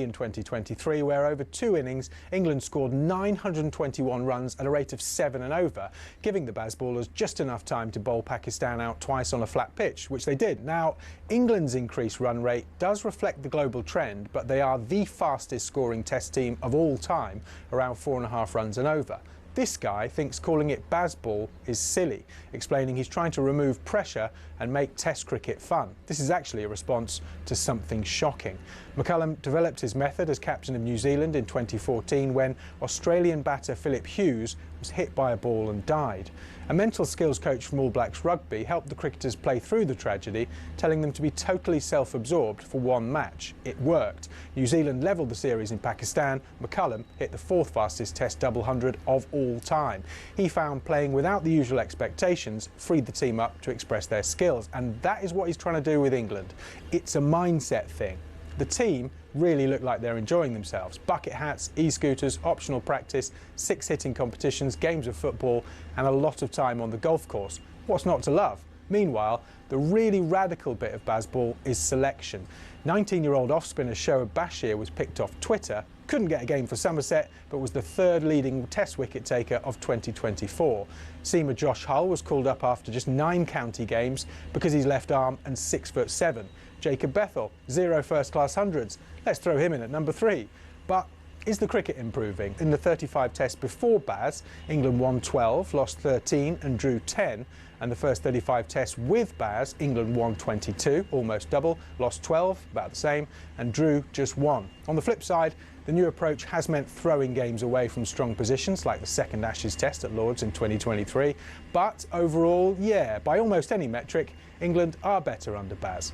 in 2023, where over 2 innings, England scored 921 runs at a rate of 7 and over, giving the Bazballers just enough time to bowl Pakistan out twice on a flat pitch, which they did. Now, England's increased run rate does reflect the global trend, but they are the fastest scoring Test team of all time, around 4.5 runs and over. This guy thinks calling it Bazball is silly, explaining he's trying to remove pressure and make Test cricket fun. This is actually a response to something shocking. McCullum developed his method as captain of New Zealand in 2014 when Australian batter Philip Hughes was hit by a ball and died. A mental skills coach from All Blacks Rugby helped the cricketers play through the tragedy, telling them to be totally self-absorbed for one match. It worked. New Zealand levelled the series in Pakistan. McCullum hit the 4th fastest Test double hundred of all time. He found playing without the usual expectations freed the team up to express their skills, and that is what he's trying to do with England. It's a mindset thing. The team really look like they're enjoying themselves. Bucket hats, e-scooters, optional practice, 6 hitting competitions, games of football, and a lot of time on the golf course. What's not to love? Meanwhile, the really radical bit of Bazball is selection. 19-year-old off-spinner Shoaib Bashir was picked off Twitter, couldn't get a game for Somerset, but was the 3rd leading Test wicket taker of 2024. Seamer Josh Hull was called up after just 9 county games because he's left arm and 6'7". Jacob Bethell, 0 first-class hundreds. Let's throw him in at number 3. But is the cricket improving? In the 35 tests before Baz, England won 12, lost 13 and drew 10. And the first 35 tests with Baz, England won 22, almost double, lost 12, about the same, and drew just 1. On the flip side, the new approach has meant throwing games away from strong positions, like the second Ashes Test at Lord's in 2023. But overall, yeah, by almost any metric, England are better under Baz.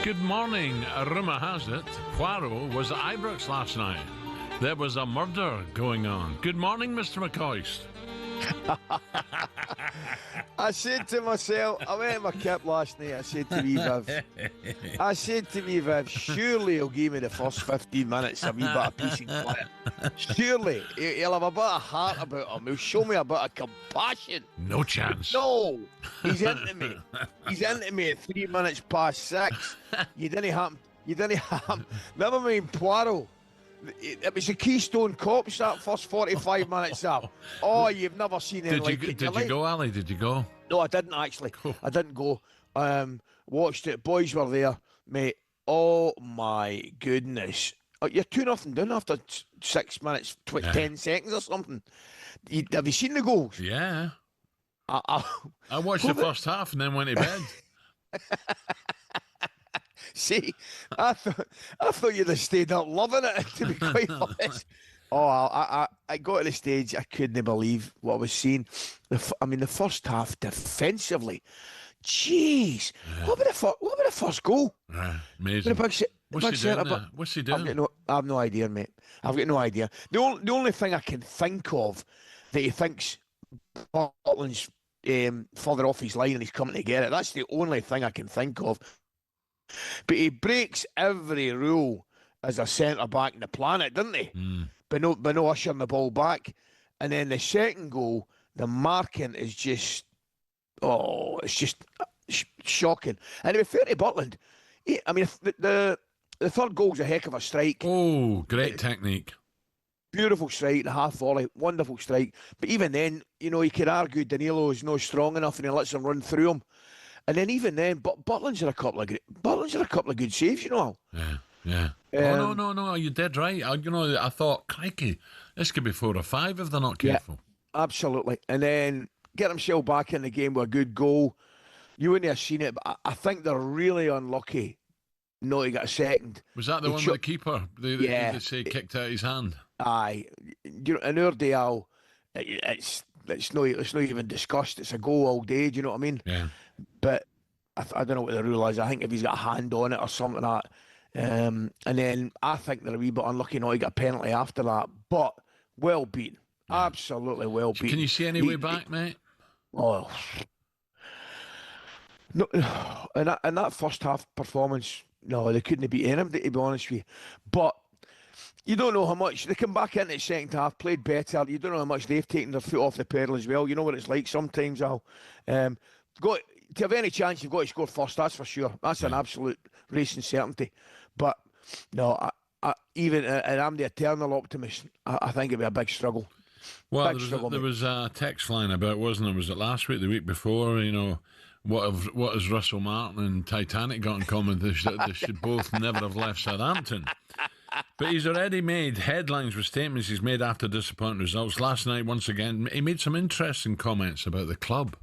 Good morning. Rumour has it Poirot was at Ibrox last night. There was a murder going on. Good morning, Mr. McCoist. I said to myself, I went in my kip last night, I said to me, Viv, surely he'll give me the first 15 minutes a wee bit of peace and quiet. Surely he'll have a bit of heart about him. He'll show me a bit of compassion. No chance. No, he's into me. He's into me at 3 minutes past 6. You didn't have. Never mind Poirot. It was the Keystone Cops that first 45 minutes up. Oh, you've never seen anything like it. Did you go, Ali? Did you go? No, I didn't actually. I didn't go. Watched it. Boys were there, mate. Oh my goodness. Oh, you're 2-0 down after 6 minutes, 10 seconds or something. Have you seen the goals? Yeah. I watched the first half and then went to bed. See, I thought you'd have stayed up loving it, to be quite honest. Oh, I got to the stage I couldn't believe what I was seeing. The first half defensively, jeez, what about the first goal? Amazing. What's he doing there? What's he doing? I have no idea, mate. I've got no idea. The only thing I can think of that he thinks Butland's further off his line and he's coming to get it. That's the only thing I can think of. But he breaks every rule as a centre back in the planet, doesn't he? But no ushering the ball back. And then the second goal, the marking is just, it's just shocking. And to be fair to Butland, the third goal's a heck of a strike. Oh, great technique. Beautiful strike, the half volley, wonderful strike. But even then, you could argue Danilo is not strong enough and he lets him run through him. And then even then, Butland's had a couple of good saves, Al. Yeah. No, you're dead right. I thought, crikey, this could be 4 or 5 if they're not careful. Yeah, absolutely. And then get himself back in the game with a good goal. You wouldn't have seen it, but I think they're really unlucky not to get a second. Was that the one with the keeper? They say kicked out his hand. Aye, in our day, Al, it's not even discussed. It's a goal all day. Do you know what I mean? Yeah. But I don't know what the rule is. I think if he's got a hand on it or something like that, and then I think they're a wee bit unlucky not to get a penalty after that. But well beaten, absolutely well beaten. Can you see any way back, mate? Oh. No, in that first half performance, no, they couldn't have beat anybody, to be honest with you. But you don't know how much they come back into the second half, played better. You don't know how much they've taken their foot off the pedal as well. You know what it's like sometimes. To have any chance, you've got to score first. That's for sure. That's an absolute racing certainty. But no, and I'm the eternal optimist. I think it'll be a big struggle. Well, there was a text flying about, wasn't there? Was it last week, the week before? What has Russell Martin and Titanic got in common? They should both never have left Southampton. But he's already made headlines with statements he's made after disappointing results. Last night, once again, he made some interesting comments about the club.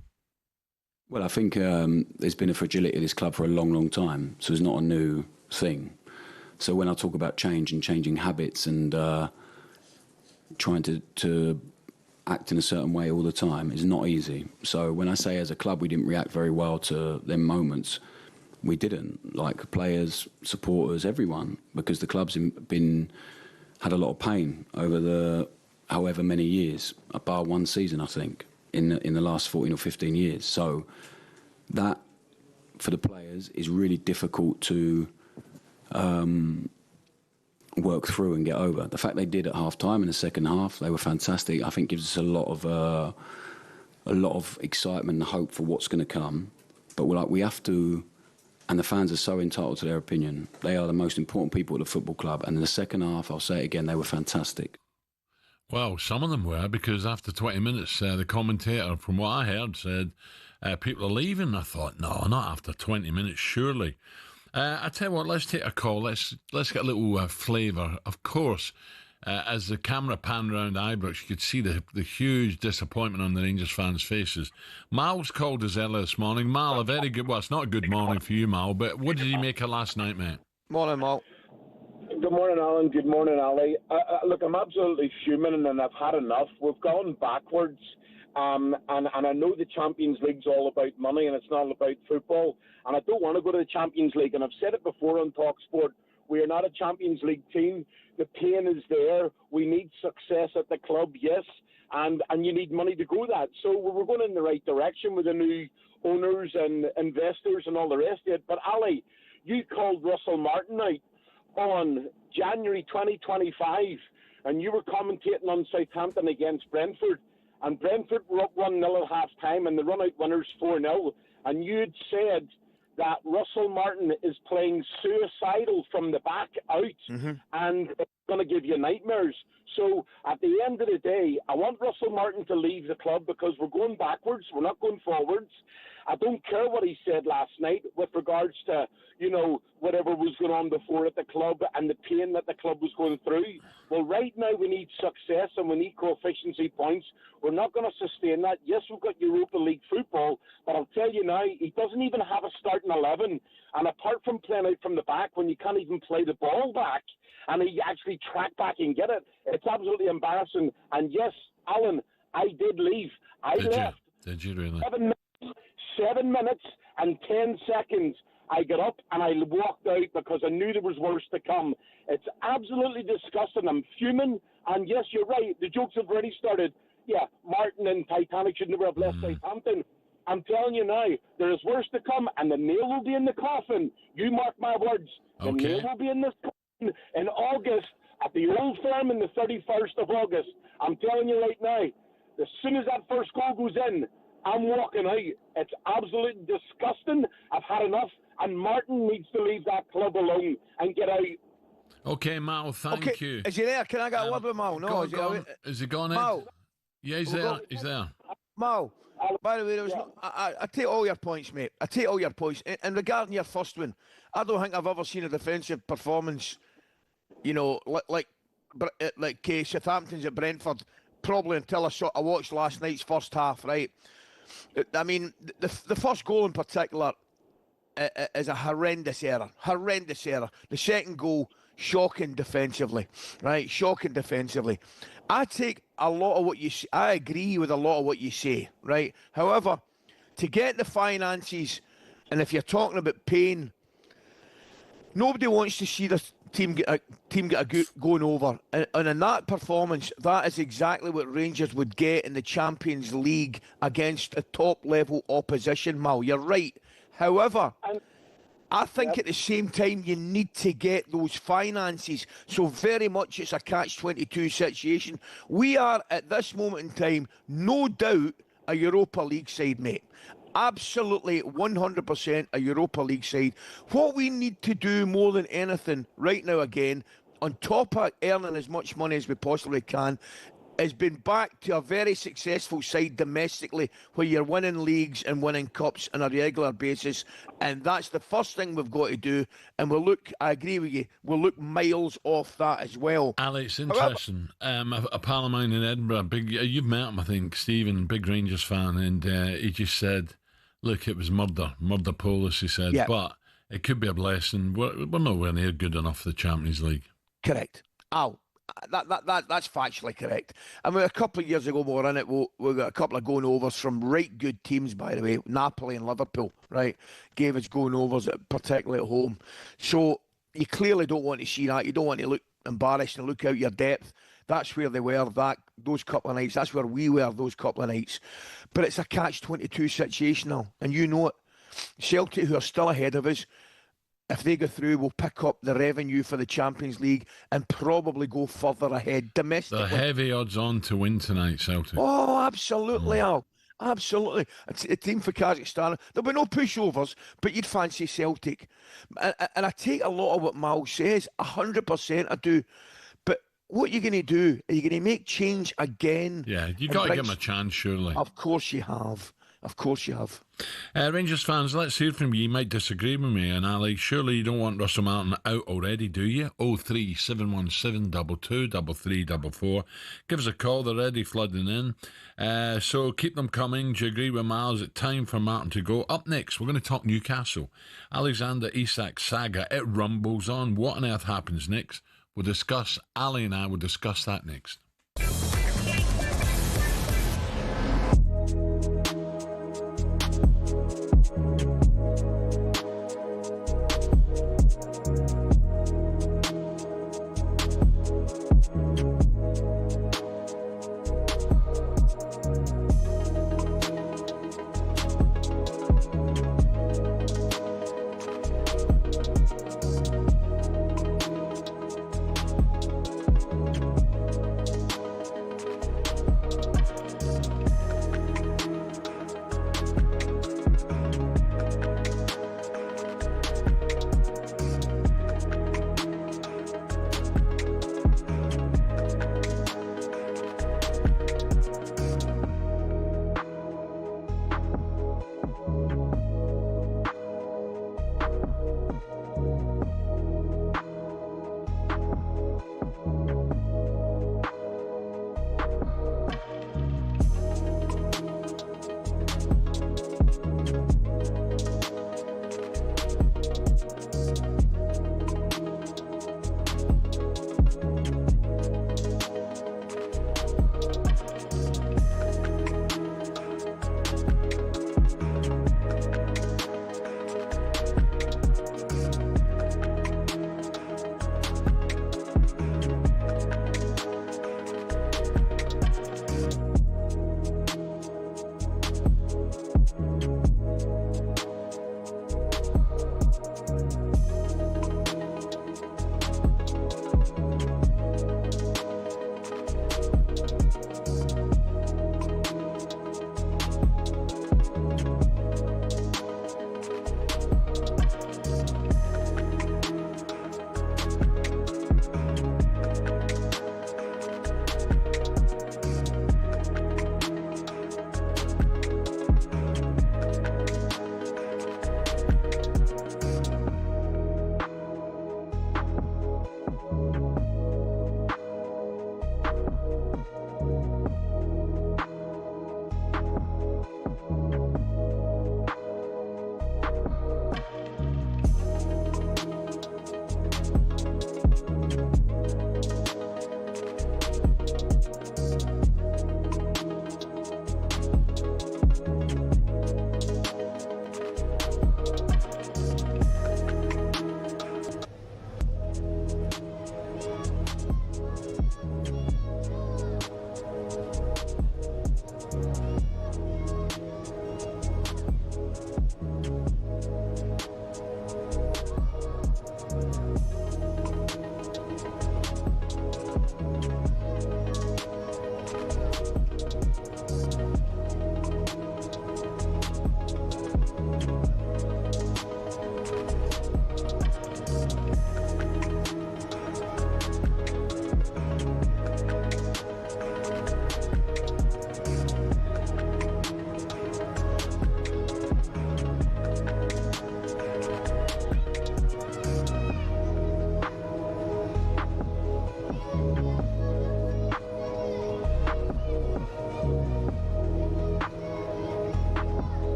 Well, I think there's been a fragility of this club for a long, long time, so it's not a new thing. So when I talk about change and changing habits and trying to act in a certain way all the time, it's not easy. So when I say as a club we didn't react very well to them moments, we didn't, like players, supporters, everyone, because the club's had a lot of pain over the however many years, bar one season, I think, in the last 14 or 15 years. So that, for the players, is really difficult to work through and get over. The fact they did at half-time in the second half, they were fantastic. I think gives us a lot of excitement and hope for what's going to come. But we have to. And the fans are so entitled to their opinion. They are the most important people at the football club. And in the second half, I'll say it again, they were fantastic. Well, some of them were, because after 20 minutes, the commentator, from what I heard, said people are leaving. I thought, no, not after 20 minutes, surely. I tell you what, let's take a call. Let's get a little flavour. Of course, as the camera panned around Ibrox, you could see the huge disappointment on the Rangers fans' faces. Mal's called us earlier this morning. Mal, a very good, well, it's not a good morning for you, Mal, but what did you make of last night, mate? Morning, Mal. Good morning, Alan. Good morning, Ali. Look, I'm absolutely fuming and I've had enough. We've gone backwards. And I know the Champions League's all about money and it's not all about football. And I don't want to go to the Champions League. And I've said it before on talkSPORT. We are not a Champions League team. The pain is there. We need success at the club, yes. And you need money to grow that. So we're going in the right direction with the new owners and investors and all the rest of it. But Ali, you called Russell Martin out on January 2025 and you were commentating on Southampton against Brentford. And Brentford were up 1-0 at half-time and the run-out winners 4-0. And you had said that Russell Martin is playing suicidal from the back out and it's going to give you nightmares. So at the end of the day, I want Russell Martin to leave the club because we're going backwards. We're not going forwards. I don't care what he said last night with regards to, whatever was going on before at the club and the pain that the club was going through. Well, right now we need success and we need coefficiency points. We're not going to sustain that. Yes, we've got Europa League football, but I'll tell you now, he doesn't even have a starting 11. And apart from playing out from the back when you can't even play the ball back and he actually track back and get it, it's absolutely embarrassing. And yes, Alan, I did leave. I left. Did you really? 7 minutes and 10 seconds. I got up and I walked out because I knew there was worse to come. It's absolutely disgusting. I'm fuming. And yes, you're right. The jokes have already started. Yeah, Martin and Titanic should never have left Southampton. I'm telling you now, there is worse to come, and the nail will be in the coffin. You mark my words. The nail will be in this coffin in August at the Old Firm on the 31st of August. I'm telling you right now, as soon as that first goal goes in, I'm walking out. It's absolutely disgusting. I've had enough. And Martin needs to leave that club alone and get out. Okay, Mal, thank you. Is he there? Can I get a word with Mal? No, is he gone? Mal? Yeah, he's there. He's there. Mal, by the way, there was I take all your points, mate. I take all your points. And regarding your first one, I don't think I've ever seen a defensive performance, you know, like Southampton's at Brentford, probably until I watched last night's first half, right? I mean, the first goal in particular is a horrendous error. The second goal, shocking defensively, right? Shocking defensively. I take a lot of what you say. I agree with a lot of what you say, right? However, to get the finances, and if you're talking about pain, nobody wants to see the team get a going over. And in that performance, that is exactly what Rangers would get in the Champions League against a top-level opposition, Mal. You're right. However, I think at the same time you need to get those finances. So very much it's a catch-22 situation. We are, at this moment in time, no doubt a Europa League side, mate. Absolutely 100% a Europa League side. What we need to do more than anything right now, again, on top of earning as much money as we possibly can, has been back to a very successful side domestically where you're winning leagues and winning cups on a regular basis. And that's the first thing we've got to do. And I agree with you, we'll look miles off that as well. Alex, interesting. A pal of mine in Edinburgh, you've met him, I think, Stephen, big Rangers fan, and he just said, look, it was murder Polish, he said, but it could be a blessing. We're nowhere near good enough for the Champions League. Correct. That's factually correct. I mean, a couple of years ago we were in it, we got a couple of going overs from right good teams, by the way, Napoli and Liverpool, right? Gave us going overs, particularly at home. So you clearly don't want to see that. You don't want to look embarrassed and look out your depth. That's where they were those couple of nights. That's where we were those couple of nights. But it's a catch-22 situation now, and you know it. Celtic, who are still ahead of us, if they go through, we'll pick up the revenue for the Champions League and probably go further ahead domestically. They're heavy odds on to win tonight, Celtic. Oh, absolutely, Al. Absolutely. A team for Kazakhstan. There'll be no pushovers, but you'd fancy Celtic. And I take a lot of what Mal says, 100% I do. But what are you going to do? Are you going to make change again? Yeah, you've got to give them a chance, surely. Of course you have. Of course you have. Rangers fans, let's hear from you. You might disagree with me, and Ali, surely you don't want Russell Martin out already, do you? 03717 223344. Give us a call, they're already flooding in. So keep them coming. Do you agree with Miles? It's time for Martin to go. Up next, we're going to talk Newcastle. Alexander Isak saga, it rumbles on. What on earth happens next? We'll discuss, Ali and I will discuss that next.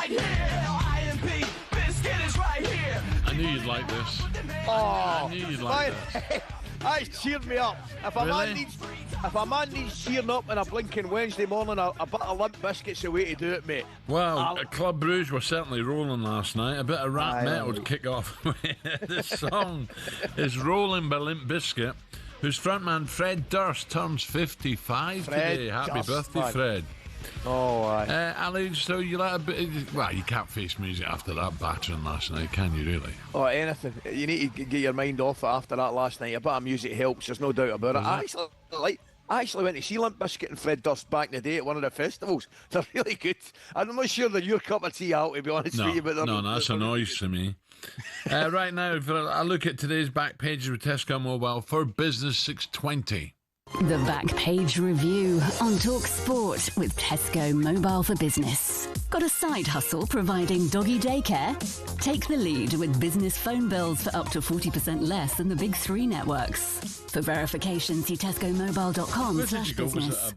right here. IMP biscuit is right here. I knew you'd like this. Oh, I knew you'd like this. That's cheered me up. If a man needs cheering up on a blinking Wednesday morning, a bit of Limp Biscuit's the way to do it, mate. Well, Club Bruges were certainly rolling last night. A bit of rap metal to kick off. The song is Rolling by Limp Bizkit, whose frontman Fred Durst turns 55 today. Happy birthday, Fred. Oh, aye. Ali, so you let a bit. Well, you can't face music after that battering last night, can you, really? Oh, anything. You need to get your mind off it after that last night. A bit of music helps, there's no doubt about it. I actually went to see Limp Bizkit and Fred Durst back in the day at one of the festivals. They're really good. I'm not sure they're your cup of tea, Al, to be honest with you. But no, that's a noise to me. Right now, for a look at today's back pages with Tesco Mobile for Business 620. The Back Page Review on talkSPORT with Tesco Mobile for Business. Got a side hustle providing doggy daycare? Take the lead with business phone bills for up to 40% less than the big three networks. For verification, see tescomobile.com/business.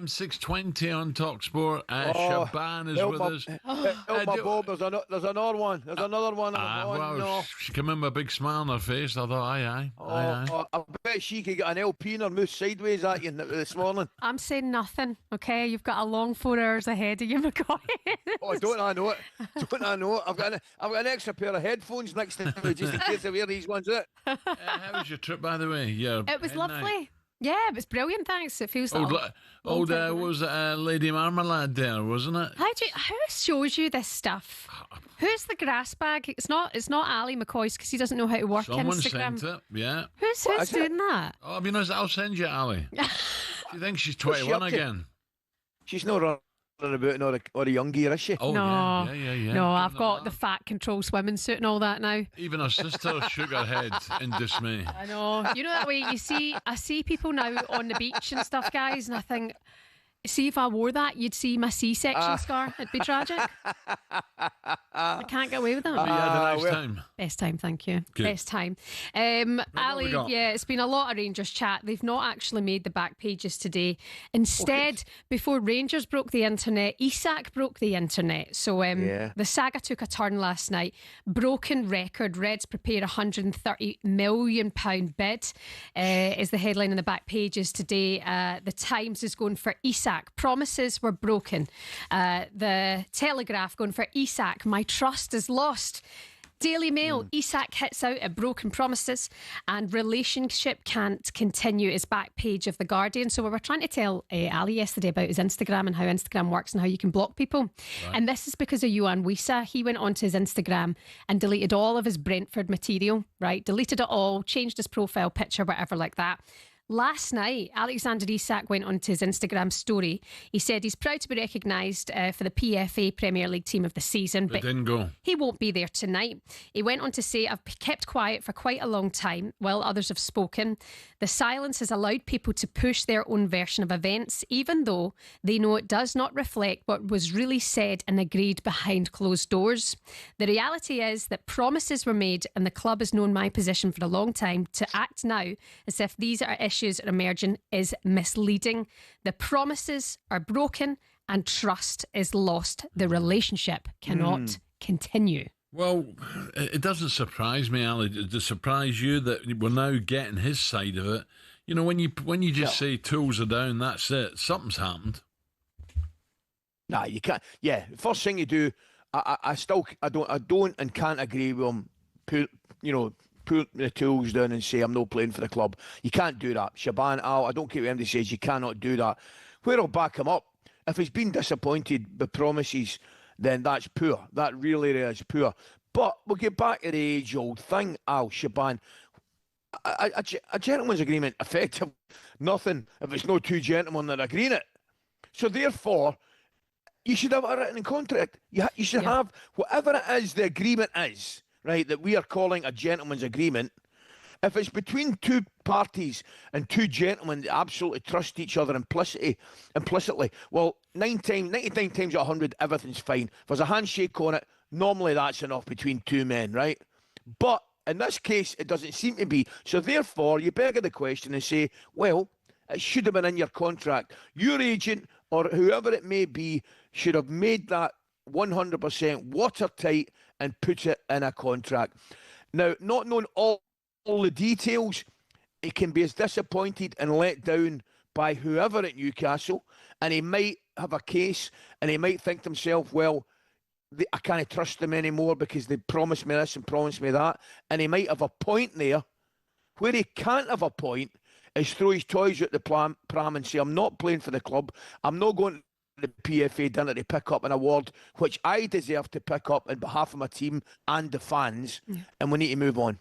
620 on talkSPORT. Shaban is with us. My Bob, there's another one. There's another one. She came in with a big smile on her face. I thought, aye. I bet she could get an LP in her mouth sideways at you this morning. I'm saying nothing, okay? You've got a long 4 hours ahead of you, McCoy. Oh, don't I know it? I've got an extra pair of headphones next to me just in case I wear these ones out. How was your trip, by the way? It was lovely. Yeah, it was brilliant, thanks. It feels like was Lady Marmalade there, wasn't it? Who shows you this stuff? Who's the grass bag? It's not Ali McCoist because he doesn't know how to work Someone Instagram. sent it, yeah. Who's doing that? Oh, I'll be nice. I'll send you, Ali. Do you think she's 21 again? She's not running about or a young gear, is she? Oh, no. Yeah. No, I've got the fat control swimming suit and all that now. Even her sister shook her head in dismay. I know. You know that way I see people now on the beach and stuff, guys, and I think, see if I wore that, you'd see my C-section scar. It'd be tragic. I can't get away with that. You had a nice time. Best time, thank you. Good. Best time. Ali, it's been a lot of Rangers chat. They've not actually made the back pages today. Instead, before Rangers broke the internet, Isak broke the internet. So the saga took a turn last night. Broken record. Reds prepare £130 million bid is the headline in the back pages today. The Times is going for Isak. Promises were broken. The Telegraph going for Isak. My trust is lost. Daily Mail, Isak hits out at broken promises and relationship can't continue is back page of The Guardian. So we were trying to tell Ali yesterday about his Instagram and how Instagram works and how you can block people. Right. And this is because of Johan Wissa. He went onto his Instagram and deleted all of his Brentford material, right? Deleted it all, changed his profile picture, whatever like that. Last night, Alexander Isak went onto his Instagram story. He said he's proud to be recognised for the PFA Premier League team of the season. But didn't go. He won't be there tonight. He went on to say, I've kept quiet for quite a long time while others have spoken. The silence has allowed people to push their own version of events, even though they know it does not reflect what was really said and agreed behind closed doors. The reality is that promises were made and the club has known my position for a long time. To act now as if these are issues are emerging is misleading. The promises are broken and trust is lost. The relationship cannot continue. Well, it doesn't surprise me, Ali. Does it surprise you that we're now getting his side of it? You know, when you just say tools are down, that's it. Something's happened. Nah, you can't. Yeah, first thing you do, I don't and can't agree with him. Put the tools down and say I'm not playing for the club. You can't do that. Shaban, Al, I don't care what anybody says, you cannot do that. Where I'll back him up, if he's been disappointed with promises, then that's poor. That really is poor. But we'll get back to the age-old thing, Al, Shaban. A gentleman's agreement effective nothing if it's no two gentlemen that are agreeing it. So therefore, you should have a written contract. You should have whatever it is the agreement is, right, that we are calling a gentleman's agreement. If it's between two parties and two gentlemen that absolutely trust each other implicitly, well, 99 times out of 100, everything's fine. If there's a handshake on it, normally that's enough between two men, right? But in this case, it doesn't seem to be. So therefore, you beg the question and say, well, it should have been in your contract. Your agent or whoever it may be should have made that 100% watertight and put it in a contract. Now, not knowing all the details, he can be as disappointed and let down by whoever at Newcastle, and he might have a case, and he might think to himself, well, I can't trust them anymore because they promised me this and promised me that, and he might have a point there. Where he can't have a point is throw his toys at the pram and say, I'm not playing for the club, I'm not going to the PFA dinner to pick up an award which I deserve to pick up on behalf of my team and the fans, and we need to move on.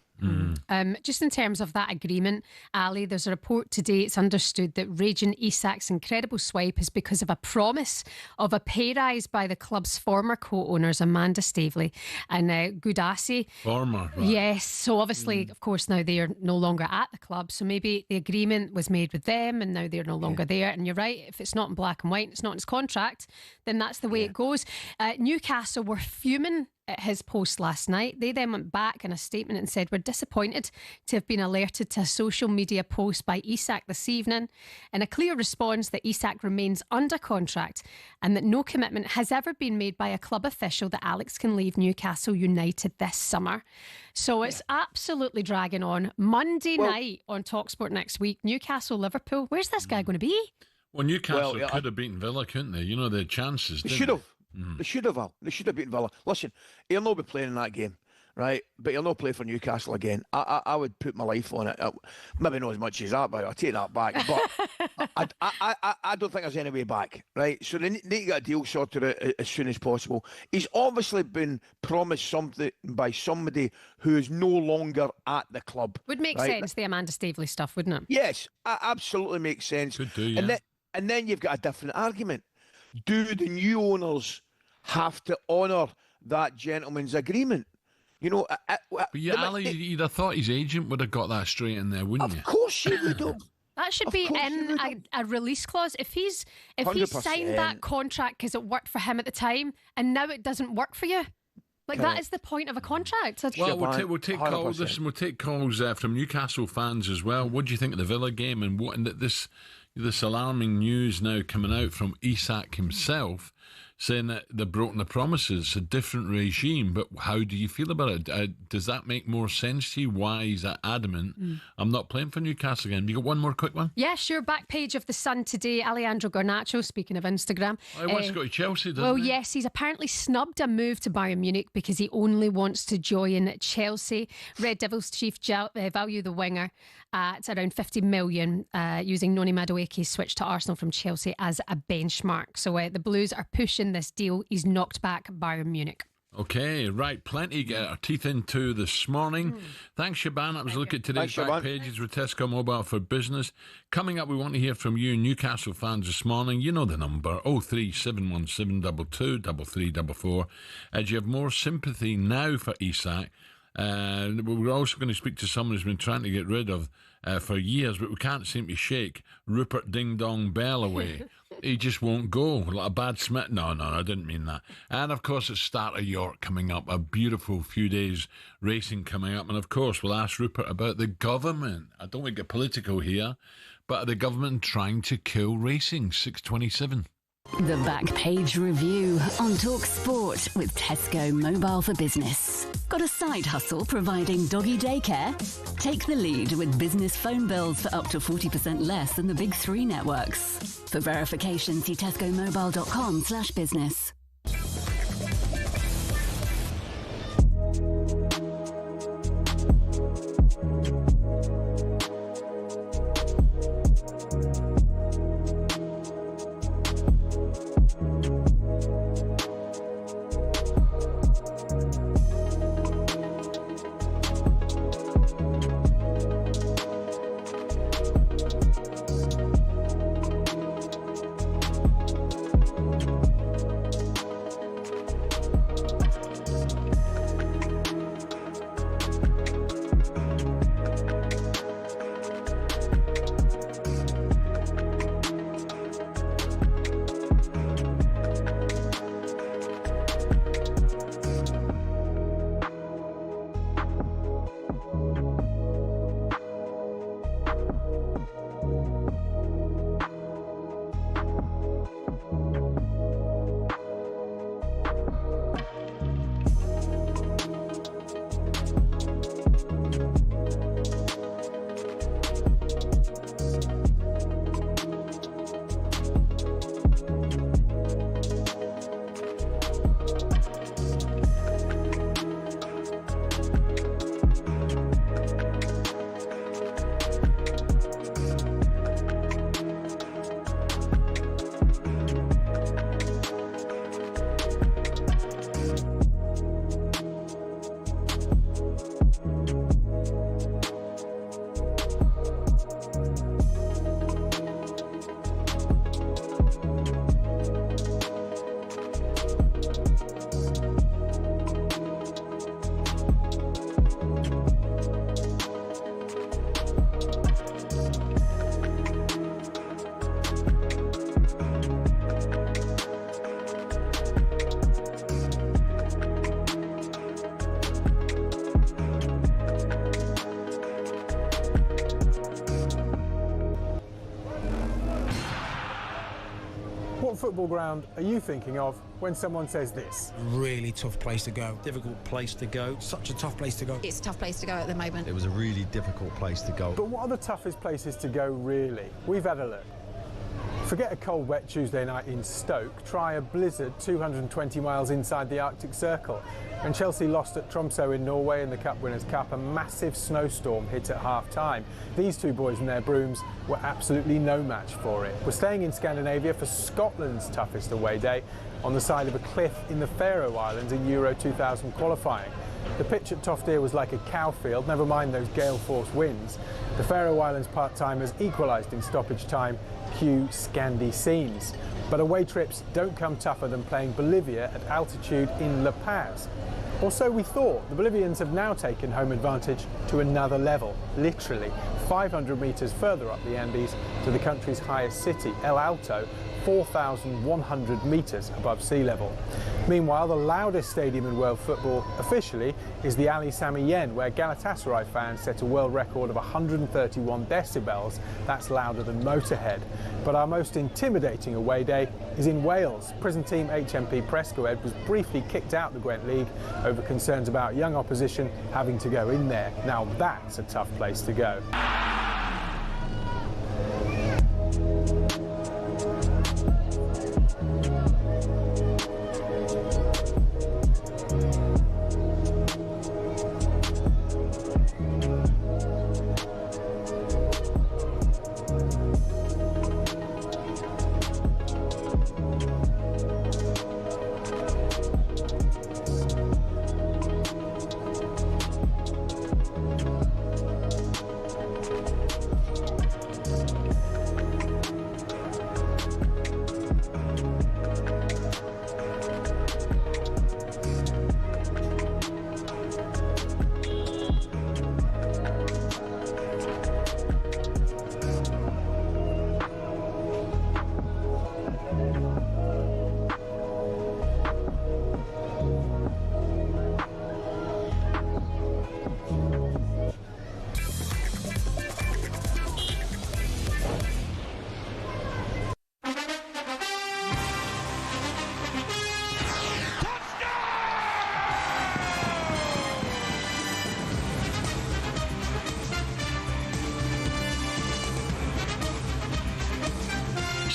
Just in terms of that agreement, Ali, there's a report today. It's understood that Raging Isak's incredible swipe is because of a promise of a pay rise by the club's former co-owners Amanda Staveley and Gudasi. Former, right. Yes, so obviously, of course, now they are no longer at the club, so maybe the agreement was made with them and now they're no longer there. And you're right, if it's not in black and white, it's not in his contract, then that's the way it goes. Newcastle were fuming at his post last night. They then went back in a statement and said, we're disappointed to have been alerted to a social media post by Isak this evening. In a clear response that Isak remains under contract and that no commitment has ever been made by a club official that Alex can leave Newcastle United this summer. So it's absolutely dragging on. Monday night on talkSPORT next week, Newcastle-Liverpool. Where's this guy going to be? Well, Newcastle could have beaten Villa, couldn't they? You know, they had chances, They didn't should have. Mm. They should have. They should have beaten Villa. Listen, he'll not be playing in that game, right? But he'll not play for Newcastle again. I would put my life on it. Maybe not as much as that, but I'll take that back. But I don't think there's any way back, right? So they need to get a deal sorted out as soon as possible. He's obviously been promised something by somebody who is no longer at the club. Would make sense, the Amanda Staveley stuff, wouldn't it? Yes, absolutely makes sense. Could do, yeah. And then you've got a different argument. Do the new owners have to honour that gentleman's agreement? You know, but Ali, you'd have thought his agent would have got that straight in there, wouldn't you? Of course you would have. That should be in a release clause. If he's signed that contract because it worked for him at the time, and now it doesn't work for you, like that is the point of a contract. Well, we'll take calls. Listen, we'll take calls from Newcastle fans as well. What do you think of the Villa game and this alarming news now coming out from Isak himself, saying that they've broken the promises? It's a different regime, but how do you feel about it? Does that make more sense to you? Why is that adamant? I'm not playing for Newcastle again. Have you got one more quick one? Yeah, sure. Back page of The Sun today, Alejandro Garnacho, speaking of Instagram. He wants to go to Chelsea, doesn't he? Well, yes, he's apparently snubbed a move to Bayern Munich because he only wants to join Chelsea. Red Devils chief value the winger at around 50 million, using Noni Madueke's switch to Arsenal from Chelsea as a benchmark. So the Blues are pushing this deal. He's knocked back Bayern Munich. Okay, right. Plenty to get our teeth into this morning. Thanks, Shaban. That was a look at today's back pages with Tesco Mobile for Business. Coming up, we want to hear from you, Newcastle fans, this morning. You know the number, 03717 22 3344. Do you have more sympathy now for Isak? We're also going to speak to someone who's been trying to get rid of for years, but we can't seem to shake Rupert Ding Dong Bell away. He just won't go. Like a bad Smith. No, I didn't mean that. And of course, it's Start of York coming up. A beautiful few days racing coming up. And of course, we'll ask Rupert about the government. I don't want to get political here, but the government trying to kill racing. 6:27. The Back Page Review on talkSPORT with Tesco Mobile for Business. Got a side hustle providing doggy daycare? Take the lead with business phone bills for up to 40% less than the big three networks. For verification, see tescomobile.com/business. football ground are you thinking of when someone says this? Really tough place to go. Difficult place to go. Such a tough place to go. It's a tough place to go at the moment. It was a really difficult place to go. But what are the toughest places to go, really? We've had a look. Forget a cold, wet Tuesday night in Stoke. Try a blizzard 220 miles inside the Arctic Circle. When Chelsea lost at Tromsø in Norway in the Cup Winners' Cup, a massive snowstorm hit at half-time. These two boys and their brooms were absolutely no match for it. We're staying in Scandinavia for Scotland's toughest away day on the side of a cliff in the Faroe Islands in Euro 2000 qualifying. The pitch at Toftir was like a cow field, never mind those gale-force winds. The Faroe Islands part-timers equalised in stoppage time. Cue Scandi scenes. But away trips don't come tougher than playing Bolivia at altitude in La Paz. Or so we thought. The Bolivians have now taken home advantage to another level, literally 500 metres further up the Andes to the country's highest city, El Alto, 4,100 metres above sea level. Meanwhile, the loudest stadium in world football officially is the Ali Sami Yen, where Galatasaray fans set a world record of 131 decibels. That's louder than Motorhead. But our most intimidating away day is in Wales. Prison team HMP Prescoed was briefly kicked out the Gwent League over concerns about young opposition having to go in there. Now that's a tough place to go.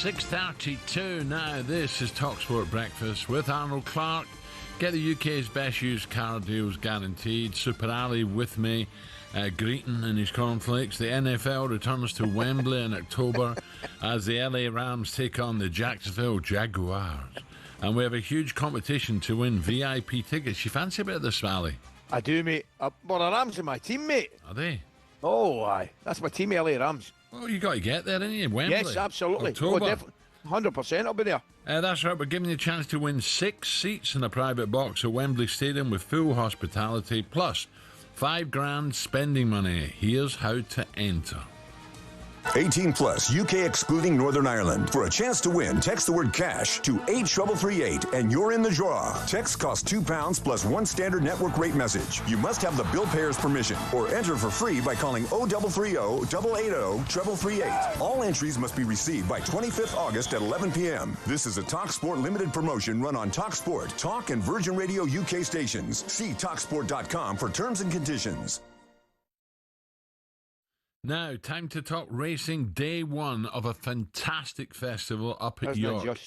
.32 now. This is talkSPORT Breakfast with Arnold Clark. Get the UK's best used car deals guaranteed. Super Ali with me, greeting in his cornflakes. The NFL returns to Wembley in October as the LA Rams take on the Jacksonville Jaguars. And we have a huge competition to win VIP tickets. You fancy a bit of this, Ali? I do, mate. Well, the Rams are my team, mate. Are they? Oh, aye. That's my team, LA Rams. Well, you got to get there, didn't you? Wembley. Yes, absolutely. October. Oh, definitely. 100% I'll be there. That's right. We're giving you a chance to win 6 seats in a private box at Wembley Stadium with full hospitality, plus $5,000 spending money. Here's how to enter. 18 plus, UK excluding Northern Ireland. For a chance to win, text the word cash to 83338 and you're in the draw. Text costs £2 plus 1 standard network rate message. You must have the bill payer's permission or enter for free by calling 0330 880 338. All entries must be received by 25th August at 11 p.m. This is a talkSPORT limited promotion run on talkSPORT, Talk and Virgin Radio UK stations. See talksport.com for terms and conditions. Now, time to talk racing. Day one of a fantastic festival up at York.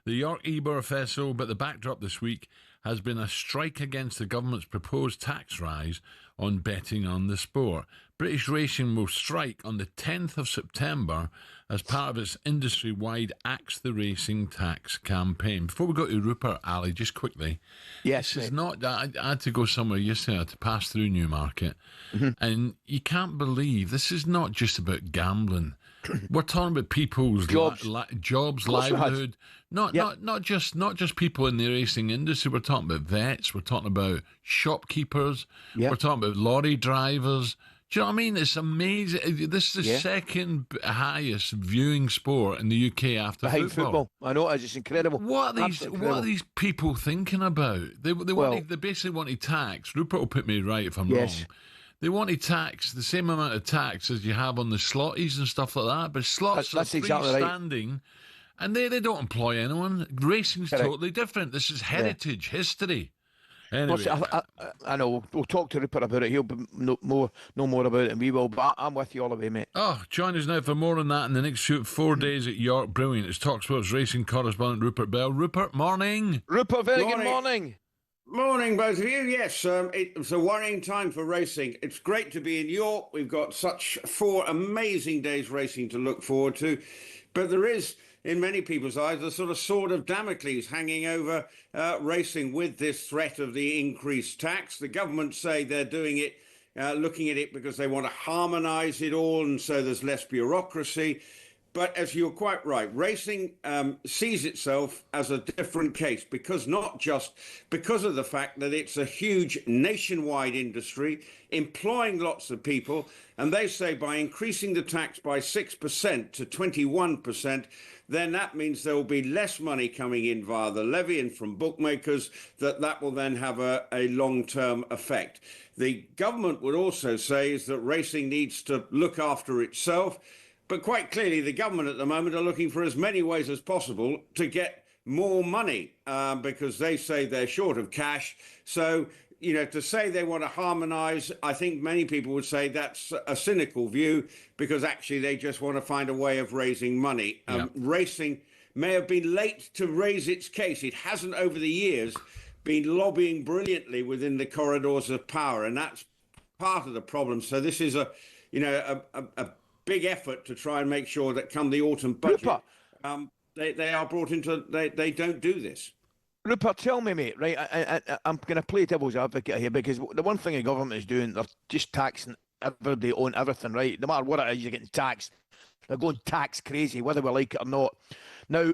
The York Ebor Festival, but the backdrop this week has been a strike against the government's proposed tax rise on betting on the sport. British Racing will strike on the 10th of September as part of its industry-wide Axe the Racing tax campaign. Before we go to Rupert, Ali, just quickly. Yes, this is not. I had to go somewhere yesterday to pass through Newmarket, and you can't believe this is not just about gambling. We're talking about people's jobs, livelihood. Not just people in the racing industry. We're talking about vets. We're talking about shopkeepers. We're talking about lorry drivers. Do you know what I mean? It's amazing. This is the second highest viewing sport in the UK after football. I know, it's incredible. What are these people thinking about? They basically want to tax. Rupert will put me right if I'm wrong. They want to tax the same amount of tax as you have on the slotties and stuff like that. But slots are freestanding. And they don't employ anyone. Racing's Correct. totally different. This is heritage, history. Anyway, I know. We'll talk to Rupert about it. He'll know more about it than we will. But I'm with you all the way, mate. Oh, join us now for more on that in the next 4 days at York. Brilliant. It's talkSPORT's racing correspondent Rupert Bell. Rupert, morning. Rupert, very good morning. Morning, both of you. Yes, it's a worrying time for racing. It's great to be in York. We've got such 4 amazing days racing to look forward to. But there is, in many people's eyes, a sort of sword of Damocles hanging over racing with this threat of the increased tax. The government say they're doing it, looking at it because they want to harmonise it all, and so there's less bureaucracy. But as you're quite right, racing sees itself as a different case, because not just because of the fact that it's a huge nationwide industry employing lots of people. And they say by increasing the tax by 6% to 21%, then that means there will be less money coming in via the levy and from bookmakers, that will then have a long-term effect. The government would also say is that racing needs to look after itself. But quite clearly, the government at the moment are looking for as many ways as possible to get more money because they say they're short of cash. So, you know, to say they want to harmonise, I think many people would say that's a cynical view, because actually they just want to find a way of raising money. Racing may have been late to raise its case. It hasn't over the years been lobbying brilliantly within the corridors of power, and that's part of the problem. So this is a big effort to try and make sure that come the autumn budget, they are brought into, they don't do this. Rupert, tell me, mate, right, I'm going to play devil's advocate here, because the one thing the government is doing, they're just taxing everybody on everything, right? No matter what it is, you're getting taxed. They're going tax crazy, whether we like it or not. Now,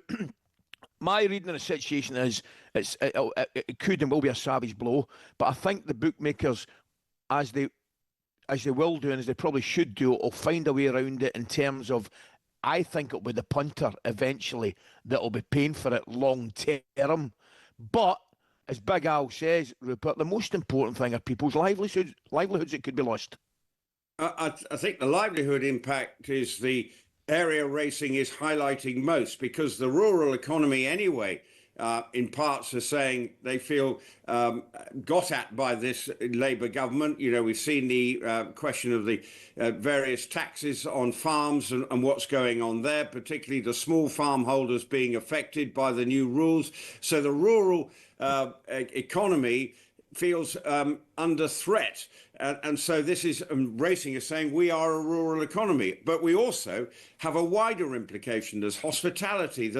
my reading of the situation is it could and will be a savage blow, but I think the bookmakers, as they will do, and as they probably should do, will find a way around it in terms of, I think it'll be the punter eventually that'll be paying for it long term. But as Big Al says, Rupert, the most important thing are people's livelihoods that could be lost. I think the livelihood impact is the area racing is highlighting most, because the rural economy anyway, in parts, are saying they feel got at by this Labour government. You know, we've seen the question of the various taxes on farms and what's going on there, particularly the small farm holders being affected by the new rules. So the rural economy feels under threat. And so this is, racing is saying we are a rural economy, but we also have a wider implication. There's hospitality.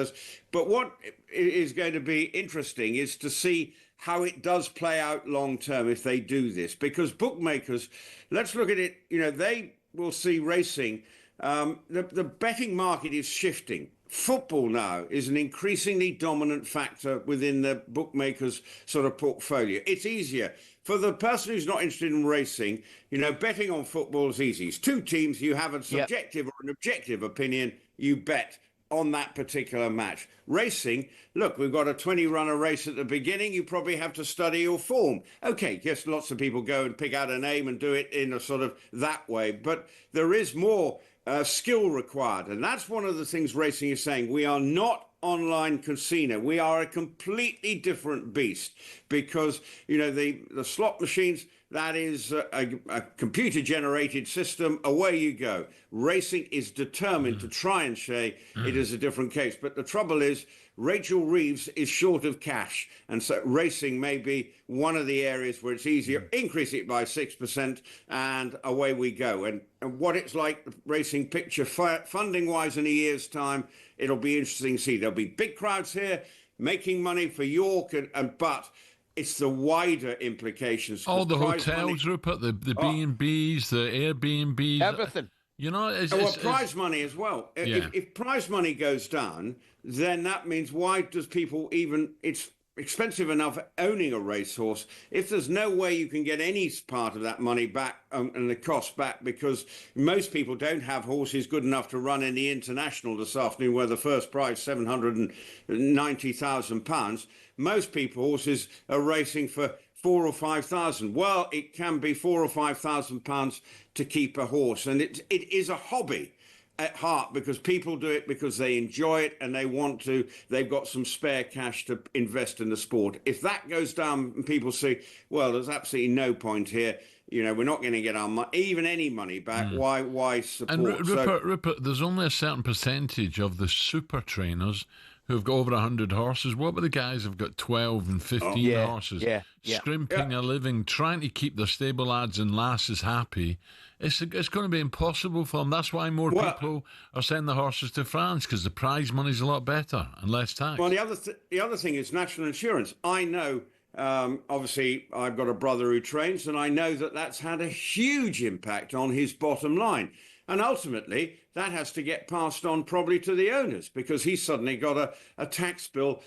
But what is going to be interesting is to see how it does play out long term if they do this, because bookmakers, let's look at it, you know, they will see racing. The betting market is shifting. Football now is an increasingly dominant factor within the bookmakers' sort of portfolio. It's easier for the person who's not interested in racing. You know, betting on football is easy. It's 2 teams. You have a subjective or an objective opinion. You bet on that particular match. Racing, look, we've got a 20-runner race at the beginning. You probably have to study your form. Okay, yes, lots of people go and pick out a name and do it in a sort of that way. But there is more skill required. And that's one of the things racing is saying. We are not online casino. We are a completely different beast, because, you know, the slot machines, that is a computer-generated system. Away you go. Racing is determined to try and say it is a different case. But the trouble is, Rachel Reeves is short of cash. And so racing may be one of the areas where it's easier. Increase it by 6% and away we go. And what it's like, the racing picture funding-wise in a year's time, it'll be interesting to see. There'll be big crowds here making money for York, but it's the wider implications. All the hotels, Rupert, the B&Bs, the Airbnbs. Everything. You know, prize money as well. Yeah. If prize money goes down, then that means why does people even... It's expensive enough owning a racehorse. If there's no way you can get any part of that money back and the cost back, because most people don't have horses good enough to run in the International this afternoon, where the first prize £790,000. Most people horses are racing for 4,000 or 5,000. Well, it can be £4,000 or £5,000 to keep a horse, and it is a hobby. at heart, because people do it because they enjoy it and they've got some spare cash to invest in the sport. If that goes down and people say, well, there's absolutely no point here, we're not going to get our any money back. Why support? And Rupert, there's only a certain percentage of the super trainers who've got over 100 horses. What about the guys who've got 12 and 15 horses? Scrimping a living, trying to keep their stable lads and lasses happy. It's going to be impossible for them. That's why more people are sending the horses to France, because the prize money's a lot better and less tax. Well, the other thing is national insurance. I know, obviously, I've got a brother who trains, and I know that that's had a huge impact on his bottom line. And ultimately, that has to get passed on probably to the owners, because he's suddenly got a tax bill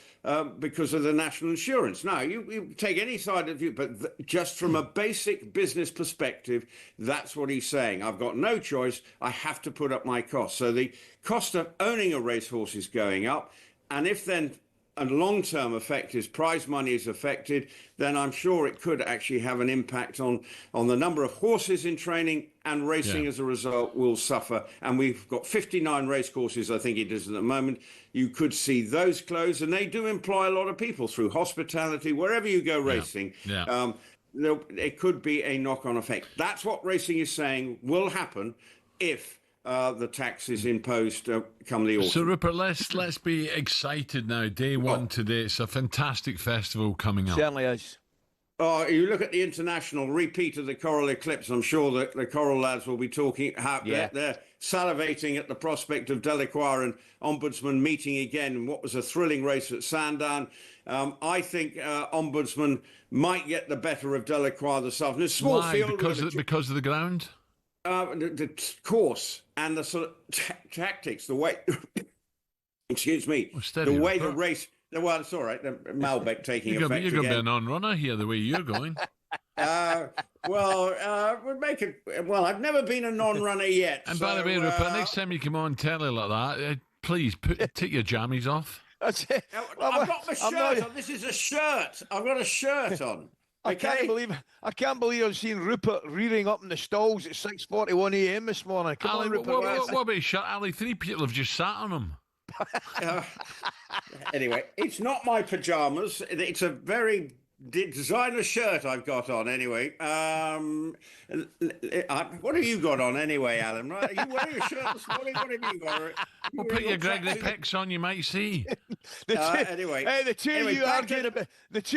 because of the national insurance. Now, you take any side of view, but just from a basic business perspective, that's what he's saying. I've got no choice. I have to put up my costs. So the cost of owning a racehorse is going up. And if then a long-term effect is prize money is affected, then I'm sure it could actually have an impact on the number of horses in training, and racing as a result will suffer. And we've got 59 race courses, I think it is at the moment. You could see those close, and they do employ a lot of people through hospitality, wherever you go racing. It could be a knock-on effect. That's what racing is saying will happen if the tax is imposed come the autumn. So, Rupert, let's be excited now. Day one today. It's a fantastic festival coming up. Certainly is. Oh, you look at the international repeat of the Coral Eclipse. I'm sure that the Coral lads will be talking. They're salivating at the prospect of Delacroix and Ombudsman meeting again. What was a thrilling race at Sandown. I think Ombudsman might get the better of Delacroix this afternoon. Small Why? field Because of the ground? The course and the sort of tactics, the way. Excuse me. The way the race. Well, it's all right. Malbec taking effect. You're going to be a non-runner here, the way you're going. We'll make it. Well, I've never been a non-runner yet. And by the way, Rupert, next time you come on telly like that, please take your jammies off. That's it. I've got my shirt on. This is a shirt. I've got a shirt on. I can't believe I've seen Rupert rearing up in the stalls at 6:41 a.m. this morning. Come on, Rupert. What about his shirt, Ali? 3 people have just sat on him. Anyway, it's not my pajamas. It's a very designer shirt I've got on. Anyway, what have you got on anyway, Alan? Right? Are you wearing a shirt this morning? What have you got? Well, put your Gregory Picks on, you might see. The two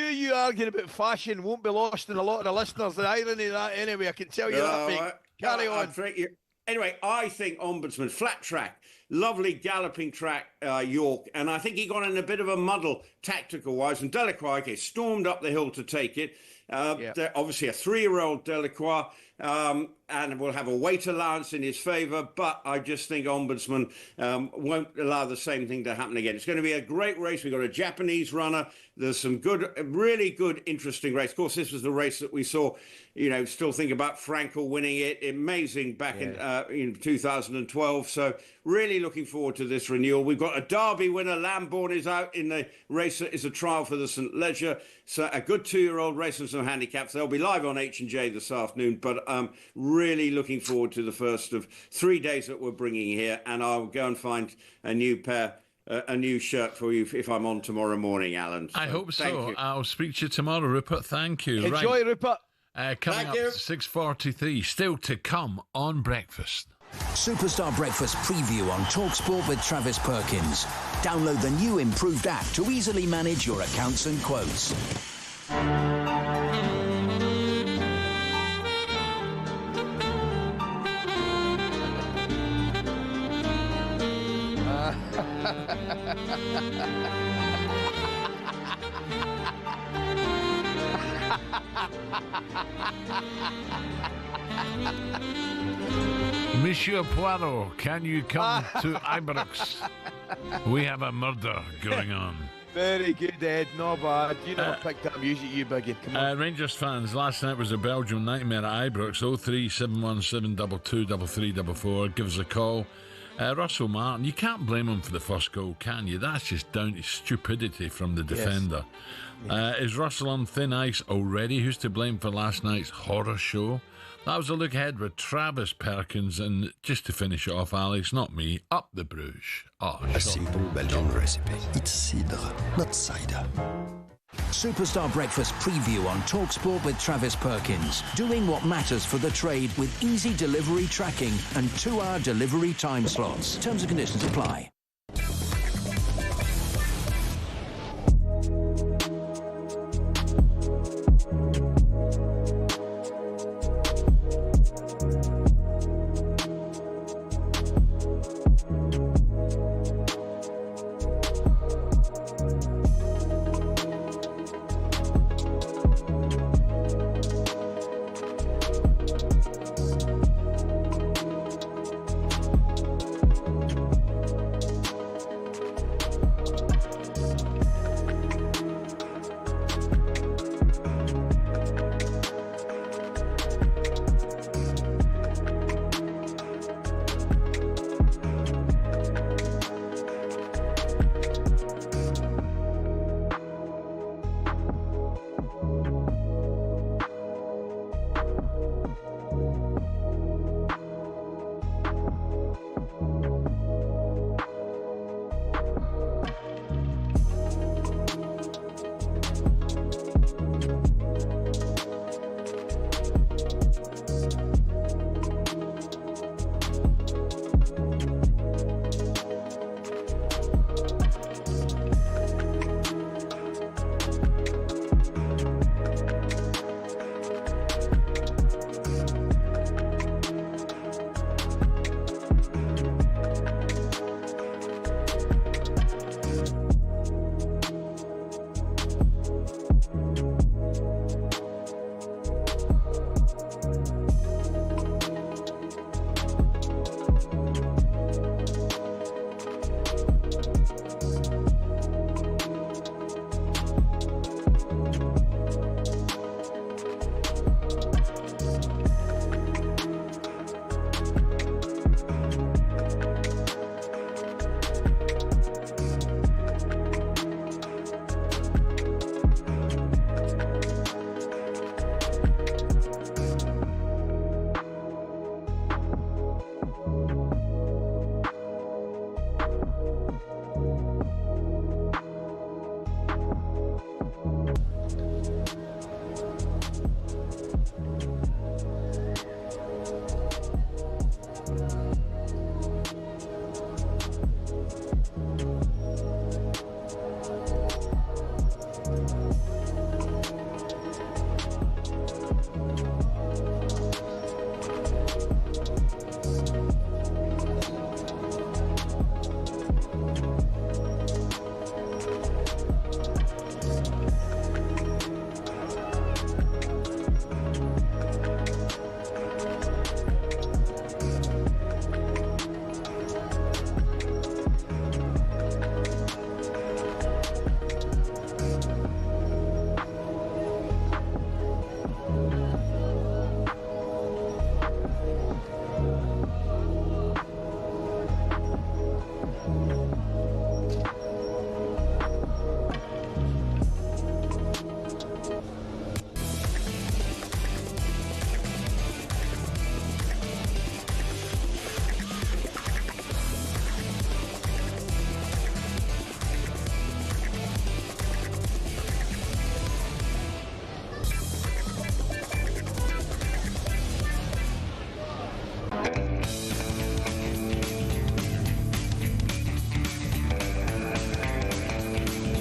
of you arguing about fashion won't be lost in a lot of the listeners. The irony of that, anyway, I can tell you that. Mate. Carry on. Anyway, I think Ombudsman, flat track, lovely galloping track, York, and I think he got in a bit of a muddle tactical-wise, and Delacroix stormed up the hill to take it. Obviously a 3-year-old Delacroix, and will have a weight allowance in his favour, but I just think Ombudsman won't allow the same thing to happen again. It's going to be a great race. We've got a Japanese runner. There's some really good, interesting race. Of course, this was the race that we saw, still think about Frankel winning it. Amazing back in 2012. So really looking forward to this renewal. We've got a Derby winner. Lambourne is out in the race that is a trial for the St. Leger. So a good 2-year-old race and some handicaps. They'll be live on H&J this afternoon, but really looking forward to the first of 3 days that we're bringing here, and I'll go and find a new shirt for you if I'm on tomorrow morning, Alan. So, I hope so. I'll speak to you tomorrow, Rupert. Thank you. Enjoy, Rupert. Coming up at 6:43, still to come on Breakfast. Superstar Breakfast preview on talkSPORT with Travis Perkins. Download the new improved app to easily manage your accounts and quotes. Monsieur Poirot, can you come to Ibrox? We have a murder going on. Very good, Ed. Not bad. You never picked up music, you biggie. Come on. Rangers fans, last night was a Belgium nightmare at Ibrox. 03717223344. Give us a call. Russell Martin, you can't blame him for the first goal, can you? That's just down to stupidity from the defender. Yes. Is Russell on thin ice already? Who's to blame for last night's horror show? That was a look ahead with Travis Perkins, and just to finish it off, Alex, not me, up the Bruges. Oh, a simple Belgian recipe. It's cider, not cider. Superstar Breakfast preview on talkSPORT with Travis Perkins. Doing what matters for the trade with easy delivery tracking and 2-hour delivery time slots. Terms and conditions apply.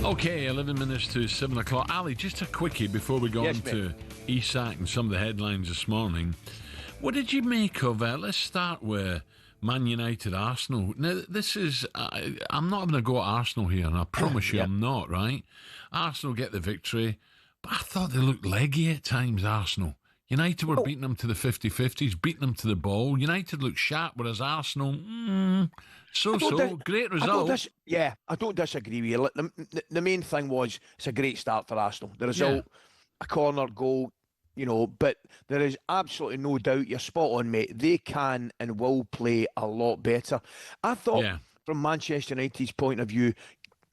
Okay, 11 minutes to 7 o'clock. Ali, just a quickie before we go on to Isak and some of the headlines this morning. What did you make of, let's start with Man United Arsenal. Now, this is, I'm not having a go at Arsenal here, and I promise you I'm not, right? Arsenal get the victory, but I thought they looked leggy at times, Arsenal. United were beating them to the 50-50s, beating them to the ball. United looked sharp, whereas Arsenal, great result. I don't disagree with you. The main thing was it's a great start for Arsenal. The result, a corner goal, you know, but there is absolutely no doubt, you're spot on, mate. They can and will play a lot better. I thought, from Manchester United's point of view,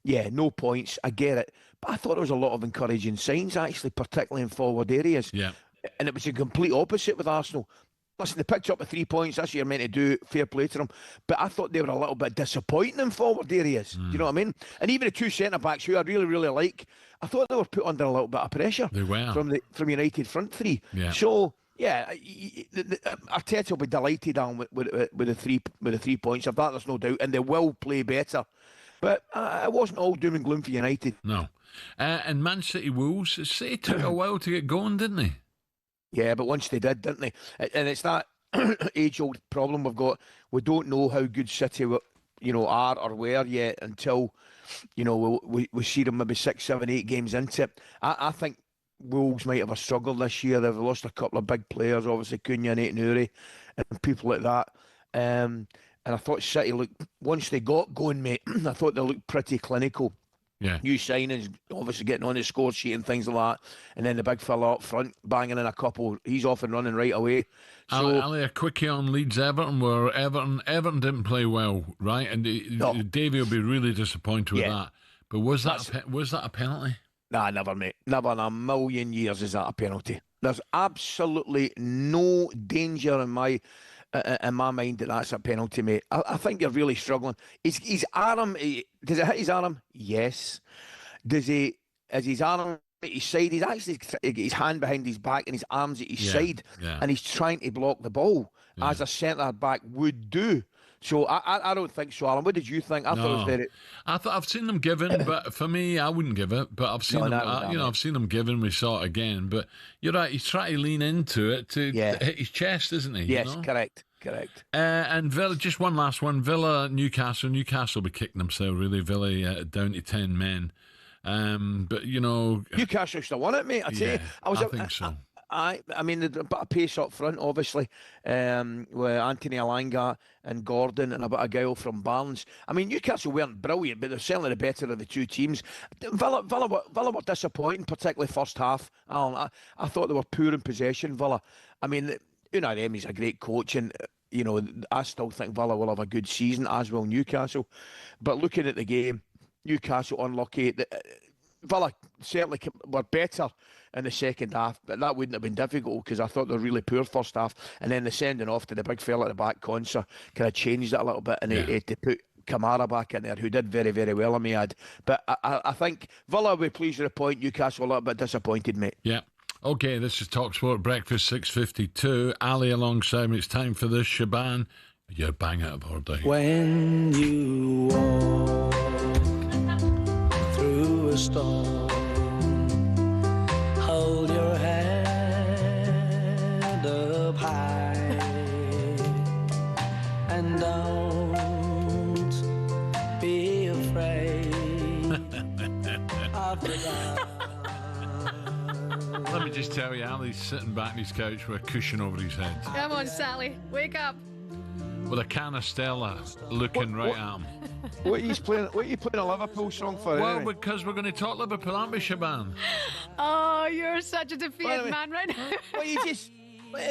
no points, I get it. But I thought there was a lot of encouraging signs, actually, particularly in forward areas. Yeah. And it was a complete opposite with Arsenal. Listen, they picked up the 3 points. That's what you're meant to do. Fair play to them. But I thought they were a little bit disappointing in forward areas. Do you know what I mean? And even the two centre-backs, who I really, really like, I thought they were put under a little bit of pressure. They were. From United front three. Yeah. So, yeah, Arteta will be delighted on with the 3 points. Of that, there's no doubt. And they will play better. But it wasn't all doom and gloom for United. No. And Man City Wolves, City took a while to get going, didn't they? Yeah, but once they did, didn't they? And it's that age-old problem we've got. We don't know how good City, are or were yet until, we see them maybe 6, 7, 8 games into it. I think Wolves might have a struggle this year. They've lost a couple of big players, obviously Cunha and Aït-Nouri and people like that. And I thought City looked, once they got going, mate, I thought they looked pretty clinical. Yeah. New signings, obviously getting on the score sheet and things like that. And then the big fella up front, banging in a couple. He's off and running right away. So, Ali, a quickie on Leeds Everton, where Everton didn't play well, right? And Davey will be really disappointed with that. But was that a penalty? Nah, never, mate. Never in a million years is that a penalty. There's absolutely no danger in my mind that that's a penalty, mate. I think you're really struggling. His arm, does it hit his arm? Yes. Is his arm at his side? He's actually got his hand behind his back and his arms at his side, and he's trying to block the ball as a centre back would do. So I don't think so, Alan. What did you think? I thought it was very. I've seen them given, but for me, I wouldn't give it. But I've seen them. I've seen them given. We saw it again. But you're right. He's trying to lean into it to hit his chest, isn't he? Yes, correct. And Villa, just one last one. Villa, Newcastle. Newcastle will be kicking themselves, really. Villa down to 10 men. But Newcastle should have won it, mate. I tell you, I think so. I mean, there's a bit of pace up front, obviously, with Anthony Elanga and Gordon and a bit of guile from Barnes. I mean, Newcastle weren't brilliant, but they're certainly the better of the two teams. Villa were disappointing, particularly first half. Alan, I thought they were poor in possession, Villa. I mean, Unai Emery's a great coach, and I still think Villa will have a good season, as will Newcastle. But looking at the game, Newcastle unlucky. Villa certainly were better in the second half, but that wouldn't have been difficult because I thought they were really poor first half. And then the sending off to the big fella at the back, Konsa, kind of changed it a little bit, and they put Kamara back in there, who did very, very well, I may add. But I think Villa will be pleased with a point. Newcastle a little bit disappointed, mate. Yeah. Okay, this is talkSPORT Breakfast 6:52. Ali alongside me. It's time for this Shaban. You're bang out of order. When you walk through a storm, hold your head up high and don't be afraid of the dark. Let me just tell you, Ali's sitting back on his couch with a cushion over his head. Come on, Sally, wake up. With a can of Stella looking right at him. What are you playing a Liverpool song for? Well, anyway? Because we're going to talk Liverpool, aren't we, Shaban? Oh, you're such a defeated man right now. Well, you just...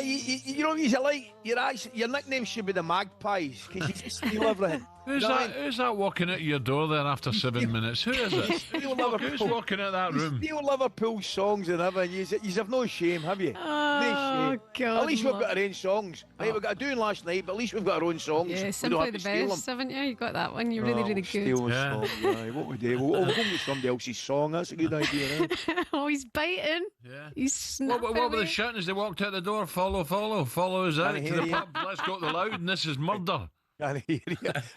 You know what you like? Your nickname should be the Magpies, because you just steal everything. Who's that walking at your door there after 7 minutes? Who is it? Who's walking at that room? You steal Liverpool songs and everything. You have no shame, have you? Oh, no shame. God. At least we've got our own songs. Right, we've got a doing last night, but at least we've got our own songs. Yeah, simply the best, haven't you? You got that one. You're really, really good. Songs, right. What we do? We'll go with somebody else's song. That's a good idea. Right? Oh, he's biting. Yeah. He's snapping. What were they shouting as they walked out the door? Follow us out to the pub. Let's go to the Loud, and this is murder. I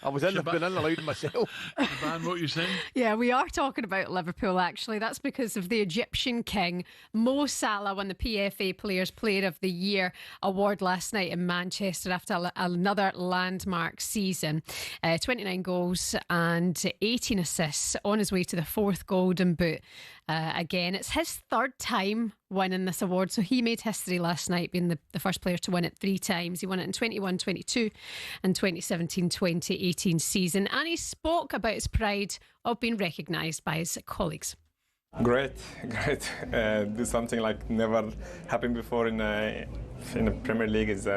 was been in the Loud myself. Shaban, what are you saying? Yeah, we are talking about Liverpool, actually. That's because of the Egyptian king. Mo Salah won the PFA Players Player of the Year award last night in Manchester after another landmark season. 29 goals and 18 assists on his way to the 4th Golden Boot. Again, it's his 3rd time winning this award, so he made history last night, being the first player to win it 3 times. He won it in 21-22 and 2017-2018 season, and he spoke about his pride of being recognised by his colleagues. Great. Do something like never happened before in the Premier League is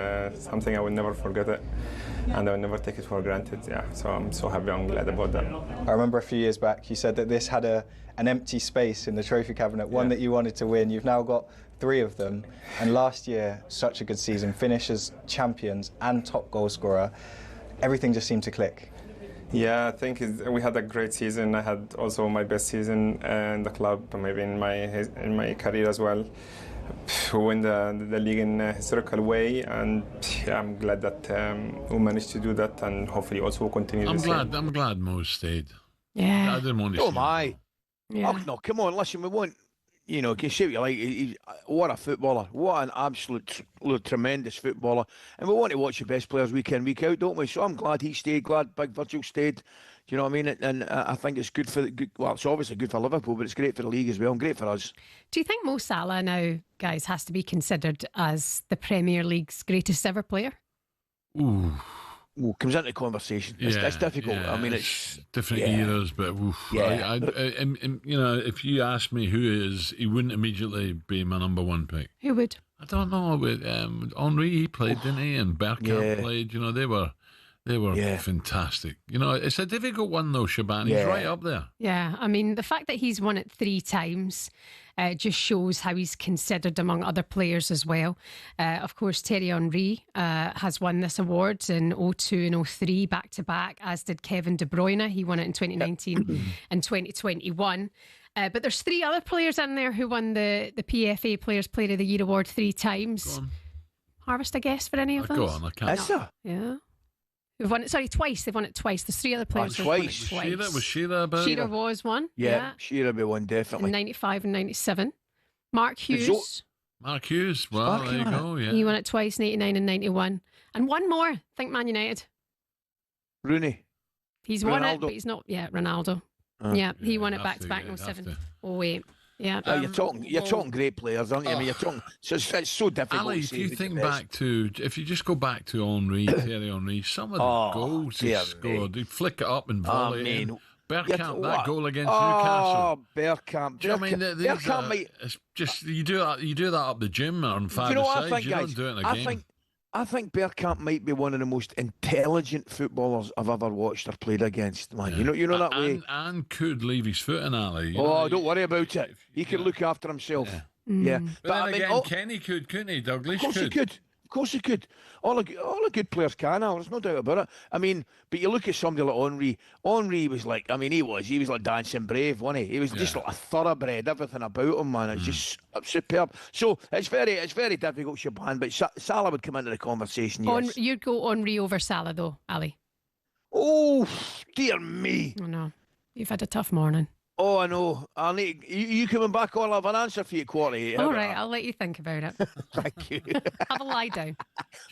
something I will never forget it, and I will never take it for granted. Yeah, so I'm so happy and glad about that. I remember a few years back you said that this had an empty space in the trophy cabinet, one that you wanted to win. You've now got 3 of them, and last year, such a good season, finish as champions and top goal scorer. Everything just seemed to click. Yeah, I think we had a great season. I had also my best season in the club, maybe in my career as well. We win the league in a historical way, and yeah, I'm glad that we managed to do that, and hopefully also continue. I'm glad Mo stayed. Yeah, I didn't want to. Oh my! Yeah. Oh no! Come on, listen. We want, you know, can you say what you like? What a footballer! What an absolute tremendous footballer! And we want to watch the best players week in, week out, don't we? So I'm glad he stayed. Glad Big Virgil stayed. Do you know what I mean? And I think it's good for well, it's obviously good for Liverpool, but it's great for the league as well, and great for us. Do you think Mo Salah now, guys, has to be considered as the Premier League's greatest ever player? Ooh. Well, comes into conversation. It's difficult. Yeah, I mean, it's different eras, but oof, I, you know, if you ask me who is, he wouldn't immediately be my number 1 pick. Who would? I don't know. But Henry, he played, didn't he? And Bergkamp played. You know, they were fantastic. You know, it's a difficult one though, Shaban. He's right up there. Yeah, I mean, the fact that he's won it 3 times just shows how he's considered among other players as well. Of course, Thierry Henry has won this award in 02 and 03 back to back, as did Kevin De Bruyne. He won it in 2019 and 2021. But there's 3 other players in there who won the PFA Players Player of the Year award 3 times. Harvest a guess for any of them? Go on, I can't. Yeah. We've won it, sorry, twice. They've won it twice. There's 3 other players who've won it twice. Was Shearer about Shearer was one. Yeah, Shearer be one, definitely. In 95 and 97. Mark Hughes. Mark Hughes, well, there you go, yeah. He won it twice in 89 and 91. And one more, I think Man United. Rooney. He's won it, but he's not yet. Ronaldo. He won it back to back, 07. 08. Yeah. You're talking great players, aren't you? I mean, you're talking. So it's so difficult. Ali, if you think back to, if you just go back to Henry, Thierry Henry, some of the goals he scored, he'd flick it up and volley it in. Bergkamp, that goal against Newcastle. Bergkamp. Do you know what I mean? Bergkamp, it's just you do that up the gym on 5 you know what sides. I think, you guys? don't do it in a game. I think Bergkamp might be one of the most intelligent footballers I've ever watched or played against, man. Yeah. You know that way. And could leave his foot in, Ali. Don't worry about it. He could look after himself. Yeah. But then again, Kenny couldn't he? Douglas could. Of course he could. All the good players can now. There's no doubt about it. I mean, but you look at somebody like Henry. Henry was like, I mean, he was like dancing brave, wasn't he? He was just like a thoroughbred. Everything about him, man. It's just superb. So it's very difficult, Shaban. But Salah would come into the conversation. Yes. You'd go Henry over Salah, though, Ali. Oh, dear me. I know. You've had a tough morning. Oh, I know. I'll need you coming back on. I'll have an answer for you, Quarty. All right, I'll let you think about it. Thank you. Have a lie down.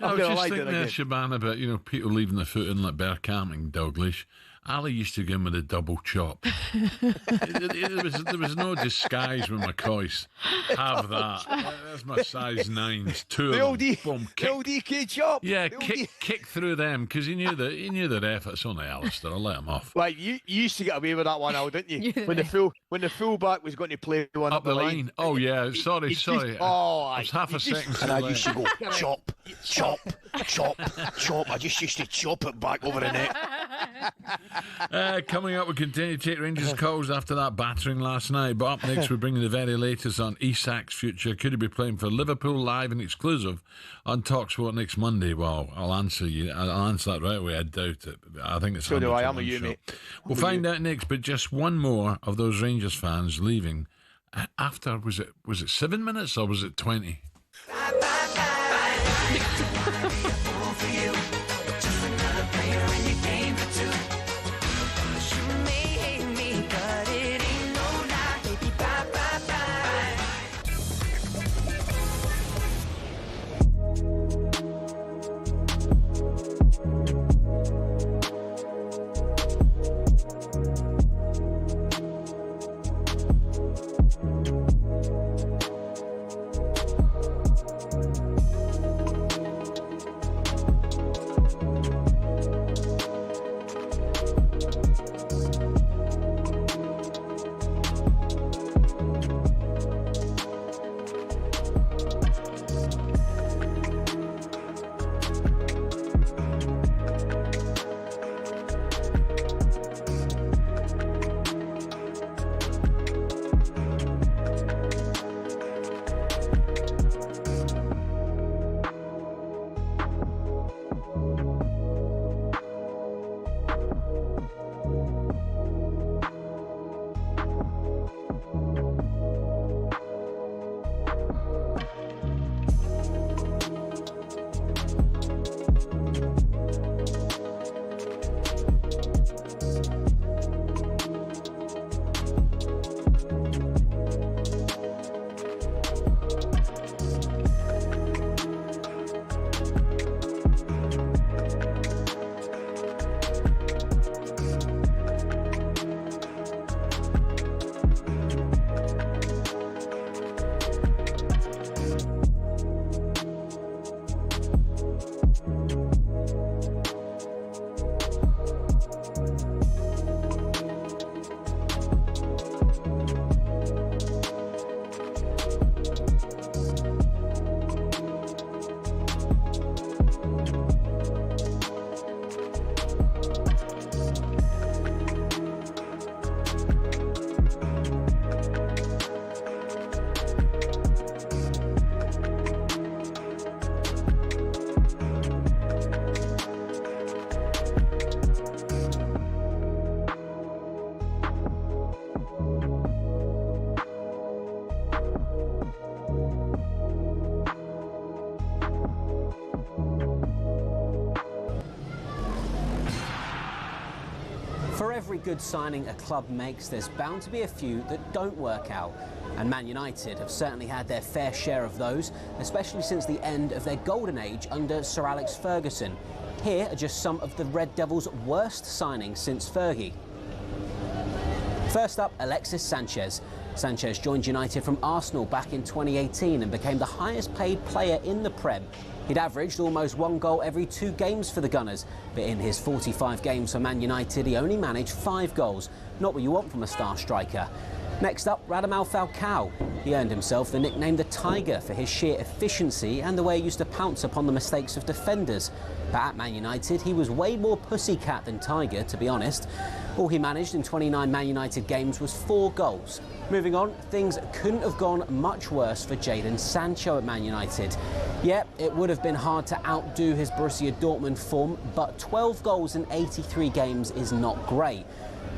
I was just thinking there, Shaban, about people leaving the foot in like Bergkamp and Douglas. Ali used to give him with a double chop. there was no disguise with McCoist. Have that. That's my size 9s. 2 of them. Boom, the old DK chop. Yeah, kick through them because he knew the ref. It's only Alistair. I'll let him off. Like you used to get away with that one, Al, didn't you? when the fullback was going to play one up the line. Oh yeah, sorry. It was half a second. And I used to go chop. I just used to chop it back over the net. Coming up, we continue to take Rangers calls after that battering last night. But up next, we're bringing the very latest on Isak's future. Could he be playing for Liverpool live and exclusive on talkSPORT next Monday? Well, I'll answer that right away. I doubt it. I think it's so do I. I'm a you, mate. We'll find out next. But just one more of those Rangers fans leaving after was it 7 minutes or was it 20? For every good signing a club makes, there's bound to be a few that don't work out. And Man United have certainly had their fair share of those, especially since the end of their golden age under Sir Alex Ferguson. Here are just some of the Red Devils' worst signings since Fergie. First up, Alexis Sanchez. Sanchez joined United from Arsenal back in 2018 and became the highest paid player in the Prem. He'd averaged almost 1 goal every 2 games for the Gunners, but in his 45 games for Man United, he only managed 5 goals. Not what you want from a star striker. Next up, Radamel Falcao. He earned himself the nickname the Tiger for his sheer efficiency and the way he used to pounce upon the mistakes of defenders. But at Man United, he was way more pussycat than Tiger, to be honest. All he managed in 29 Man United games was 4 goals. Moving on, things couldn't have gone much worse for Jadon Sancho at Man United. Yeah, it would have been hard to outdo his Borussia Dortmund form, but 12 goals in 83 games is not great.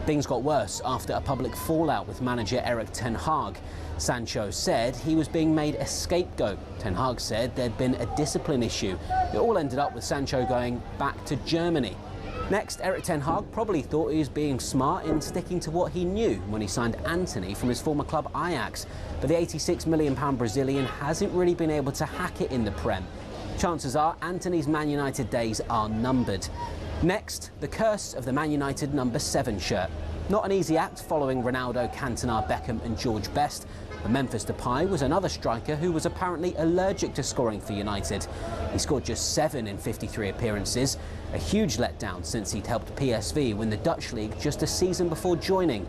Things got worse after a public fallout with manager Erik ten Hag. Sancho said he was being made a scapegoat. Ten Hag said there'd been a discipline issue. It all ended up with Sancho going back to Germany. Next, Erik ten Hag probably thought he was being smart in sticking to what he knew when he signed Antony from his former club Ajax. But the £86 million Brazilian hasn't really been able to hack it in the Prem. Chances are Antony's Man United days are numbered. Next, the curse of the Man United number 7 shirt. Not an easy act following Ronaldo, Cantona, Beckham and George Best. But Memphis Depay was another striker who was apparently allergic to scoring for United. He scored just 7 in 53 appearances, a huge letdown since he'd helped PSV win the Dutch league just a season before joining.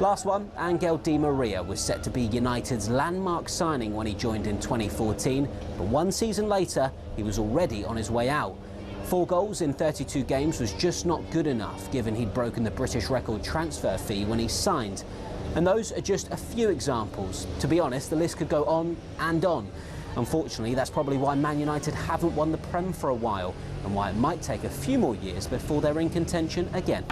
Last one, Angel Di Maria was set to be United's landmark signing when he joined in 2014, but 1 season later, he was already on his way out. 4 goals in 32 games was just not good enough, given he'd broken the British record transfer fee when he signed. And those are just a few examples. To be honest, the list could go on and on. Unfortunately, that's probably why Man United haven't won the Prem for a while, and why it might take a few more years before they're in contention again.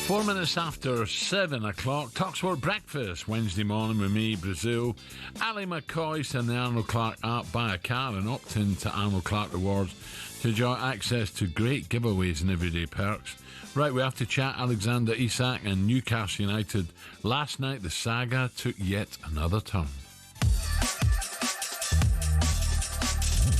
Four minutes after 7 o'clock, talkSPORT Breakfast, Wednesday morning with me, Brazil, Ally McCoist and the Arnold Clark app. Buy a car and opt in to Arnold Clark Rewards to enjoy access to great giveaways and everyday perks. Right, we have to chat Alexander Isak and Newcastle United. Last night, the saga took yet another turn.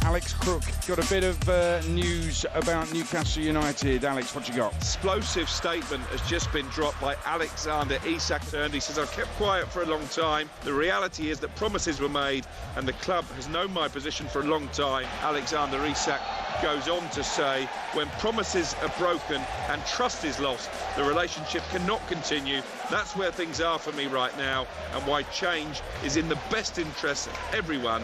Alex Crook got a bit of news about Newcastle United. Alex, what you got? Explosive statement has just been dropped by Alexander Isak. And he says, I've kept quiet for a long time. The reality is that promises were made and the club has known my position for a long time. Alexander Isak goes on to say, when promises are broken and trust is lost, the relationship cannot continue. That's where things are for me right now, and why change is in the best interest of everyone,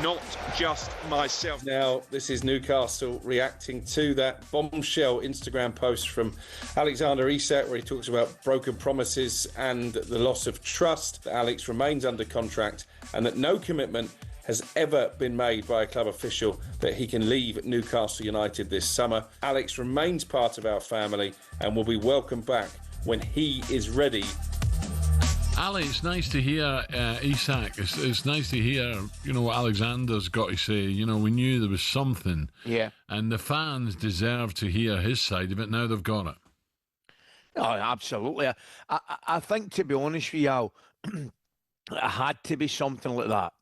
not just myself. Now, this is Newcastle reacting to that bombshell Instagram post from Alexander Isak, where he talks about broken promises and the loss of trust. That Alex remains under contract and that no commitment has ever been made by a club official that he can leave Newcastle United this summer. Alex remains part of our family and will be welcomed back when he is ready. Ali, it's nice to hear Isak. It's nice to hear, what Alexander's got to say. We knew there was something. Yeah. And the fans deserve to hear his side of it. Now they've got it. Oh, absolutely. I think, to be honest with you, Al, it had to be something like that.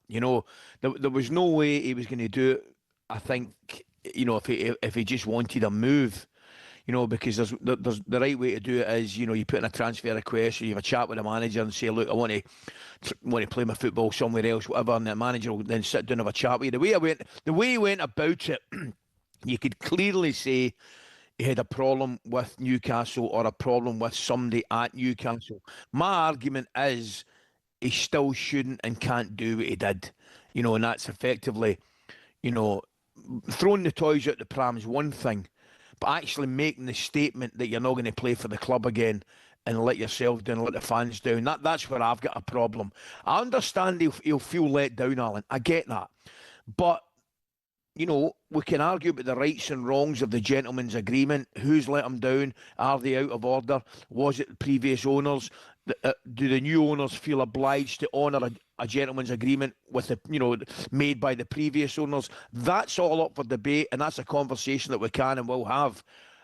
There was no way he was going to do it. I think, if he just wanted a move, because there's the right way to do it is, you put in a transfer request, or you have a chat with the manager and say, look, I want to play my football somewhere else, whatever, and the manager will then sit down and have a chat with you. The way he went about it, you could clearly say he had a problem with Newcastle or a problem with somebody at Newcastle. My argument is he still shouldn't and can't do what he did, and that's effectively, throwing the toys out the pram is one thing, but actually making the statement that you're not going to play for the club again and let yourself down, let the fans down, that's where I've got a problem. I understand he'll feel let down, Alan. I get that. But we can argue about the rights and wrongs of the gentleman's agreement. Who's let him down? Are they out of order? Was it the previous owners? Do the new owners feel obliged to honour a gentleman's agreement with made by the previous owners? That's all up for debate, and that's a conversation that we can and will have.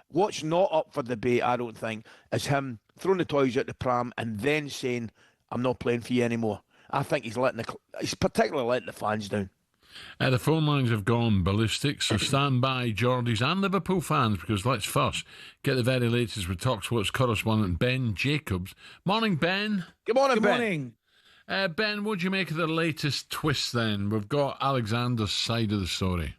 What's not up for debate, I don't think, is him throwing the toys out the pram and then saying, "I'm not playing for you anymore." I think he's particularly letting the fans down. The phone lines have gone ballistic, so stand by, Geordies and Liverpool fans, because let's first get the very latest with talkSPORT's correspondent Ben Jacobs. Morning, Ben. Good morning, Good Ben. morning. Ben, what do you make of the latest twist then? We've got Alexander's side of the story.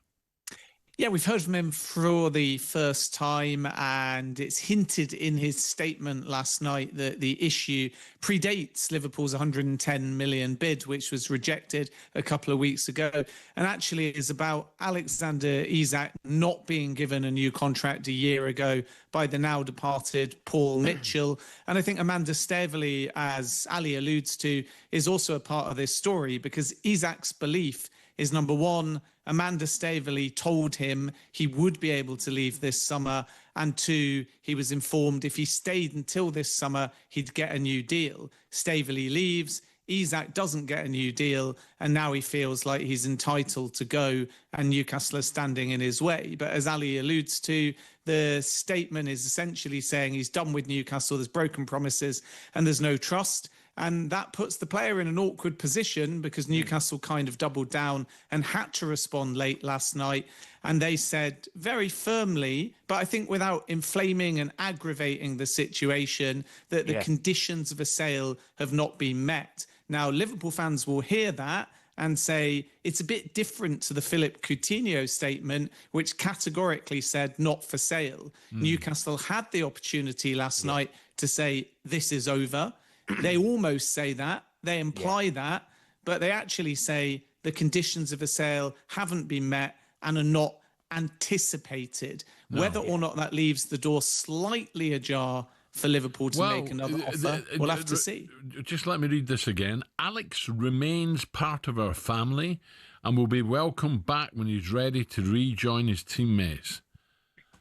Yeah, we've heard from him for the first time, and it's hinted in his statement last night that the issue predates Liverpool's 110 million bid, which was rejected a couple of weeks ago, and actually is about Alexander Isak not being given a new contract a year ago by the now departed Paul Mitchell. And I think Amanda Staveley, as Ali alludes to, is also a part of this story, because Isak's belief is, number one, Amanda Staveley told him he would be able to leave this summer, and two, he was informed if he stayed until this summer, he'd get a new deal. Staveley leaves, Isak doesn't get a new deal, and now he feels like he's entitled to go, and Newcastle is standing in his way. But as Ali alludes to, the statement is essentially saying he's done with Newcastle, there's broken promises, and there's no trust. And that puts the player in an awkward position, because Newcastle kind of doubled down and had to respond late last night. And they said very firmly, but I think without inflaming and aggravating the situation, that the conditions of a sale have not been met. Now, Liverpool fans will hear that and say it's a bit different to the Philippe Coutinho statement, which categorically said not for sale. Newcastle had the opportunity last night to say this is over. They almost say that, they imply that, but they actually say the conditions of a sale haven't been met and are not anticipated. No. Whether or not that leaves the door slightly ajar for Liverpool to make another offer, we'll have to see. Just let me read this again. Alex remains part of our family and will be welcomed back when he's ready to rejoin his teammates.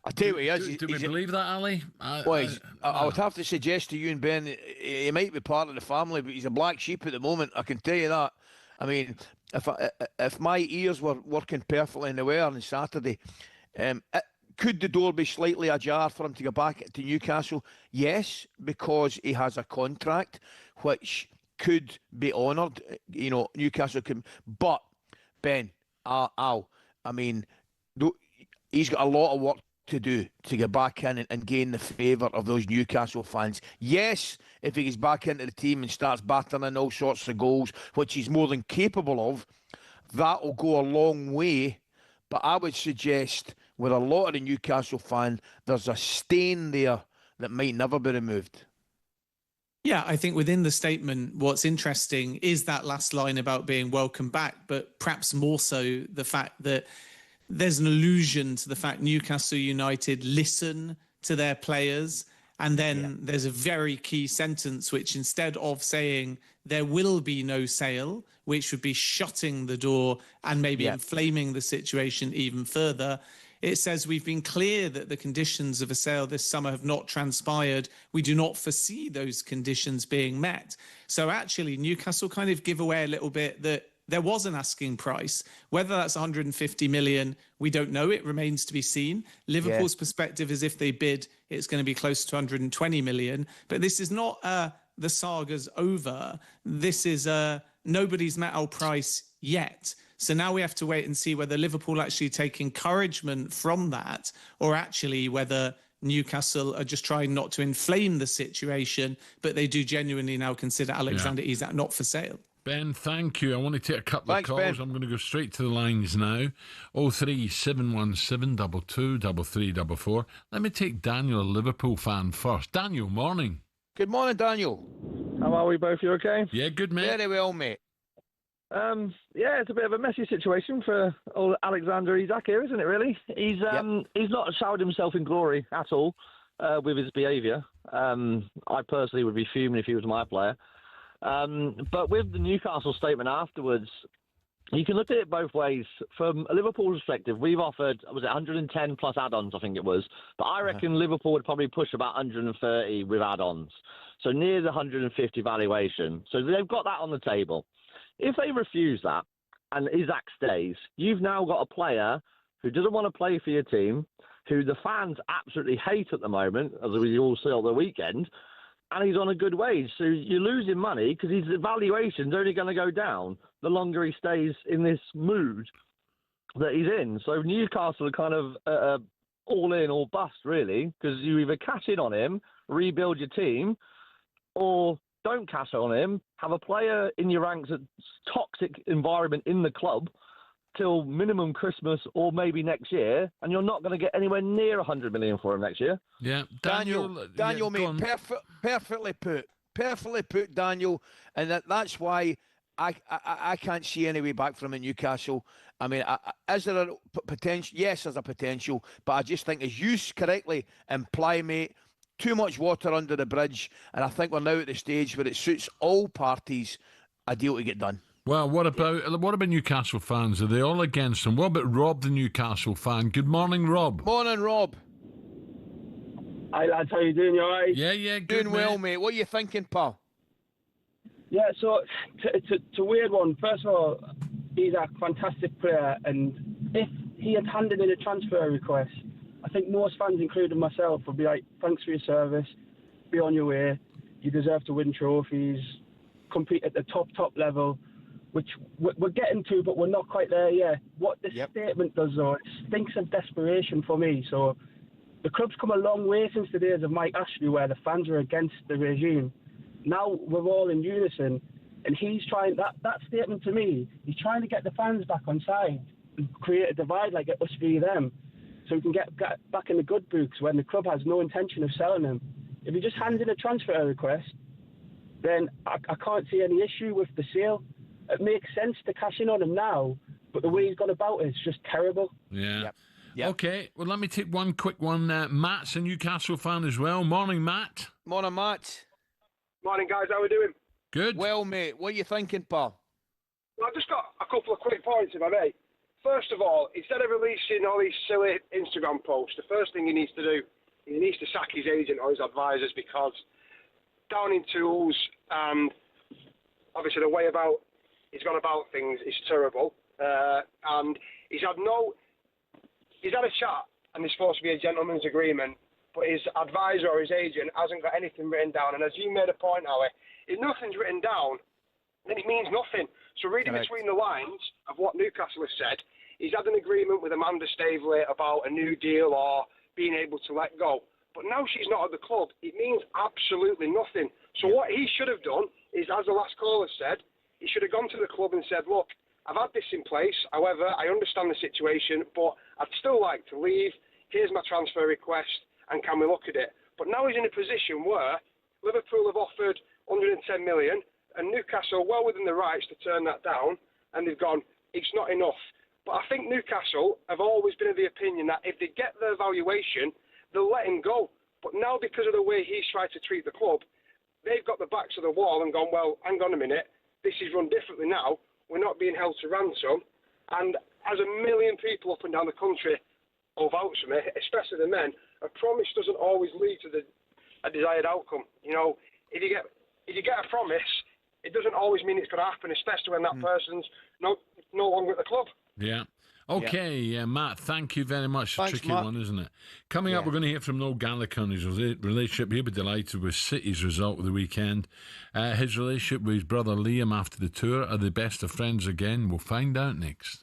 I tell you what he is. Do we believe that, Ali? I would have to suggest to you and Ben, he might be part of the family, but he's a black sheep at the moment. I can tell you that. I mean, if my ears were working perfectly and they were on Saturday, could the door be slightly ajar for him to go back to Newcastle? Yes, because he has a contract which could be honoured. Newcastle can. But Ben, Al, I mean, he's got a lot of work to do to get back in and gain the favour of those Newcastle fans. Yes, if he gets back into the team and starts battering in all sorts of goals, which he's more than capable of, that will go a long way. But I would suggest with a lot of the Newcastle fan, there's a stain there that might never be removed. Yeah, I think within the statement, what's interesting is that last line about being welcome back, but perhaps more so the fact that there's an allusion to the fact Newcastle United listen to their players. And then there's a very key sentence, which instead of saying there will be no sale, which would be shutting the door and maybe inflaming the situation even further, It says we've been clear that the conditions of a sale this summer have not transpired. We do not foresee those conditions being met. So actually, Newcastle kind of give away a little bit that there was an asking price. Whether that's 150 million, we don't know. It remains to be seen. Liverpool's perspective is if they bid, it's going to be close to 120 million. But this is not the saga's over. This is nobody's met our price yet. So now we have to wait and see whether Liverpool actually take encouragement from that, or actually whether Newcastle are just trying not to inflame the situation, but they do genuinely now consider Alexander Isak not for sale. Ben, thank you. I want to take a couple of calls. Ben. I'm going to go straight to the lines now. 03717 223344. Let me take Daniel, a Liverpool fan, first. Daniel, morning. Good morning, Daniel. How are we both? You okay? Yeah, good, mate. Very well, mate. Yeah, it's a bit of a messy situation for old Alexander Isak here, isn't it, really? He's not showered himself in glory at all with his behaviour. I personally would be fuming if he was my player. But with the Newcastle statement afterwards, you can look at it both ways. From a Liverpool perspective, we've offered, was it 110 plus add-ons, I think it was. But I reckon Liverpool would probably push about 130 with add-ons. So near the 150 valuation. So they've got that on the table. If they refuse that and Isak stays, you've now got a player who doesn't want to play for your team, who the fans absolutely hate at the moment, as we all saw on the weekend, and he's on a good wage. So you're losing money because his valuation's only going to go down the longer he stays in this mood that he's in. So Newcastle are kind of all in or bust, really, because you either cash in on him, rebuild your team, or don't cash on him, have a player in your ranks that's toxic environment in the club till minimum Christmas or maybe next year, and you're not going to get anywhere near 100 million for him next year. Yeah, Daniel, mate, perfectly put, Daniel, and that's why I can't see any way back from him in Newcastle. I mean, is there a potential? Yes, there's a potential, but I just think, as you correctly imply, mate, too much water under the bridge, and I think we're now at the stage where it suits all parties a deal to get done. Well, what about Newcastle fans? Are they all against him? What about Rob, the Newcastle fan? Good morning, Rob. Morning, Rob. Hi, lads. How you doing? You all right? Yeah, good, doing well, mate. What are you thinking, pal? Yeah, so it's a weird one. First of all, he's a fantastic player, and if he had handed in a transfer request, I think most fans, including myself, would be like, thanks for your service, be on your way, you deserve to win trophies, compete at the top level, which we're getting to, but we're not quite there yet. What this statement does, though, it stinks of desperation for me. So the club's come a long way since the days of Mike Ashley, where the fans were against the regime. Now we're all in unison, and he's trying, that statement to me, he's trying to get the fans back on side and create a divide like it us v them, so we can get back in the good books when the club has no intention of selling him. If he just hands in a transfer request, then I can't see any issue with the sale. It makes sense to cash in on him now, but the way he's gone about it is just terrible. Yeah. Yep. Okay, well, let me take one quick one. Matt's a Newcastle fan as well. Morning, Matt. Morning, Matt. Morning, guys. How are we doing? Good. Well, mate, what are you thinking, pal? Well, I've just got a couple of quick points, if I may. First of all, instead of releasing all these silly Instagram posts, the first thing he needs to do is he needs to sack his agent or his advisors, because down in tools and obviously the way he's gone about things is terrible. And he's had a chat, and there's supposed to be a gentleman's agreement, but his advisor or his agent hasn't got anything written down. And as you made a point, Ali, if nothing's written down, then it means nothing. So reading between the lines of what Newcastle has said, he's had an agreement with Amanda Staveley about a new deal or being able to let go. But now she's not at the club, it means absolutely nothing. So what he should have done is, as the last caller said, he should have gone to the club and said, look, I've had this in place. However, I understand the situation, but I'd still like to leave. Here's my transfer request, and can we look at it? But now he's in a position where Liverpool have offered 110 million, and Newcastle are well within the rights to turn that down, and they've gone, it's not enough. But I think Newcastle have always been of the opinion that if they get their valuation, they'll let him go. But now, because of the way he's tried to treat the club, they've got the backs of the wall and gone, well, hang on a minute, this is run differently now. We're not being held to ransom. And as a million people up and down the country who votes for me, especially the men, a promise doesn't always lead to a desired outcome. You know, if you get a promise, it doesn't always mean it's going to happen, especially when that person's no longer at the club. Yeah. Okay, Matt, thank you very much. Thanks, a tricky Matt. One, isn't it? Coming up, we're going to hear from Noel Gallagher on his relationship. He'll be delighted with City's result of the weekend. His relationship with his brother Liam after the tour. Are they best of friends again? We'll find out next.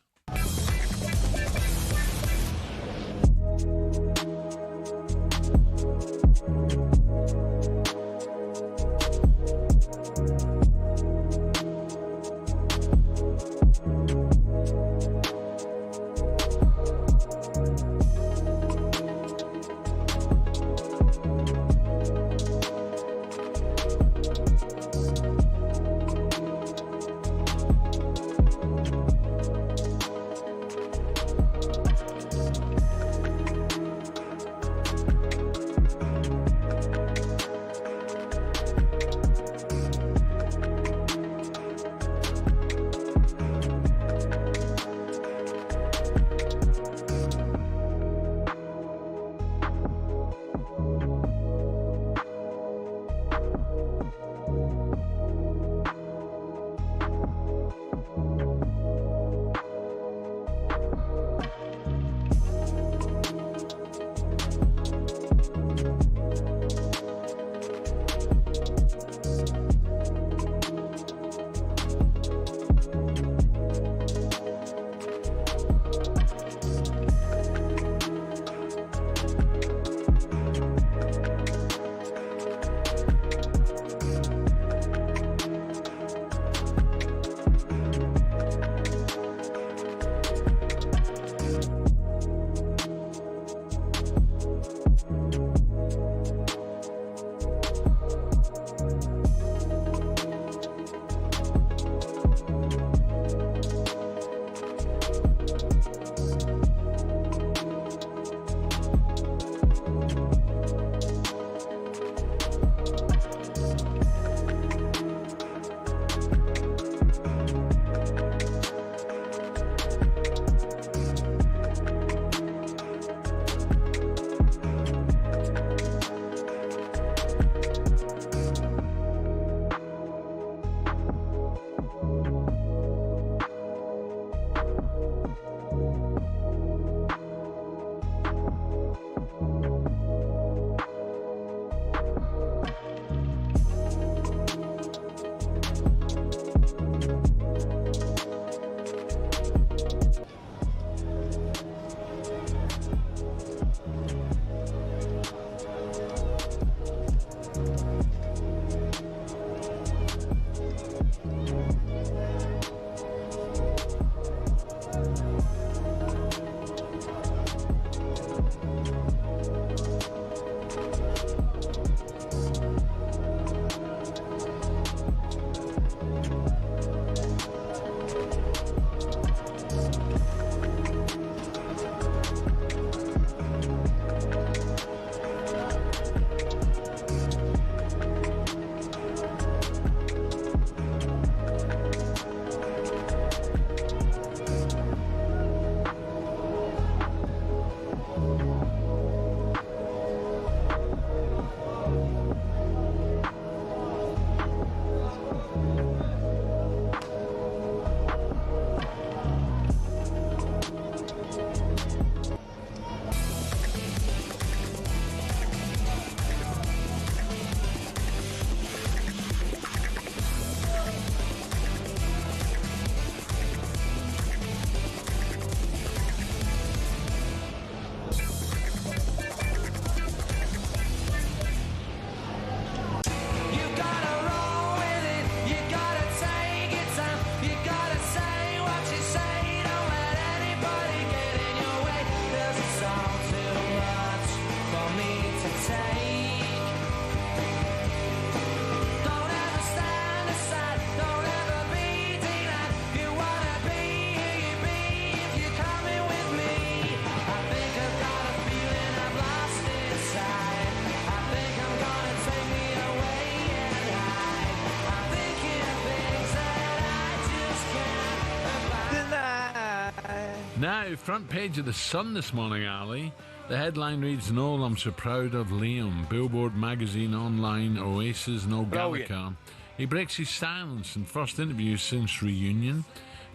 Now, front page of The Sun this morning, Ali. The headline reads, "Noel, I'm so proud of Liam." Billboard magazine online, Oasis, no Gallagher. He breaks his silence in first interview since reunion.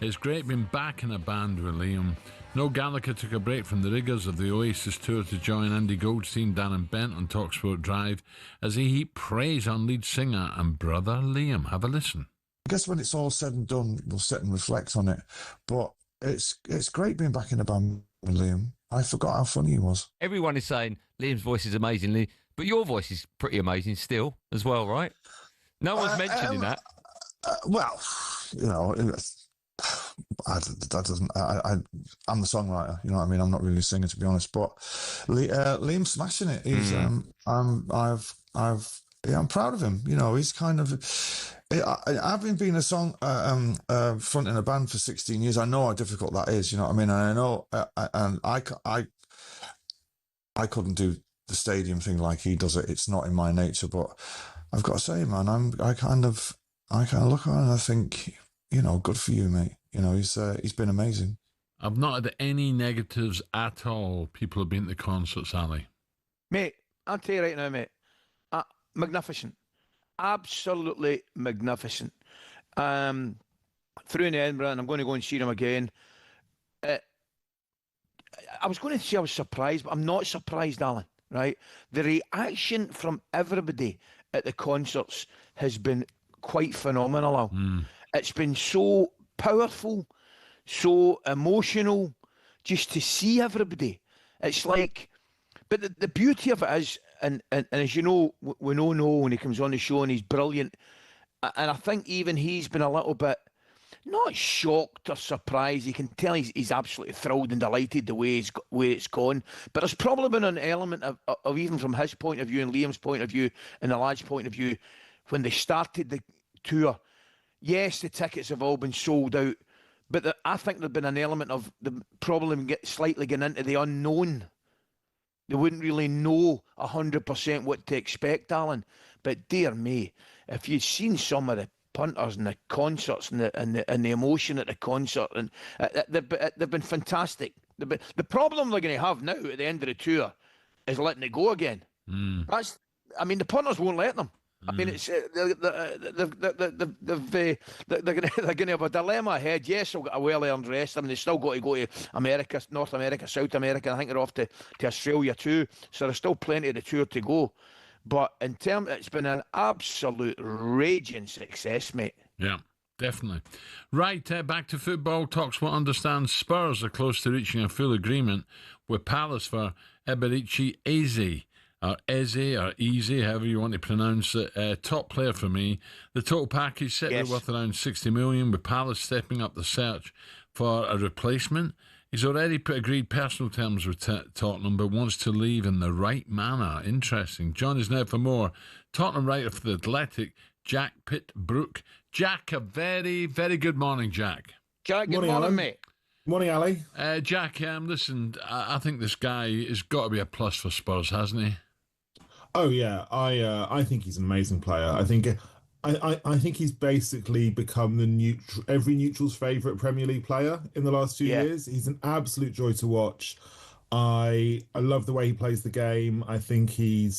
It's great being back in a band with Liam. Noel Gallagher took a break from the rigours of the Oasis tour to join Andy Goldstein, Dan and Bent on talkSPORT Drive as he heaped praise on lead singer and brother Liam. Have a listen. I guess when it's all said and done, we'll sit and reflect on it. But it's great being back in a band with Liam. I forgot how funny he was. Everyone is saying Liam's voice is amazing, but your voice is pretty amazing still as well, right? No one's mentioning that. Well, you know, that doesn't. I'm the songwriter. You know what I mean? I'm not really a singer, to be honest. But Liam's smashing it. He's. I'm proud of him. You know, he's kind of. I've been a song front in a band for 16 years. I know how difficult that is. You know what I mean? And I know, and I couldn't do the stadium thing like he does it. It's not in my nature. But I've got to say, man, I kind of look at him and I think, you know, good for you, mate. You know, he's been amazing. I've not had any negatives at all. People have been to concerts, Ali. Mate, I'll tell you right now, mate. Magnificent. Absolutely magnificent. Through in Edinburgh, and I'm going to go and see him again. I was going to say I was surprised, but I'm not surprised, Alan, right? The reaction from everybody at the concerts has been quite phenomenal, Al. It's been so powerful, so emotional, just to see everybody. It's like, but the beauty of it is, and as you know, we know Noel when he comes on the show, and he's brilliant. And I think even he's been a little bit, not shocked or surprised. You can tell he's absolutely thrilled and delighted the way it's gone. But there's probably been an element of even from his point of view and Liam's point of view and the lad's point of view, when they started the tour, yes, the tickets have all been sold out, but I think there's been an element of the problem slightly getting into the unknown. They wouldn't really know 100% what to expect, Alan. But dear me, if you'd seen some of the punters and the concerts and the emotion at the concert, and they've been fantastic. The problem they're going to have now at the end of the tour is letting it go again. The punters won't let them. I mean, it's they're going to have a dilemma ahead. Yes, they'll get a well-earned rest. I mean, they've still got to go to America, North America, South America. I think they're off to Australia too. So there's still plenty of the tour to go. But in terms, it's been an absolute raging success, mate. Yeah, definitely. Right, back to football. talkSPORT understands Spurs are close to reaching a full agreement with Palace for Eberechi Eze. Or Eze, or Easy, however you want to pronounce it. Top player for me. The total package set worth around 60 million, with Palace stepping up the search for a replacement. He's already agreed personal terms with Tottenham, but wants to leave in the right manner. Interesting. John is now for more. Tottenham writer for The Athletic, Jack Pitt-Brook. Jack, a very, very good morning, Jack. Jack, good morning, mate. Morning, Ali. Jack, listen, I think this guy has got to be a plus for Spurs, hasn't he? Oh yeah, I think he's an amazing player. I think he's basically become every neutral's favourite Premier League player in the last 2 years. He's an absolute joy to watch. I love the way he plays the game. I think he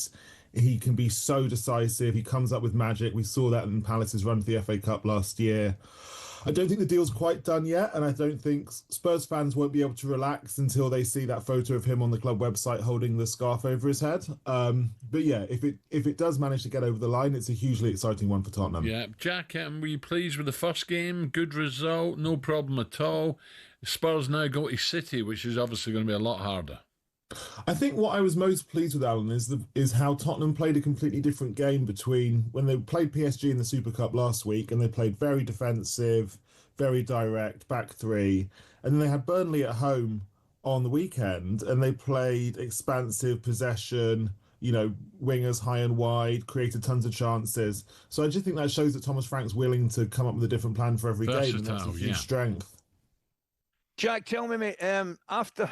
can be so decisive. He comes up with magic. We saw that in Palace's run to the FA Cup last year. I don't think the deal's quite done yet, and I don't think Spurs fans won't be able to relax until they see that photo of him on the club website holding the scarf over his head. But yeah, if it does manage to get over the line, it's a hugely exciting one for Tottenham. Yeah, Jack, were you pleased with the first game? Good result, no problem at all. Spurs now go to City, which is obviously going to be a lot harder. I think what I was most pleased with, Alan, is how Tottenham played a completely different game between when they played PSG in the Super Cup last week, and they played very defensive, very direct, back three, and then they had Burnley at home on the weekend, and they played expansive possession, you know, wingers high and wide, created tons of chances. So I just think that shows that Thomas Frank's willing to come up with a different plan for every game, and that's a huge strength. Jack, tell me, mate, after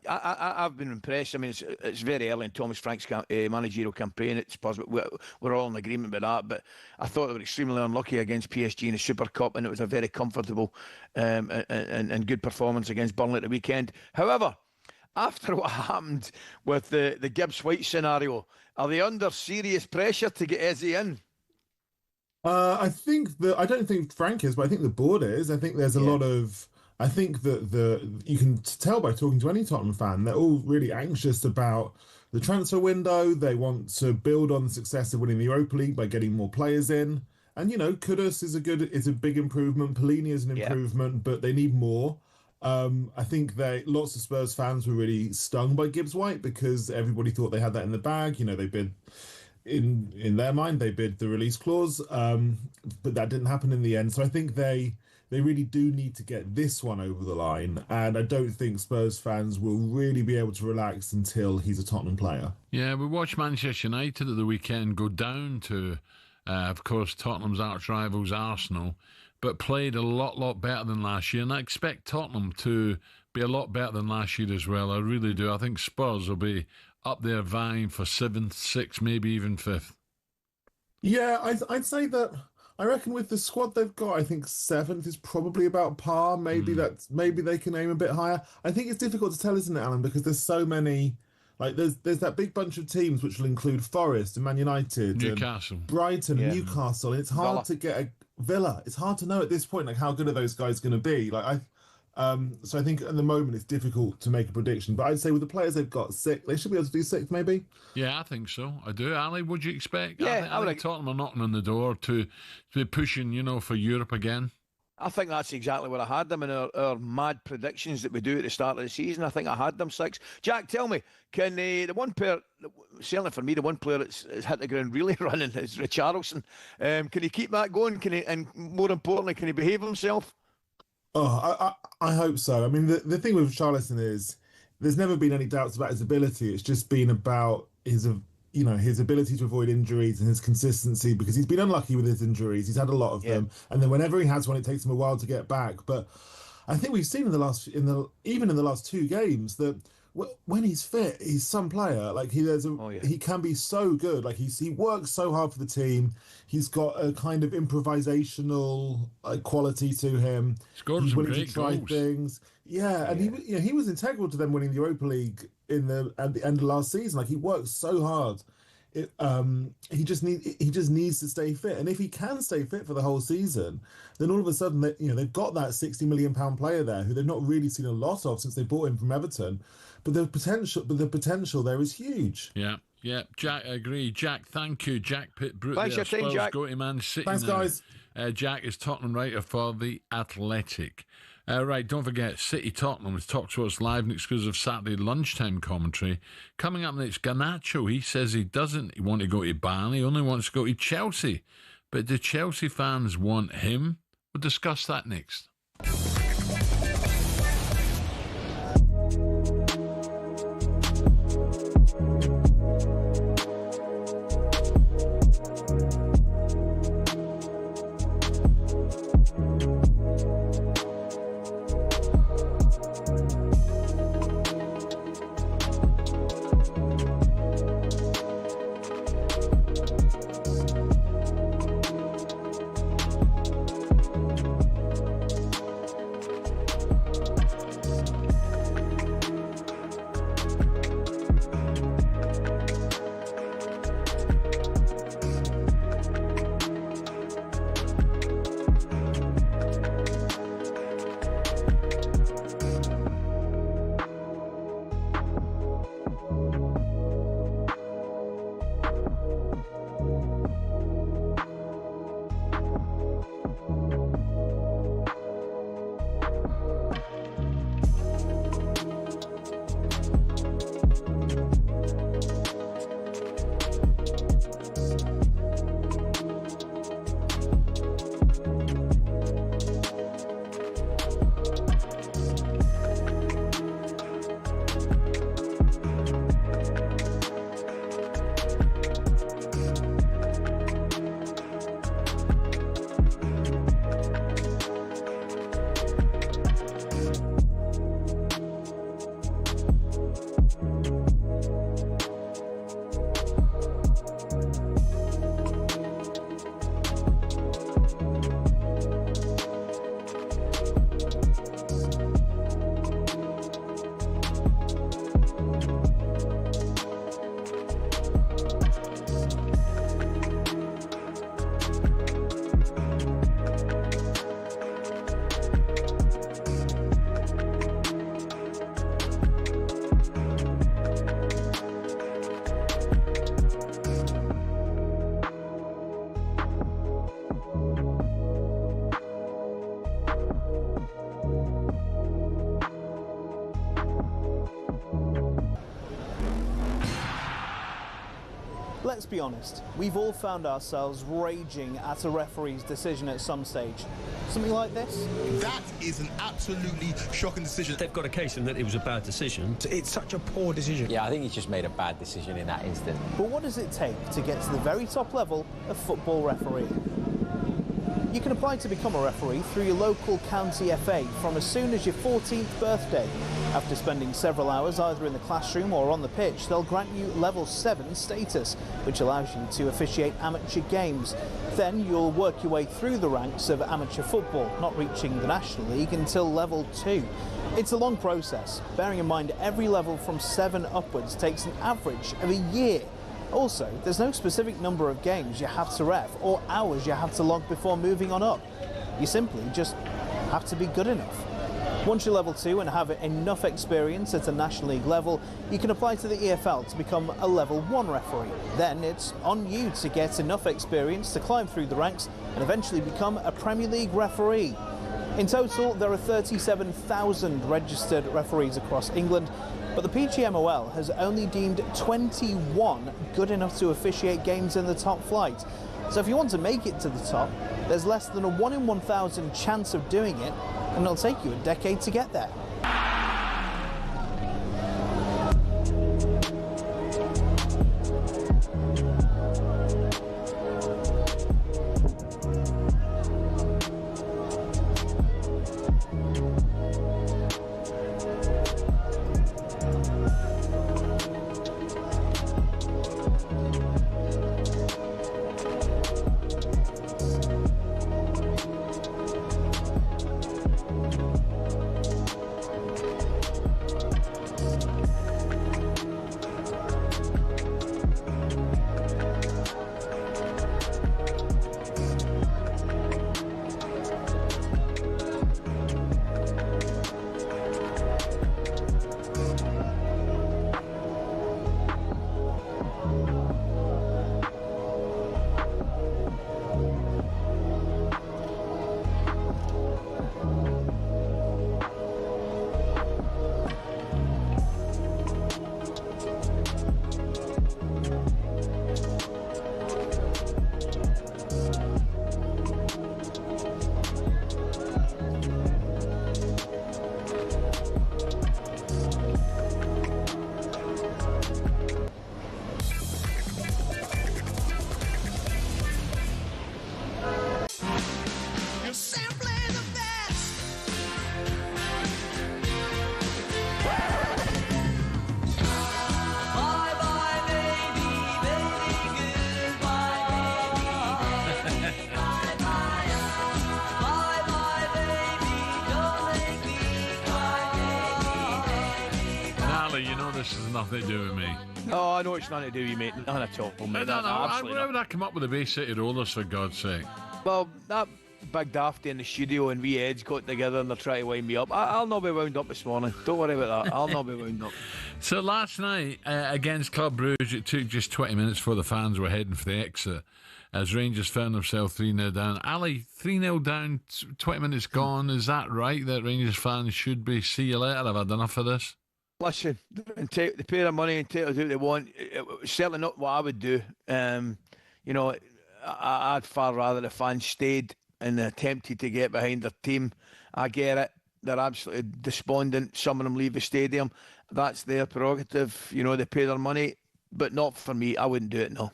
I've been impressed. I mean, it's very early in Thomas Frank's managerial campaign. It's possible we're all in agreement with that, but I thought they were extremely unlucky against PSG in the Super Cup, and it was a very comfortable and good performance against Burnley at the weekend. However, after what happened with the Gibbs-White scenario, are they under serious pressure to get Eze in? I don't think Frank is, but I think the board is. I think there's a lot of. I think that you can tell by talking to any Tottenham fan, they're all really anxious about the transfer window. They want to build on the success of winning the Europa League by getting more players in. And Kudus is a big improvement. Pelini is an improvement, but they need more. I think lots of Spurs fans were really stung by Gibbs-White because everybody thought they had that in the bag. They bid in their mind, they bid the release clause, but that didn't happen in the end. So I think they really do need to get this one over the line, and I don't think Spurs fans will really be able to relax until he's a Tottenham player. Yeah, we watched Manchester United at the weekend go down to, of course, Tottenham's arch rivals Arsenal, but played a lot better than last year, and I expect Tottenham to be a lot better than last year as well. I really do. I think Spurs will be up there vying for 7th, 6th, maybe even 5th. Yeah, I'd say that. I reckon with the squad they've got, I think 7th is probably about par. Maybe they can aim a bit higher. I think it's difficult to tell, isn't it, Alan? Because there's so many. Like there's that big bunch of teams which will include Forest and Man United, Newcastle, and Brighton, and Newcastle, and it's hard to get a Villa. It's hard to know at this point how good are those guys going to be. So I think at the moment it's difficult to make a prediction. But I'd say with the players they've got, 6th, they should be able to do 6th, maybe. Yeah, I think so. I do. Ali, would you expect? Yeah, I think Tottenham are knocking on the door to be pushing, for Europe again. I think that's exactly where I had them in our mad predictions that we do at the start of the season. I think I had them 6. Jack, tell me, can the one player, certainly for me, the one player that's hit the ground really running is Richarlison. Can he keep that going? And more importantly, can he behave himself? Oh, I hope so. I mean, the thing with Richarlison is there's never been any doubts about his ability. It's just been about his ability to avoid injuries and his consistency, because he's been unlucky with his injuries. He's had a lot of them, and then whenever he has one, it takes him a while to get back. But I think we've seen even in the last 2 games that when he's fit, he's some player. Like he can be so good. Like he works so hard for the team. He's got a kind of improvisational quality to him. He's willing to try things. Yeah, and he was integral to them winning the Europa League at the end of last season. Like he works so hard. He just needs to stay fit, and if he can stay fit for the whole season, then all of a sudden they've got that £60 million player there who they've not really seen a lot of since they bought him from Everton. But the potential there is huge. Yeah. Jack, I agree. Jack, thank you. Jack Pitt-Brute. Thanks for your time, Jack. Go to Man City. Thanks, guys. Jack is Tottenham writer for The Athletic. Right, don't forget, City Tottenham is talkSPORT's live and exclusive Saturday lunchtime commentary. Coming up next, Garnacho. He says he doesn't want to go to Bayern, he only wants to go to Chelsea. But do Chelsea fans want him? We'll discuss that next. let's be honest, we've all found ourselves raging at a referee's decision at some stage. Something like this? That is an absolutely shocking decision. They've got a case in that it was a bad decision. It's such a poor decision. Yeah, I think he's just made a bad decision in that instant. But what does it take to get to the very top level of football refereeing? You can apply to become a referee through your local county FA from as soon as your 14th birthday. After spending several hours either in the classroom or on the pitch, they'll grant you level 7 status, which allows you to officiate amateur games. Then you'll work your way through the ranks of amateur football, not reaching the National League until level 2. It's a long process, bearing in mind every level from 7 upwards takes an average of a year. Also, there's no specific number of games you have to ref or hours you have to log before moving on up. You simply just have to be good enough. Once you're level 2 and have enough experience at a National League level, you can apply to the EFL to become a level 1 referee. Then it's on you to get enough experience to climb through the ranks and eventually become a Premier League referee. In total, there are 37,000 registered referees across England, but the PGMOL has only deemed 21 good enough to officiate games in the top flight. So if you want to make it to the top, there's less than a 1 in 1,000 chance of doing it, and it'll take you a decade to get there. Nothing to do with me. Oh, I know it's nothing to do with you, mate. None at all, mate. No. Why would I come up with the Bay City Rollers, for God's sake? Well, that big dafty in the studio and we Edge got together and they're trying to wind me up. I'll not be wound up this morning. Don't worry about that. I'll not be wound up. So last night against Club Brugge, it took just 20 minutes before the fans were heading for the exit as Rangers found themselves 3-0 down. Ali, 3-0 down, 20 minutes gone. Is that right, that Rangers fans should be see you later? I've had enough of this. Listen, they pay their money and take what they want. It's certainly not what I would do. You know, I'd far rather the fans stayed and attempted to get behind their team. I get it. They're absolutely despondent. Some of them leave the stadium. That's their prerogative. You know, they pay their money, but not for me. I wouldn't do it, no.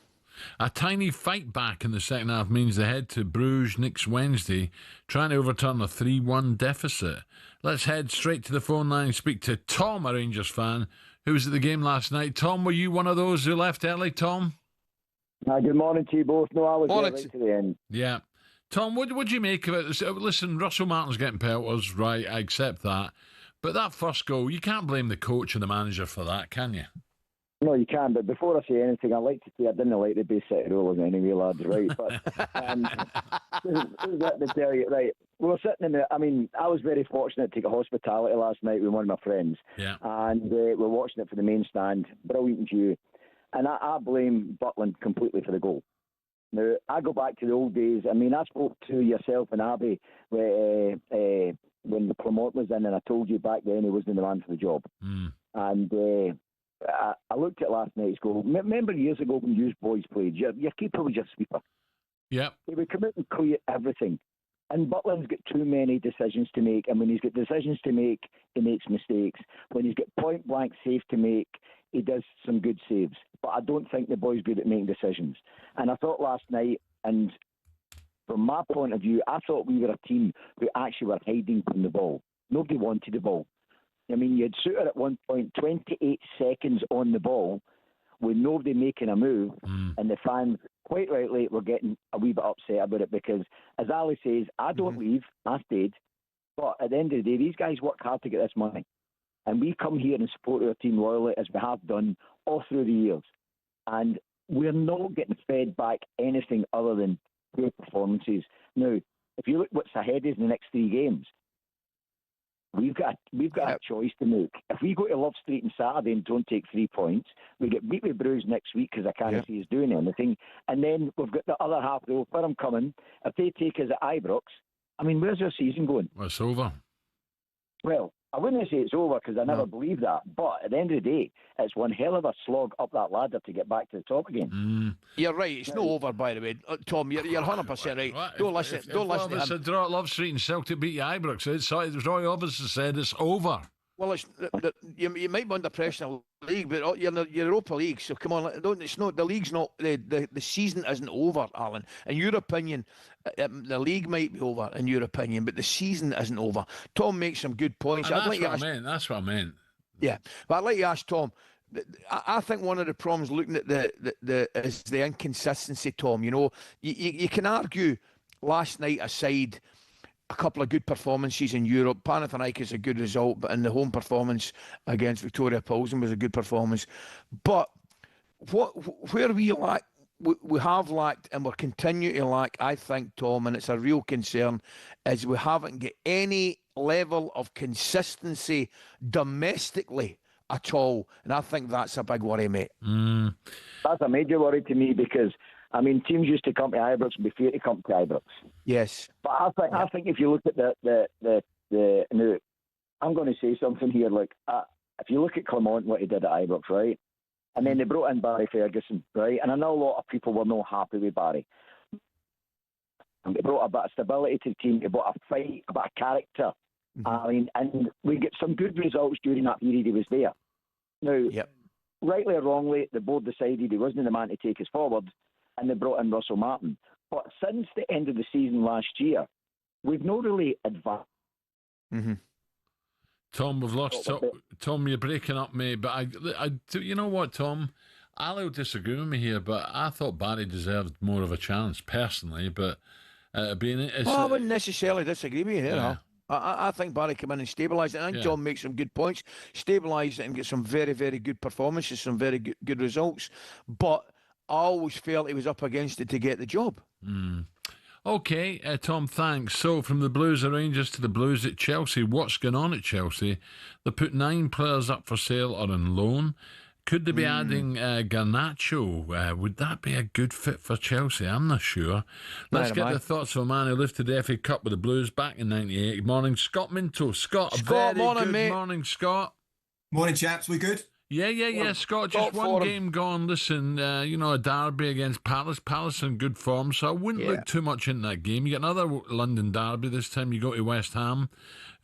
A tiny fight back in the second half means they head to Bruges next Wednesday, trying to overturn a 3-1 deficit. Let's head straight to the phone line and speak to Tom, a Rangers fan, who was at the game last night. Tom, were you one of those who left early, Tom? Good morning to you both. No, I was there right to the end. Yeah. Tom, what do you make of it? Listen, Russell Martin's getting pelters, right, I accept that. But that first goal, you can't blame the coach and the manager for that, can you? No, you can, but before I say anything, I'd like to say I didn't like the Bay City Rollers anyway, lads, right? But let me tell you, right, we were sitting in I was very fortunate to get hospitality last night with one of my friends. Yeah. And we're watching it for the main stand, brilliant view. And I blame Butland completely for the goal. Now, I go back to the old days. I spoke to yourself and Abby when the Clement was in, and I told you back then he wasn't the man for the job. Mm. And I looked at last night's goal. Remember years ago when you boys played, your keeper was your sweeper. Yep. He would come out and clear everything. And Butland's got too many decisions to make. And when he's got decisions to make, he makes mistakes. When he's got point-blank save to make, he does some good saves. But I don't think the boy's good at making decisions. And I thought last night, and from my point of view, I thought we were a team who actually were hiding from the ball. Nobody wanted the ball. I mean, you had Suter at one point, 28 seconds on the ball, with nobody making a move, and the fans, quite rightly, were getting a wee bit upset about it because, as Ali says, I don't leave, I stayed, but at the end of the day, these guys work hard to get this money, and we come here and support our team loyally, as we have done all through the years, and we're not getting fed back anything other than poor performances. Now, if you look what's ahead is in the next 3 games, we've got a choice to make. If we go to Love Street on Saturday and don't take 3 points, we get beat with Bruce next week because I can't see us doing anything. And then we've got the other half of the where I'm coming. If they take us at Ibrox, I mean, where's our season going? Well, it's over. Well, I wouldn't say it's over because I never believe that. But at the end of the day, it's one hell of a slog up that ladder to get back to the top again. You're right. It's not over, by the way, Tom. You're 100% right. Don't listen. Don't listen to him. If a draw at Love Street and Celtic beat you Ibrox, Roy obviously said it's over. Well, you might be under pressure in the league, but you're in the Europa League, so come on. It's not the league's not the season isn't over, Alan. In your opinion, the league might be over. In your opinion, but the season isn't over. Tom makes some good points. That's what I meant. Yeah, but I'd like to ask Tom. I think one of the problems looking at is the inconsistency, Tom. You know, you can argue last night aside a couple of good performances in Europe. Panathinaikos a good result, but in the home performance against Victoria Pilsen was a good performance. But where we have lacked and we're continuing to lack, I think, Tom, and it's a real concern, is we haven't got any level of consistency domestically at all. And I think that's a big worry, mate. That's a major worry to me because, I mean, teams used to come to Ibrox and be fair to come to Ibrox. Yes. But I think if you look at now, I'm going to say something here. Like, if you look at Clement, what he did at Ibrox, right? And then they brought in Barry Ferguson, right? And I know a lot of people were not happy with Barry. And they brought a bit of stability to the team. They brought a fight, a bit of character. I mean, and we get some good results during that period he was there. Now, rightly or wrongly, the board decided he wasn't the man to take us forward, and they brought in Russell Martin. But since the end of the season last year, we've not really advanced. Tom, we've lost Tom. You're breaking up, mate. But you know what, Tom? Ali will disagree with me here, but I thought Barry deserved more of a chance personally. But I wouldn't necessarily disagree with you here. Yeah. I think Barry came in and stabilised it. I think Tom makes some good points, stabilised it and get some very, very good performances, some very good results. But I always felt he was up against it to get the job. Okay, Tom, thanks. So, from the Blues at Rangers to the Blues at Chelsea, what's going on at Chelsea? They put 9 players up for sale or on loan. Could they be adding Garnacho? Would that be a good fit for Chelsea? I'm not sure. Let's get the thoughts of a man who lifted the FA Cup with the Blues back in '98. Good morning, Scott Minto. Scott, morning, Scott. Morning, chaps. We good? Yeah, Scott. Just one game gone. Listen, a derby against Palace. Palace in good form, so I wouldn't look too much into that game. You get another London derby this time. You go to West Ham,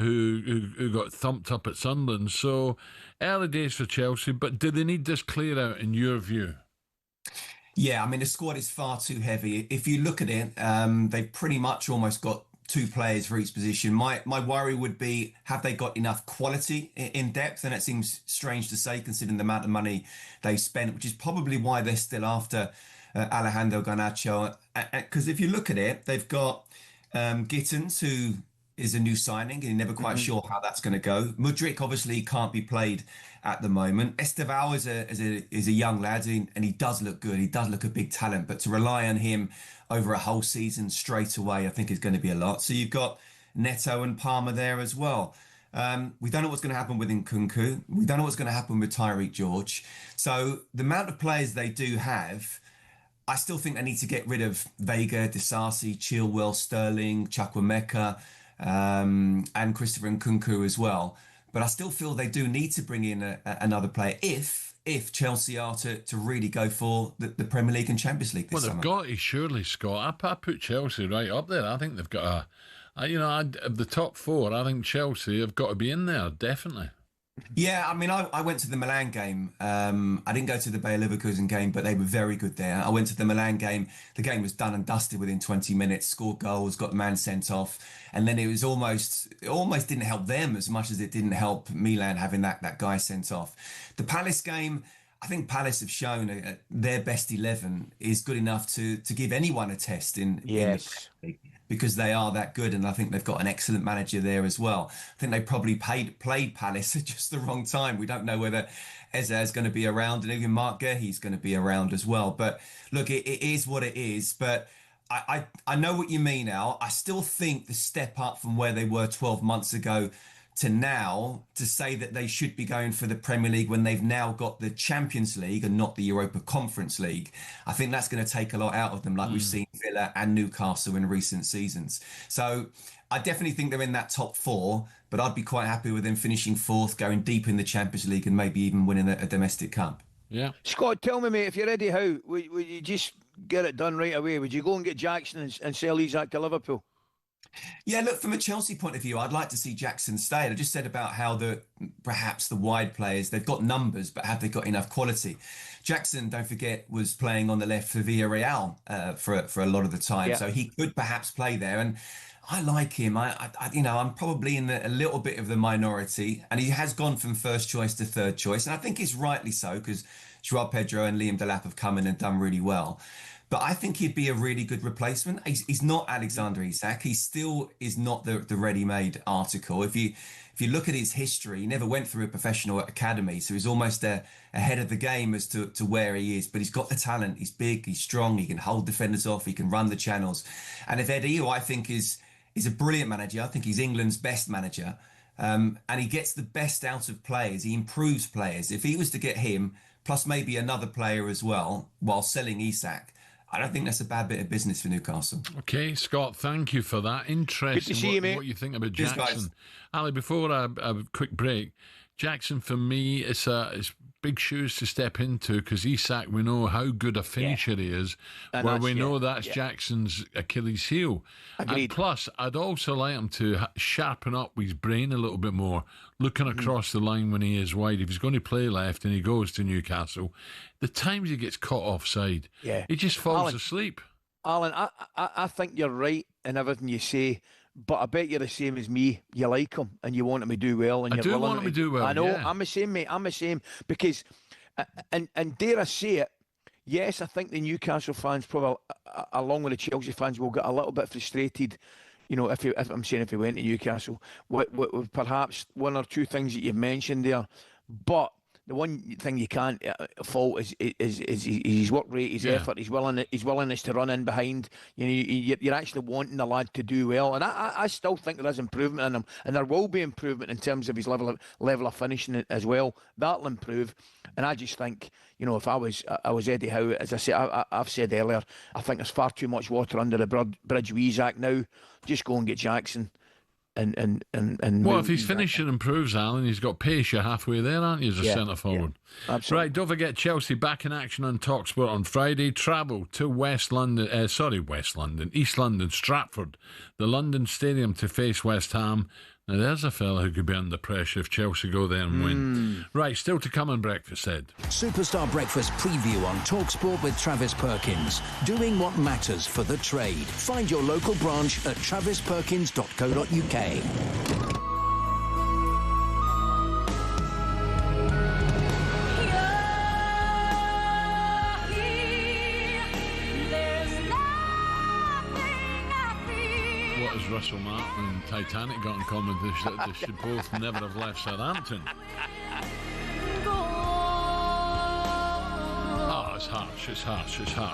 who got thumped up at Sunderland. So early days for Chelsea, but do they need this clear out in your view? Yeah, I mean the squad is far too heavy. If you look at it, they've pretty much almost got 2 players for each position. My worry would be, have they got enough quality in depth? And it seems strange to say considering the amount of money they spent, which is probably why they're still after Alejandro Garnacho. Because if you look at it, they've got Gittins, who is a new signing, and you're never quite sure how that's going to go. Mudryk obviously can't be played at the moment. Estevao is a young lad, and he does look good. He does look a big talent, but to rely on him over a whole season straight away, I think is going to be a lot. So you've got Neto and Palmer there as well. We don't know what's going to happen with Nkunku. We don't know what's going to happen with Tyreek George. So the amount of players they do have, I still think they need to get rid of Vega, Disasi, Chilwell, Sterling, Chukwuemeka, and Christopher Nkunku as well. But I still feel they do need to bring in another player if if Chelsea are to really go for the Premier League and Champions League this summer. summer. Well, they've got to, surely, Scott. I put Chelsea right up there. I think they've got of the top four, I think Chelsea have got to be in there, definitely. Yeah, I mean, I went to the Milan game. I didn't go to the Bayer Leverkusen game, but they were very good there. I went to the Milan game. The game was done and dusted within 20 minutes, scored goals, got the man sent off. And then it almost didn't help them as much as it didn't help Milan having that guy sent off. The Palace game, I think Palace have shown their best 11 is good enough to give anyone a test in the Premier League, because they are that good, and I think they've got an excellent manager there as well. I think they probably played Palace at just the wrong time. We don't know whether Eze is going to be around, and even Mark Guehi's going to be around as well. But look, it is what it is. But I know what you mean, Al. I still think the step up from where they were 12 months ago to now, to say that they should be going for the Premier League when they've now got the Champions League and not the Europa Conference League, I think that's going to take a lot out of them, like we've seen Villa and Newcastle in recent seasons. So I definitely think they're in that top four, but I'd be quite happy with them finishing fourth, going deep in the Champions League and maybe even winning a domestic cup. Yeah. Scott, tell me, mate, if you're Eddie Howe, would you just get it done right away? Would you go and get Jackson and sell Isak to Liverpool? Yeah, look, from a Chelsea point of view, I'd like to see Jackson stay. I just said about how perhaps the wide players, they've got numbers, but have they got enough quality? Jackson, don't forget, was playing on the left for Villarreal for a lot of the time, so he could perhaps play there. And I like him. I'm probably in a little bit of the minority, and he has gone from first choice to third choice, and I think it's rightly so, because Joao Pedro and Liam Delap have come in and done really well. But I think he'd be a really good replacement. He's not Alexander Isak. He still is not the ready-made article. If you look at his history, he never went through a professional academy, so he's almost ahead of the game as to where he is. But he's got the talent. He's big. He's strong. He can hold defenders off. He can run the channels. And if Eddie, who I think is a brilliant manager, I think he's England's best manager, and he gets the best out of players. He improves players. If he was to get him, plus maybe another player as well, while selling Isak, I don't think that's a bad bit of business for Newcastle. Okay, Scott, thank you for that. Interesting. Good to see you, mate. What you think about Cheers, Jackson. guys. Ali, before a quick break, Jackson, for me, it's big shoes to step into, because Isak, we know how good a finisher he is, And where we know that's Jackson's Achilles heel. Agreed. And plus, I'd also like him to sharpen up his brain a little bit more, looking across the line when he is wide. If he's going to play left and he goes to Newcastle, the times he gets caught offside, he just falls asleep. Alan, I think you're right in everything you say, but I bet you're the same as me. You like him and you want him to do well. And I you're do willing want him to do well. I know. Yeah. I'm the same, mate. I'm the same, because, and dare I say it, yes, I think the Newcastle fans probably, along with the Chelsea fans, will get a little bit frustrated. You know, if I'm saying if he went to Newcastle, with perhaps one or two things that you've mentioned there, but the one thing you can't fault is his work rate, his effort, his willingness to run in behind. You know, you're actually wanting the lad to do well, and I still think there is improvement in him, and there will be improvement in terms of his level of finishing as well. That'll improve, and I just think, you know, if I was Eddie Howe, as I say, I've said earlier, I think there's far too much water under the bridge with Isak now. Just go and get Jackson. And well, if his finishing improves, Alan, he's got pace. You're halfway there, aren't you, as a centre forward? Yeah, absolutely. Right, don't forget Chelsea back in action on talkSPORT on Friday. Travel to East London, Stratford, the London Stadium to face West Ham. Now, there's a fella who could be under pressure if Chelsea go there and win. Right, still to come on Breakfast Ed. Superstar Breakfast preview on talkSPORT with Travis Perkins. Doing what matters for the trade. Find your local branch at travisperkins.co.uk. Russell Martin and Titanic got in common. They should both never have left Southampton. Oh, it's harsh.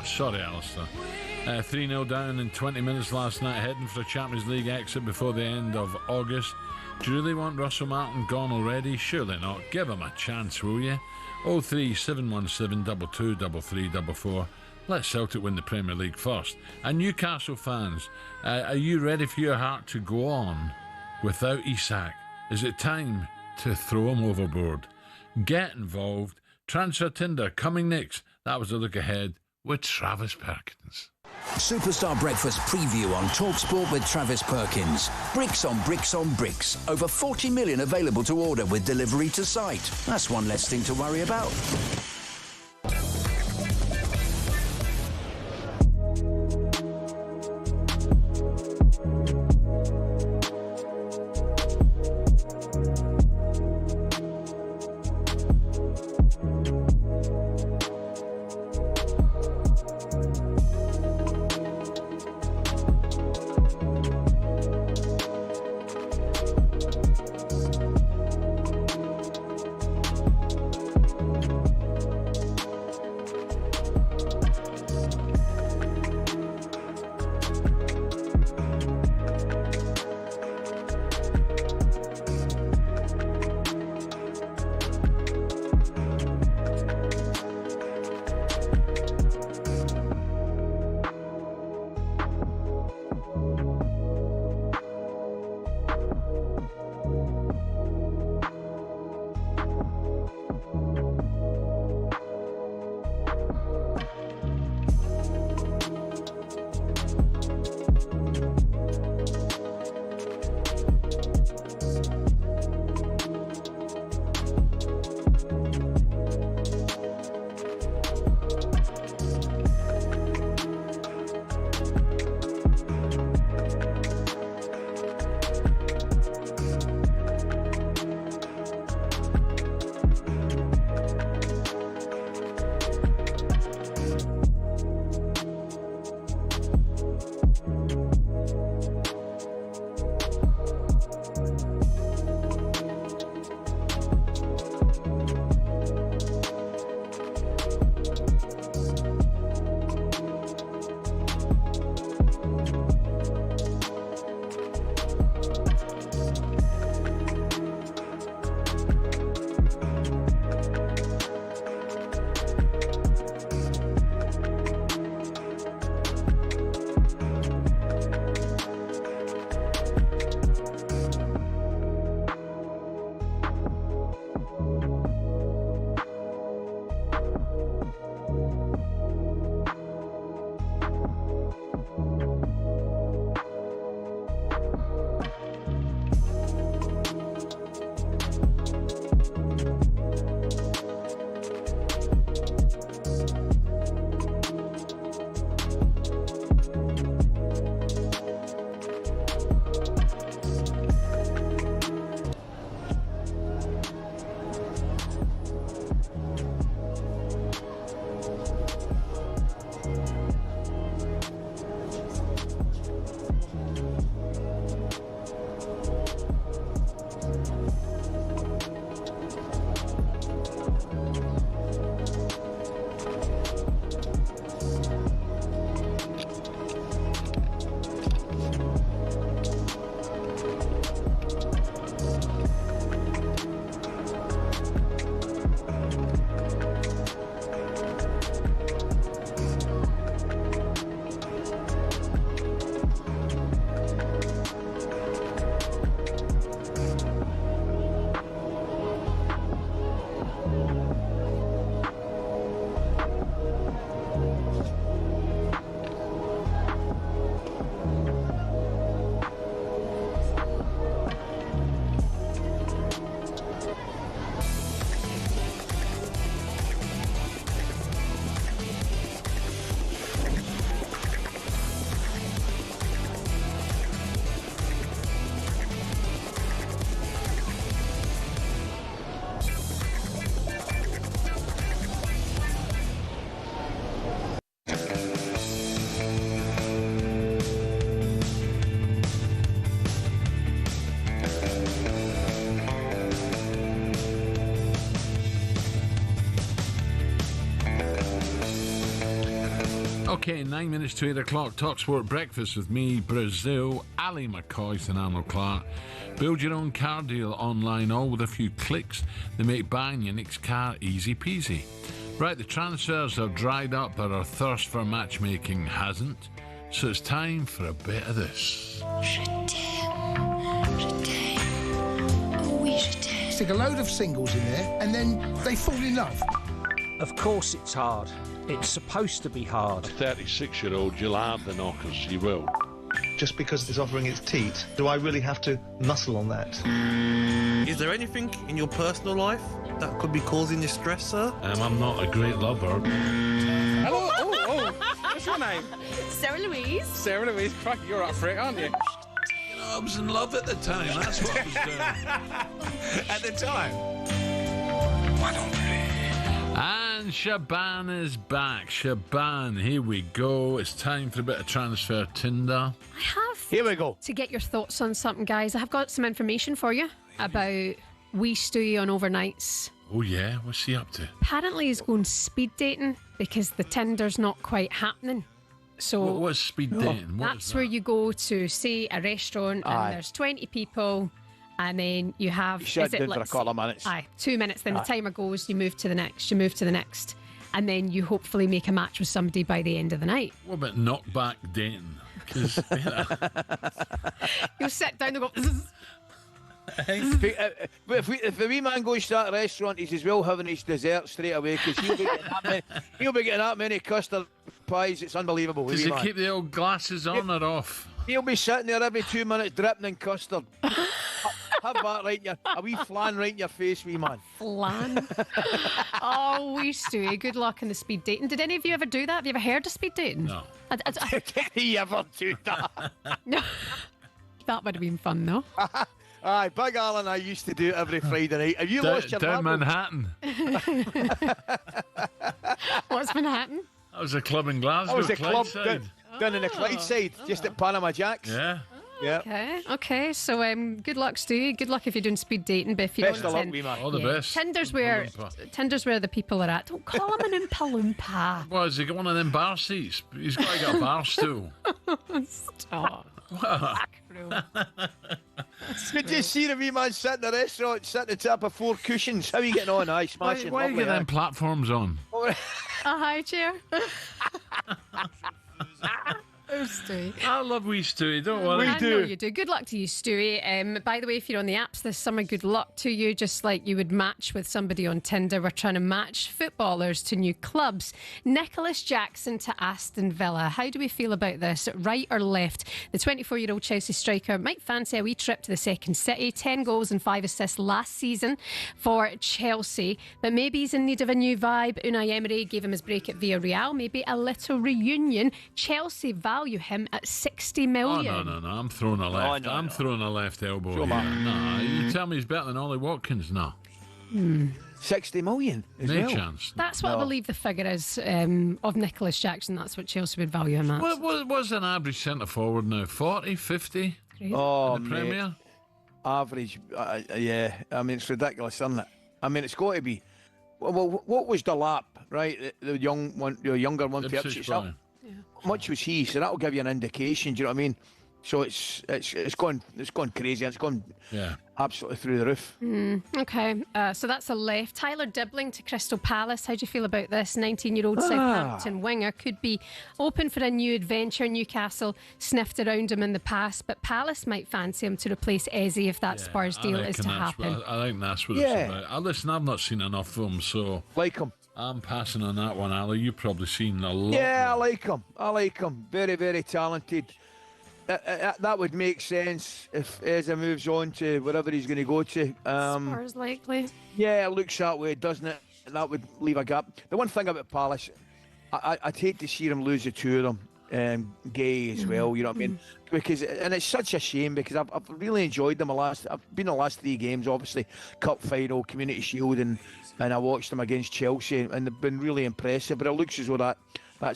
Sorry, Alistair. 3-0 down in 20 minutes last night, heading for a Champions League exit before the end of August. Do you really want Russell Martin gone already? Surely not. Give him a chance, will you? 03717 223344. Let Celtic win the Premier League first. And Newcastle fans, are you ready for your heart to go on without Isak? Is it time to throw him overboard? Get involved. Transfer Tinder coming next. That was a look ahead with Travis Perkins. Superstar Breakfast preview on talkSPORT with Travis Perkins. Bricks on bricks on bricks. Over 40 million available to order with delivery to site. That's one less thing to worry about. Okay, 9 minutes to 8 o'clock. talkSPORT Breakfast with me, Brazil, Ally McCoist and Arnold Clark. Build your own car deal online, all with a few clicks. They make buying your next car easy peasy. Right, the transfers have dried up, but our thirst for matchmaking hasn't. So it's time for a bit of this. Stick a load of singles in there and then they fall in love. Of course it's hard. It's supposed to be hard. A 36-year-old, you'll have the knockers, you will. Just because it's offering its teat, do I really have to muscle on that? Is there anything in your personal life that could be causing you stress, sir? I'm not a great lover. Hello. Oh. What's your name? Sarah Louise. Sarah Louise. Fuck, you're up for it, aren't you? You know, I was in love at the time. That's what I was doing. At the time? And Shaban is back. Shaban, here we go. It's time for a bit of transfer Tinder. I have. Here we go. To get your thoughts on something, guys, I have got some information for you about wee Stewie on overnights. Oh, yeah? What's he up to? Apparently he's going speed dating because the Tinder's not quite happening. So what's speed dating? That's where you go to, say, a restaurant and there's 20 people, and then you have... You shut down for a couple of minutes. 2 minutes, then the timer goes, you move to the next, and then you hopefully make a match with somebody by the end of the night. What about knockback dating? Because you'll sit down and go... if the wee man goes to that restaurant, he's as well having his dessert straight away, because he'll be getting that many custard pies. It's unbelievable. Does he keep the old glasses on or off? He'll be sitting there every 2 minutes dripping in custard. Have that right in a wee flan right in your face, wee man. Flan. Oh, wee Stewie, good luck in the speed dating. Did any of you ever do that? Have you ever heard of speed dating? No. Did he ever do that? No. That would have been fun, though. Aye, Big Alan and I used to do it every Friday night. Have you lost your down marbles? Manhattan. What's Manhattan? That was a club in Glasgow. That was a club Clydeside. down in the Clydeside, just at Panama Jacks. Yeah. Yeah. Okay. So, good luck, Stewie. Good luck if you're doing speed dating. But if you Best don't, of luck, wee man. All the best. Tinder's where the people are at. Don't call him an Oompa Loompa. Well, has he got one of them bar seats? He's got to get a bar stool. Stop. Did you see the wee man sitting in the restaurant, sitting at the top of 4 cushions? How are you getting on? Aye, smashing. Why you get them platforms on? A high chair. Stewie. I love wee Stewie, don't worry. I know you do. Good luck to you, Stewie. By the way, if you're on the apps this summer, good luck to you. Just like you would match with somebody on Tinder, we're trying to match footballers to new clubs. Nicholas Jackson to Aston Villa. How do we feel about this? Right or left? The 24-year-old Chelsea striker might fancy a wee trip to the second city. 10 goals and 5 assists last season for Chelsea. But maybe he's in need of a new vibe. Unai Emery gave him his break at Villarreal. Maybe a little reunion. Chelsea value him at 60 million. Oh, no. I'm throwing a left. I'm throwing a left elbow here. No, you tell me he's better than Ollie Watkins now. 60 million as no well. chance. That's what I believe the figure is of Nicholas Jackson. That's what Chelsea would value him at. What was an average centre forward now? 40, 50? Oh, in the Premier? Average, yeah. I mean, it's ridiculous, isn't it? I mean, it's got to be. Well, what was the lap, right? The young one, the younger one for Ipswich. How much was he? So that'll give you an indication. Do you know what I mean? So it's gone crazy. It's gone absolutely through the roof. Okay, so that's a left. Tyler Dibbling to Crystal Palace. How do you feel about this? 19-year-old Southampton winger could be open for a new adventure. Newcastle sniffed around him in the past, but Palace might fancy him to replace Eze if that Spurs deal is to happen. I think that's what it's about. Listen, I've not seen enough of him, so like him. I'm passing on that one, Ali. You've probably seen a lot. Yeah, I like him. Very, very talented. That would make sense if Eze moves on to wherever he's going to go to. Spurs likely. Yeah, it looks that way, doesn't it? That would leave a gap. The one thing about Palace, I'd hate to see them lose the two of them, Gay as well. You know what I mean? Because it's such a shame because I've really enjoyed them. I've been the last 3 games, obviously, Cup final, Community Shield, and I watched them against Chelsea, and they've been really impressive. But it looks as though that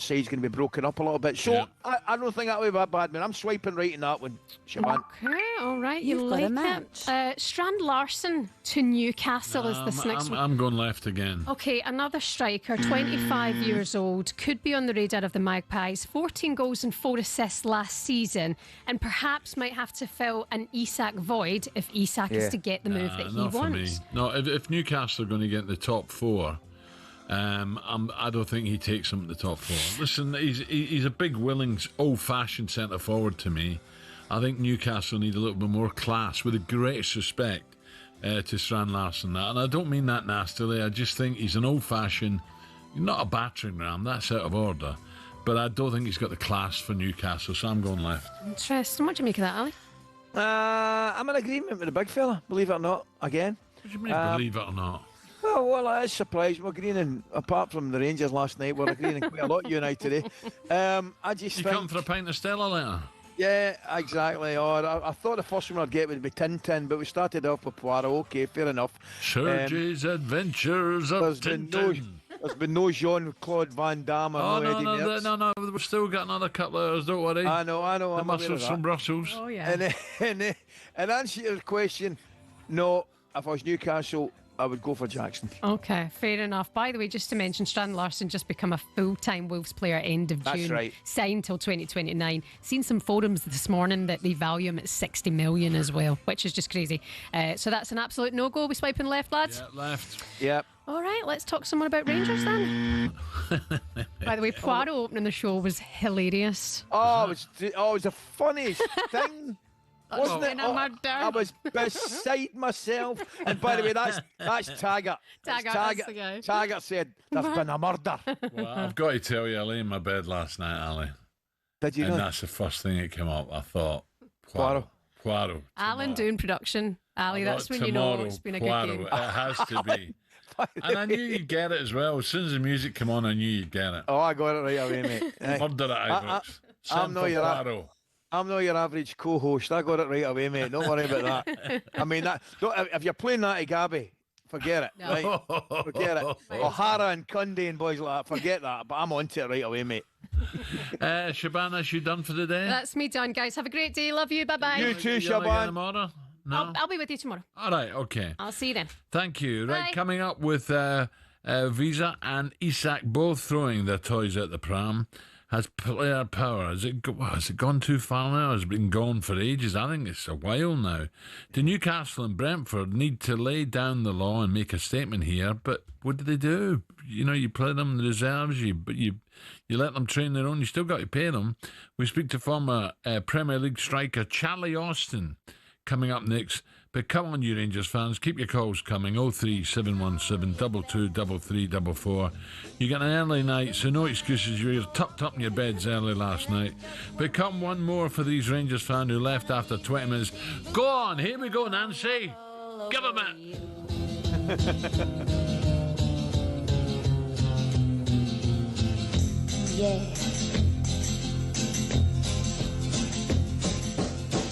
side's going to be broken up a little bit. So I don't think that would be bad, man. I'm swiping right in that one, Siobhan. Okay, all right. You've got like a match. Strand Larson to Newcastle is this next one. I'm going left again. Okay, another striker, 25 years old, could be on the radar of the Magpies. 14 goals and 4 assists last season, and perhaps might have to fill an Isak void if Isak is to get the move that he not wants. For me. No, if Newcastle are going to get in the top 4, I don't think he takes them at the top 4. Listen, he's a big, willing, old-fashioned centre forward to me. I think Newcastle need a little bit more class, with the greatest respect to Strand Larson. And I don't mean that nastily. I just think he's an old-fashioned Not a battering ram, that's out of order. But I don't think he's got the class for Newcastle, so I'm going left. Interesting. What do you make of that, Ali? I'm in agreement with the big fella, believe it or not, again. What do you mean, believe it or not? Oh, well, I was surprised. We're agreeing, apart from the Rangers last night, we're agreeing quite a lot, you and I, today. I just You think... come for a pint of Stella later? Yeah, exactly. I thought the first one I'd get would be Tintin, but we started off with Poirot. Okay, fair enough. Serge's Adventures of Tintin. There's been no Jean-Claude Van Damme or no Eddie Merckx. No, we've still got another couple of hours, don't worry. I know. The muscles from Brussels. Oh, yeah. And answer your question, no, if I was Newcastle, I would go for Jackson. Okay, fair enough. By the way, just to mention, Strand Larson just become a full-time Wolves player at end of June. That's right. Signed till 2029. Seen some forums this morning that they value him at 60 million as well, which is just crazy. So that's an absolute no-go. We swiping left, lads? Yeah, left. Yep. All right, let's talk some more about Rangers then. By the way, Poirot opening the show was hilarious. Oh, it was the funniest thing. Wasn't it? I was beside myself. And by the way, that's Taggart. That's the guy. Taggart said, there's been a murder. Well, I've got to tell you, I lay in my bed last night, Ali. Did you And know? that's the first thing that came up. I thought, Poirot. Alan doing production. Ali, that's when you know it's been a good game. It has to be. And I knew you'd get it as well. As soon as the music came on, I knew you'd get it. Oh, I got it right away, mate. Murder at Ibrox. I'm not your average co-host. I got it right away, mate. Don't worry about that. I mean, if you're playing that to Gabby, forget it. No. Right? Forget it. O'Hara and Cundy and boys like that, forget that. But I'm onto it right away, mate. Shabana, is you done for the day? That's me done, guys. Have a great day. Love you. Bye-bye. You too, You gonna get Shaban. them order? No? I'll be with you tomorrow. All right, okay. I'll see you then. Thank you. Right, Bye. coming up with Visa and Isak both throwing their toys at the pram. Has player power? Has it gone too far now? Has it been gone for ages? I think it's a while now. Do Newcastle and Brentford need to lay down the law and make a statement here? But what do they do? You know, you play them in the reserves, but you let them train their own. You still got to pay them. We speak to former Premier League striker Charlie Austin coming up next. But come on, you Rangers fans, keep your calls coming. 03717 223344. You got an early night, so no excuses. You were tucked up in your beds early last night. But come one more for these Rangers fans who left after 20 minutes. Go on, here we go, Nancy. Give them it. Yeah.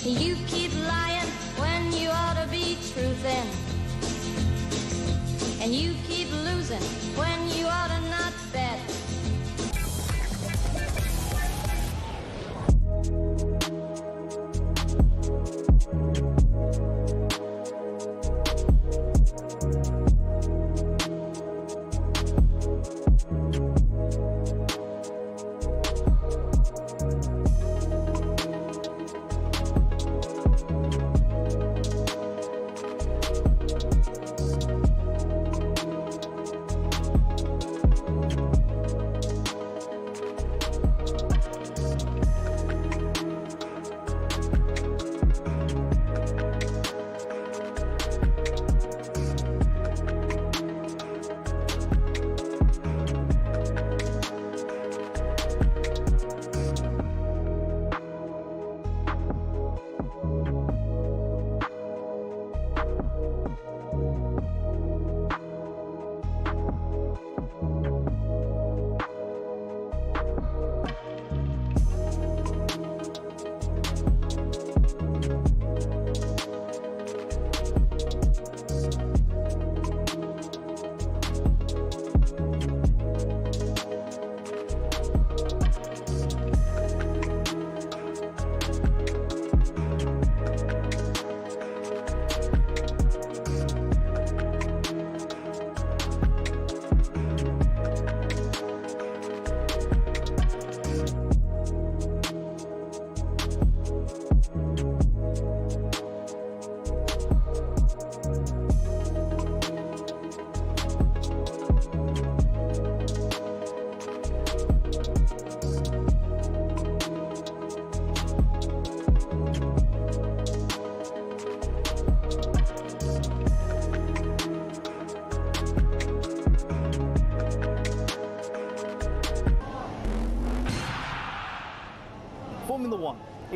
You keep lying when you ought to be truthing, and you keep losing when you ought to not bet.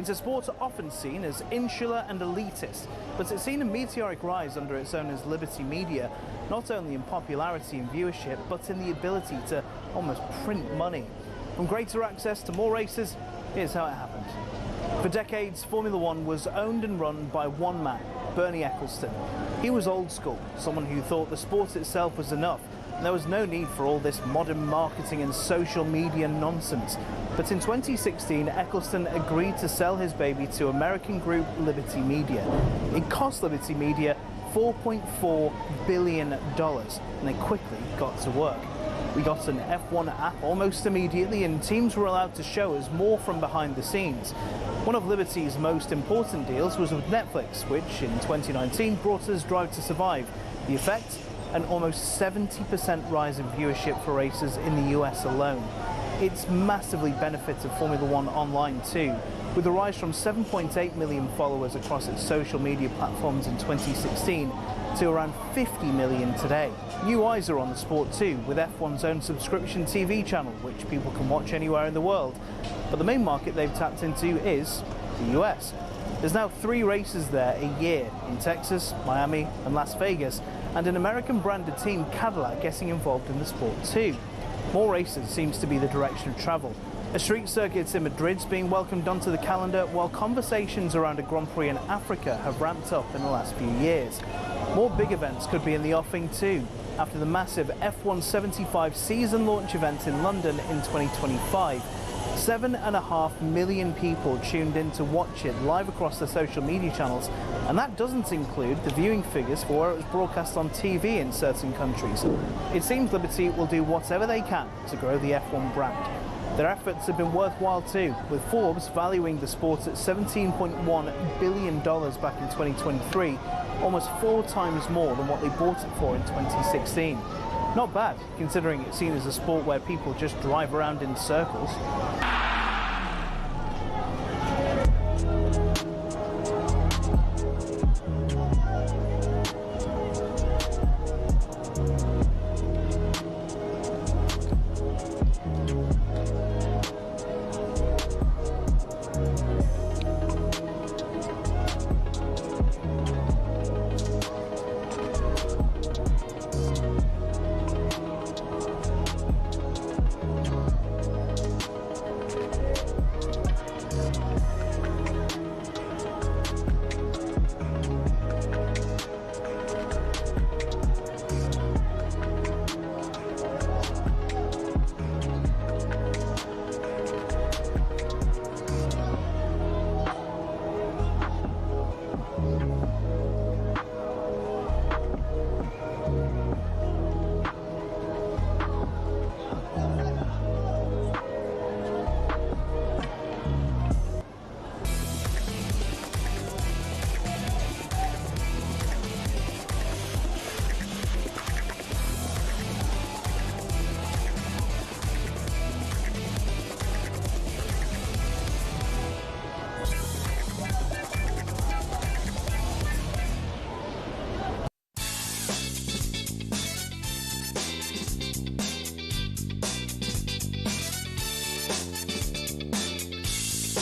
It's a sport often seen as insular and elitist, but it's seen a meteoric rise under its owners Liberty Media, not only in popularity and viewership, but in the ability to almost print money. From greater access to more races, here's how it happened. For decades, Formula One was owned and run by one man, Bernie Ecclestone. He was old school, someone who thought the sport itself was enough, and there was no need for all this modern marketing and social media nonsense. But in 2016, Ecclestone agreed to sell his baby to American group Liberty Media. It cost Liberty Media $4.4 billion, and they quickly got to work. We got an F1 app almost immediately, and teams were allowed to show us more from behind the scenes. One of Liberty's most important deals was with Netflix, which in 2019 brought us Drive to Survive. The effect? An almost 70% rise in viewership for races in the US alone. It's massively benefited Formula One online too, with a rise from 7.8 million followers across its social media platforms in 2016 to around 50 million today. New eyes are on the sport too, with F1's own subscription TV channel, which people can watch anywhere in the world. But the main market they've tapped into is the US. There's now 3 races there a year, in Texas, Miami and Las Vegas, and an American-branded team, Cadillac, getting involved in the sport too. More races seems to be the direction of travel. A street circuit in Madrid's being welcomed onto the calendar, while conversations around a Grand Prix in Africa have ramped up in the last few years. More big events could be in the offing too, after the massive F1 75 season launch event in London in 2025. 7.5 million people tuned in to watch it live across the social media channels, and that doesn't include the viewing figures for where it was broadcast on TV in certain countries. It seems Liberty will do whatever they can to grow the F1 brand. Their efforts have been worthwhile too, with Forbes valuing the sport at $17.1 billion back in 2023, almost 4 times more than what they bought it for in 2016. Not bad, considering it's seen as a sport where people just drive around in circles.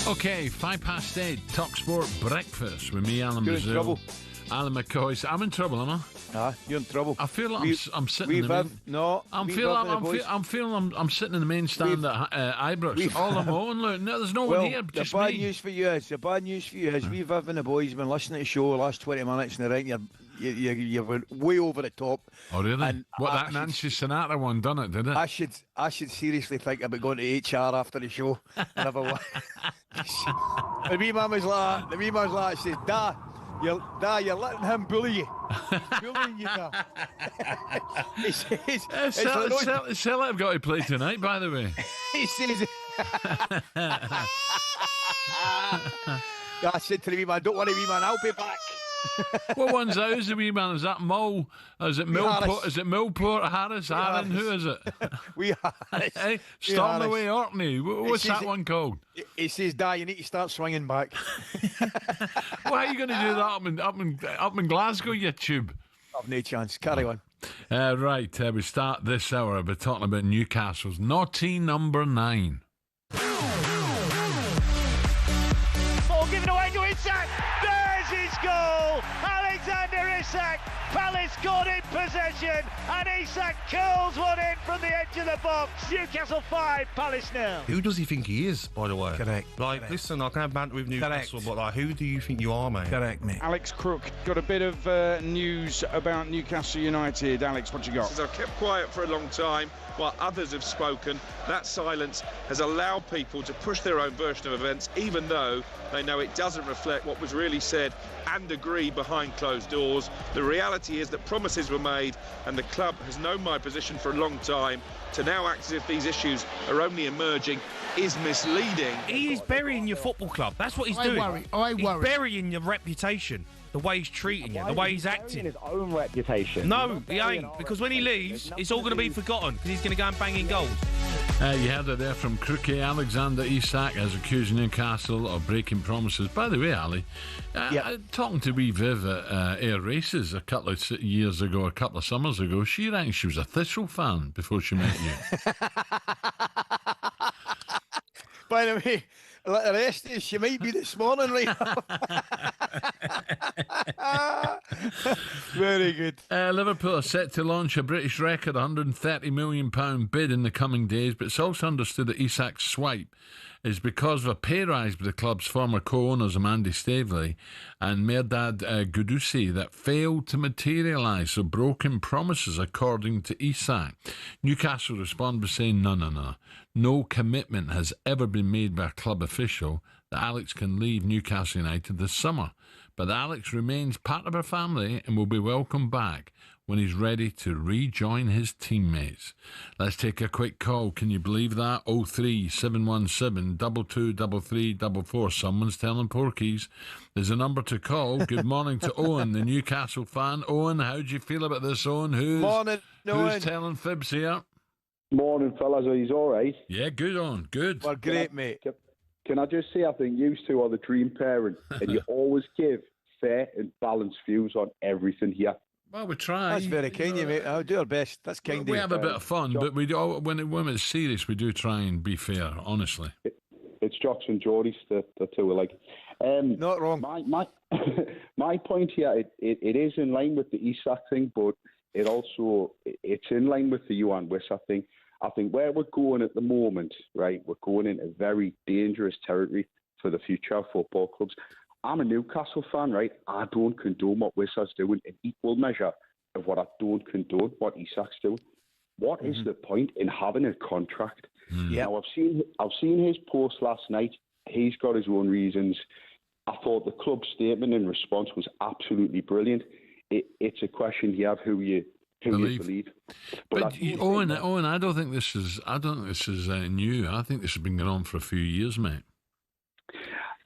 Okay, 8:05, talkSPORT breakfast with me, Alan Brazil. You're in trouble. Alan McCoist. I'm in trouble, am I? You're in trouble. I feel like I'm sitting in the main... No, I'm sitting in the main stand at Ibrox, all alone. Look, no, there's no one here, just the bad me. news for you is, we've having the boys been listening to the show the last 20 minutes, and they're right, you're way over the top. Oh, really? And that Nancy Sinatra one done it, did it? I should seriously think about going to HR after the show and have a look. The wee man was like, says, Da, you're letting him bully you. Bullying you, Da. He says, Sell I've got to play tonight, by the way. He says, I said to the wee man, don't worry, wee man, I'll be back. What one's that? Who's the wee man? Is that Mull? Is it Millport? Is it Millport? Harris? Aaron? Who is it? We Harris. Hey, Stormaway Orkney. What's that one called? He says, Da, you need to start swinging back. Why are you going to do that up in Glasgow, you tube? I've no chance. Carry on. Right, we start this hour by talking about Newcastle's naughty number 9. goal! Alexander Isak! Palace got in possession, and Isak curls one in from the edge of the box. Newcastle 5, Palace 0. Who does he think he is, by the way? Correct. Like, Correct. listen, I can have banter with Newcastle, but like, who do you think you are, mate? Correct, mate. Alex Crook got a bit of news about Newcastle United. Alex, what you got? I've kept quiet for a long time while others have spoken. That silence has allowed people to push their own version of events, even though they know it doesn't reflect what was really said and agreed behind closed doors. The reality is that promises were made, and the club has known my position for a long time. To now act as if these issues are only emerging is misleading. He is burying your football club. That's what he's doing. I worry. He's burying your reputation. The way he's treating you, the way he's acting. His own reputation. No, he ain't. Because when he leaves, it's all going to be forgotten because he's going to go and bang in goals. You heard it there from Crookie. Alexander Isak is accusing Newcastle of breaking promises. By the way, Ali, talking to wee Viv at Air Races a couple of years ago, a couple of summers ago, she reckons she was a Thistle fan before she met you. By the way, let the rest is, she might be this morning, right? Very good. Liverpool are set to launch a British record £130 million bid in the coming days, but it's also understood that Isak's swipe is because of a pay rise by the club's former co-owners, Amanda Staveley and Mehrdad Guddusi, that failed to materialise, so broken promises, according to Isak. Newcastle respond by saying, no commitment has ever been made by a club official that Alex can leave Newcastle United this summer. But Alex remains part of our family and will be welcomed back when he's ready to rejoin his teammates. Let's take a quick call. Can you believe that? 03717 223344. Someone's telling porkies. There's a number to call. Good morning to Owen, the Newcastle fan. Owen, how do you feel about this, Owen? Morning, Owen. Who's telling fibs here? Morning, fellas. Are you all right? Yeah, good, Owen. Good. Well, great, mate. Can I just say, I think you two are the dream pairing, and you always give fair and balanced views on everything here. Well, we try. That's very kind of you, mate. I'll do our best. That's kind of you. We have a bit of fun, but we do, when it's serious, we do try and be fair, honestly. It's Jocks and Geordies, the two are like. Not wrong. My point here, it is in line with the Isak thing, but it's in line with the Johan Wiss, I think. I think where we're going at the moment, right, we're going into very dangerous territory for the future of football clubs. I'm a Newcastle fan, right? I don't condone what Wiss's doing in equal measure of what I don't condone what Isak's doing. What is the point in having a contract? Now, I've seen his post last night. He's got his own reasons. I thought the club statement in response was absolutely brilliant. It's a question here of who you believe. But Owen, I don't think this is new. I think this has been going on for a few years, mate.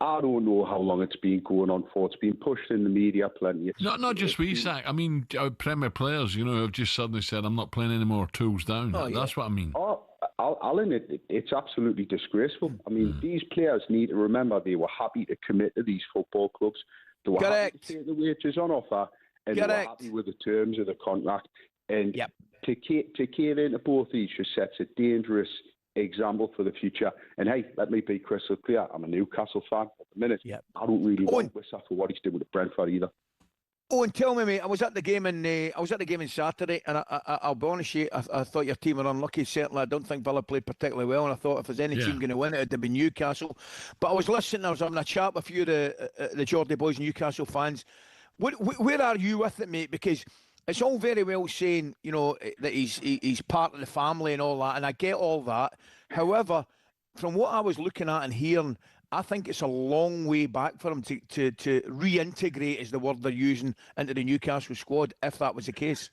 I don't know how long it's been going on for. It's been pushed in the media plenty. Not just with Isak. I mean, Premier players, have just suddenly said, I'm not playing any more, tools down. That's what I mean. Oh, Alan, it's absolutely disgraceful. I mean, these players need to remember they were happy to commit to these football clubs. They were happy to take the wages on offer, and they were happy with the terms of the contract. And to cave into both these just sets a dangerous example for the future. And hey, let me be crystal clear, I'm a Newcastle fan at the minute. I don't really want Wissa for what he's doing at Brentford either. Oh, and tell me, mate, I was at the game in Saturday, and I'll be honest with you, I thought your team were unlucky. Certainly, I don't think Villa played particularly well, and I thought if there's any team going to win it, it'd be Newcastle. But I was listening, I was having a chat with a few of the Geordie boys, Newcastle fans. Where are you with it, mate? Because it's all very well saying, that he's part of the family and all that, and I get all that. However, from what I was looking at and hearing, I think it's a long way back for him to reintegrate, is the word they're using, into the Newcastle squad, if that was the case.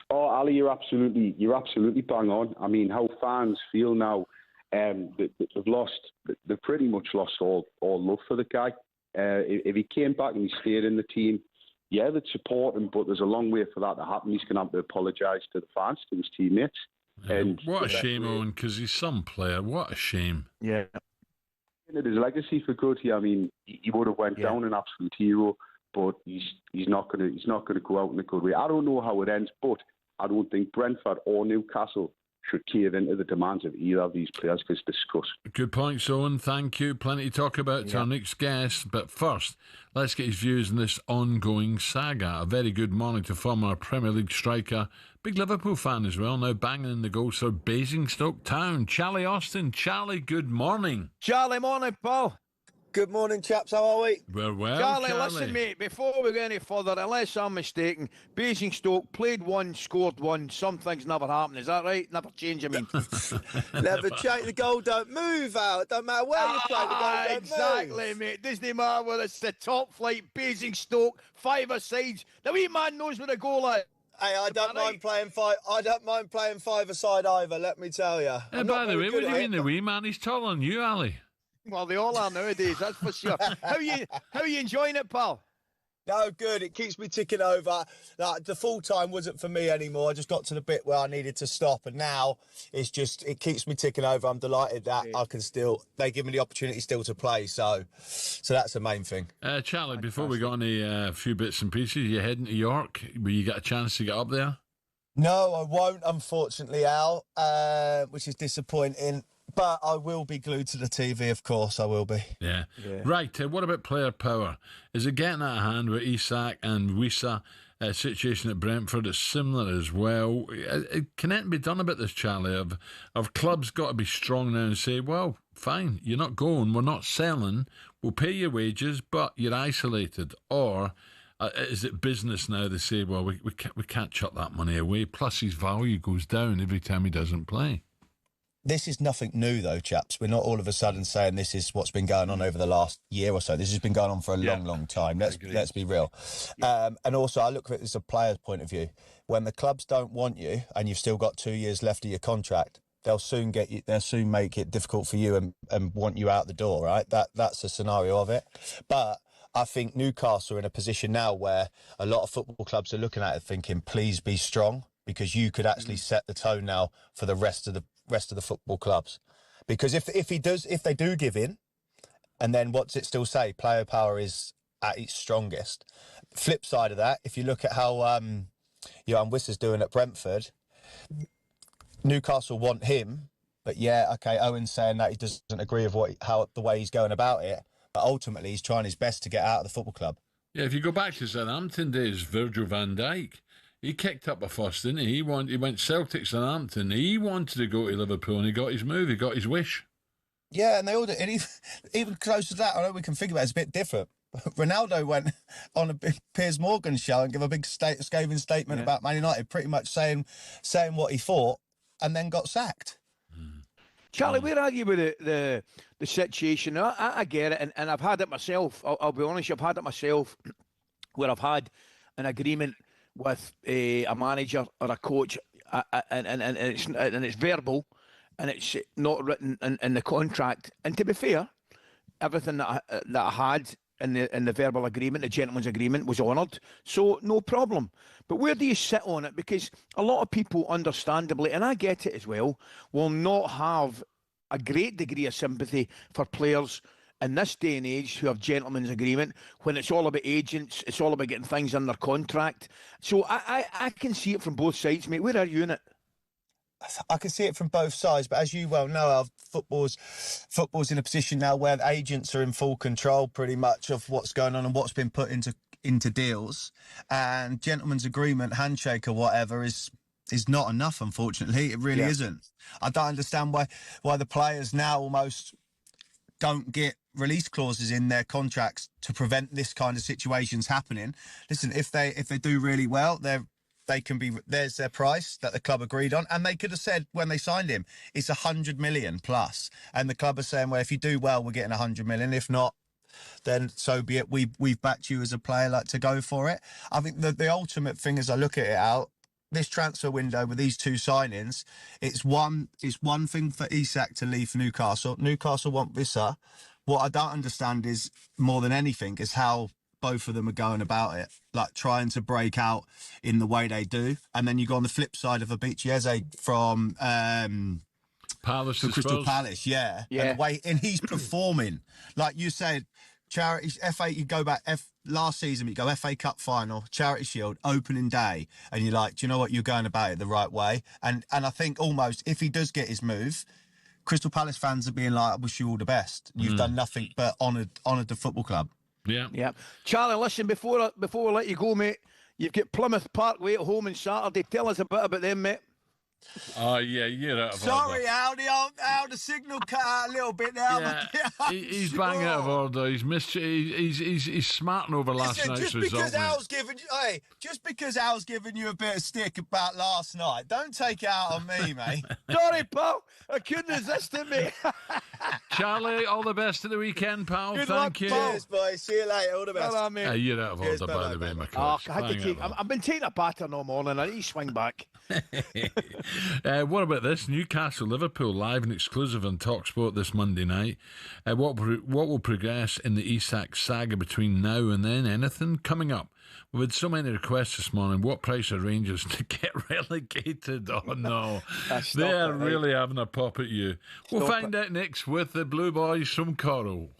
Oh, Ali, you're absolutely bang on. I mean, how fans feel now, they've pretty much lost all love for the guy. If he came back and he stayed in the team, they'd support him, but there's a long way for that to happen. He's going to have to apologise to the fans, to his teammates. And what a shame, Owen, because he's some player. What a shame. Yeah. His legacy for good here. I mean, he would have went down an absolute hero, but he's not going to go out in a good way. I don't know how it ends, but I don't think Brentford or Newcastle should cave into the demands of either of these players because discuss. Good point, Owen. Thank you. Plenty to talk about to our next guest. But first, let's get his views on this ongoing saga. A very good morning to former Premier League striker, big Liverpool fan as well, now banging in the goals for Basingstoke Town. Charlie Austin. Charlie, good morning. Charlie, morning, Paul. Good morning, chaps. How are we? We're well, Charlie, listen, mate, before we go any further, unless I'm mistaken, Basingstoke played one, scored one, some things never happen. Is that right? Never change, I mean. Never change. The goal don't move out. It don't matter where you play, the goal don't exactly, move. mate. Doesn't matter whether it's the top flight, Basingstoke, five-a-sides. The wee man knows where the goal is. Hey, I don't mind playing five-a-side either, let me tell you. By the way, what do you mean the wee man? He's taller than you, Ali. Well, they all are nowadays, that's for sure. How you enjoying it, pal? No, good. It keeps me ticking over. Like, the full time wasn't for me anymore. I just got to the bit where I needed to stop, and now it keeps me ticking over. I'm delighted that I can they give me the opportunity still to play. So that's the main thing. Charlie, before we got on a few bits and pieces, you heading to York? Will you get a chance to get up there? No, I won't, unfortunately, Al, which is disappointing. But I will be glued to the TV, of course, I will be. Yeah. Right, what about player power? Is it getting out of hand with Isak and Wissa? Situation at Brentford is similar as well. Can anything be done about this, Charlie? Have clubs got to be strong now and say, well, fine, you're not going, we're not selling, we'll pay your wages, but you're isolated? Or is it business now? They say, well, we can't chuck that money away, plus his value goes down every time he doesn't play. This is nothing new, though, chaps. We're not all of a sudden saying this is what's been going on over the last year or so. This has been going on for a long, long time. Let's be real. And also, I look at it as a player's point of view. When the clubs don't want you and you've still got 2 years left of your contract, they'll soon get you. They'll soon make it difficult for you and want you out the door. Right? That's a scenario of it. But I think Newcastle are in a position now where a lot of football clubs are looking at it thinking, please be strong, because you could actually set the tone now for the rest of the football clubs. Because if they do give in, and then what's it still say? Player power is at its strongest. Flip side of that, if you look at how Johan Wissa's doing at Brentford, Newcastle want him, but Owen's saying that he doesn't agree with the way he's going about it, but ultimately he's trying his best to get out of the football club. Yeah, if you go back to Southampton days, Virgil van Dijk, he kicked up a fuss, didn't he? He went Celtic, Southampton. He wanted to go to Liverpool, and he got his move. He got his wish. Yeah, and they all did. And even close to that, I know we can think about it, it's a bit different. Ronaldo went on a big Piers Morgan show and gave a big scathing statement about Man United, pretty much saying what he thought, and then got sacked. Charlie, where are you with the situation? I get it, and I've had it myself. I'll be honest, I've had it myself, where I've had an agreement with a manager or a coach, and it's verbal, and it's not written in the contract. And to be fair, everything that I had in the verbal agreement, the gentleman's agreement, was honoured, so no problem. But where do you sit on it? Because a lot of people, understandably, and I get it as well, will not have a great degree of sympathy for players in this day and age who have gentlemen's agreement, when it's all about agents, it's all about getting things in their contract. So I can see it from both sides, mate. Where are you in it? I can see it from both sides, but as you well know, football's in a position now where the agents are in full control pretty much of what's going on and what's been put into deals, and gentlemen's agreement, handshake or whatever is not enough, unfortunately. It really isn't. I don't understand why the players now almost don't get release clauses in their contracts to prevent this kind of situations happening. Listen, if they do really well, there's their price that the club agreed on, and they could have said when they signed him, it's 100 million plus, and the club are saying, well, if you do well, we're getting 100 million. If not, then so be it. We've backed you as a player, like, to go for it. I think the ultimate thing, as I look at it out, this transfer window with these two signings, it's one thing for Isak to leave for Newcastle. Newcastle want Wissa. What I don't understand is, more than anything, is how both of them are going about it, like trying to break out in the way they do. And then you go on the flip side of Abichi Eze from Palace to Crystal Palace, and the way, and he's performing. Like you said, charities, FA, you go back, last season, you go FA Cup final, Charity Shield, opening day, and you're like, do you know what, you're going about it the right way. And I think almost, if he does get his move, Crystal Palace fans are being like, I wish you all the best. You've done nothing but honoured the football club. Yeah. Charlie, listen, before we let you go, mate, you've got Plymouth Parkway at home on Saturday. Tell us a bit about them, mate. Oh, yeah, you're out of Sorry, order. Al, the signal cut out a little bit now. Yeah, he's bang out of order. He's smarting over last night's result. Just because Al's giving you a bit of stick about last night, don't take it out on me, mate. Sorry, pal. I couldn't resist it, mate. Charlie, all the best of the weekend, pal. Good Thank luck, you. pal. Cheers, boys. See you later. All the best. Well, mate. You're out of order, by the way, McCoist. I've been taking a batter all morning. I need to swing back. What about this? Newcastle Liverpool live and exclusive on talkSPORT this Monday night. What will progress in the Isak saga between now and then? Anything coming up? We've had so many requests this morning. What price are Rangers to get relegated? Oh no, they are really having a pop at you. We'll find out next with the Blue Boys from Coral.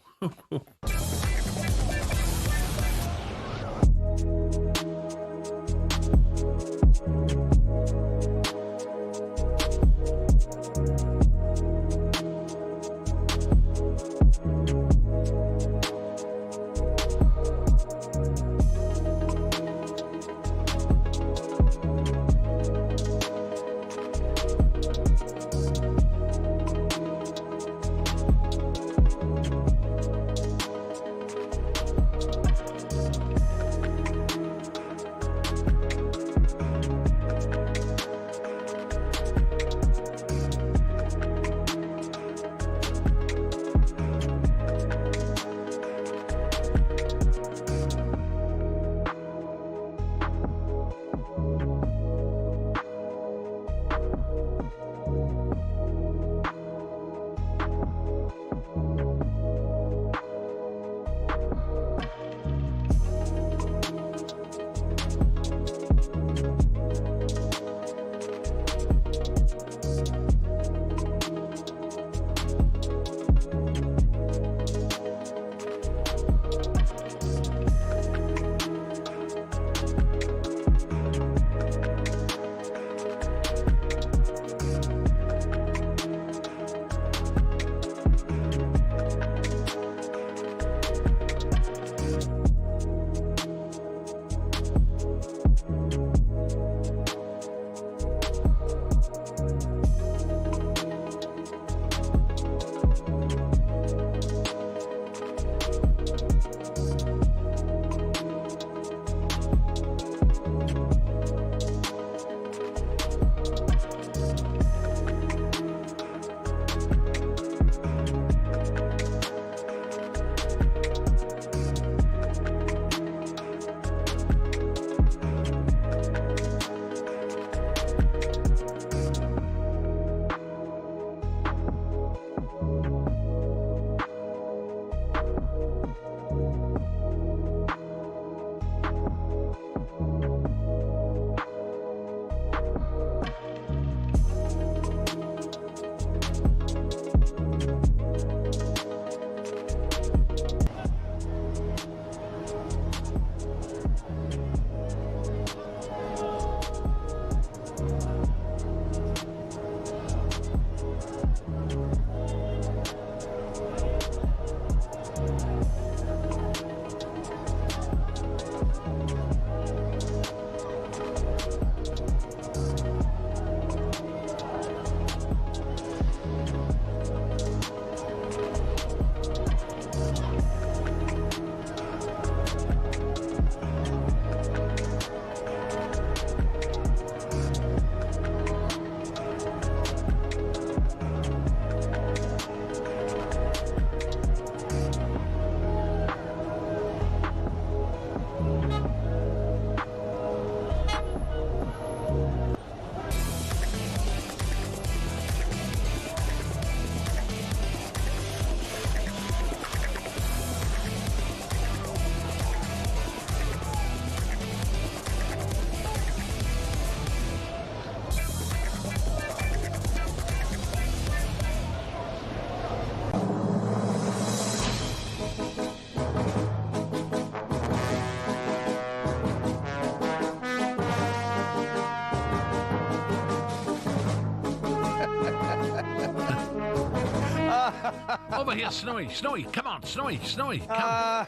Over here, Snowy. Snowy, come on, Snowy. Come.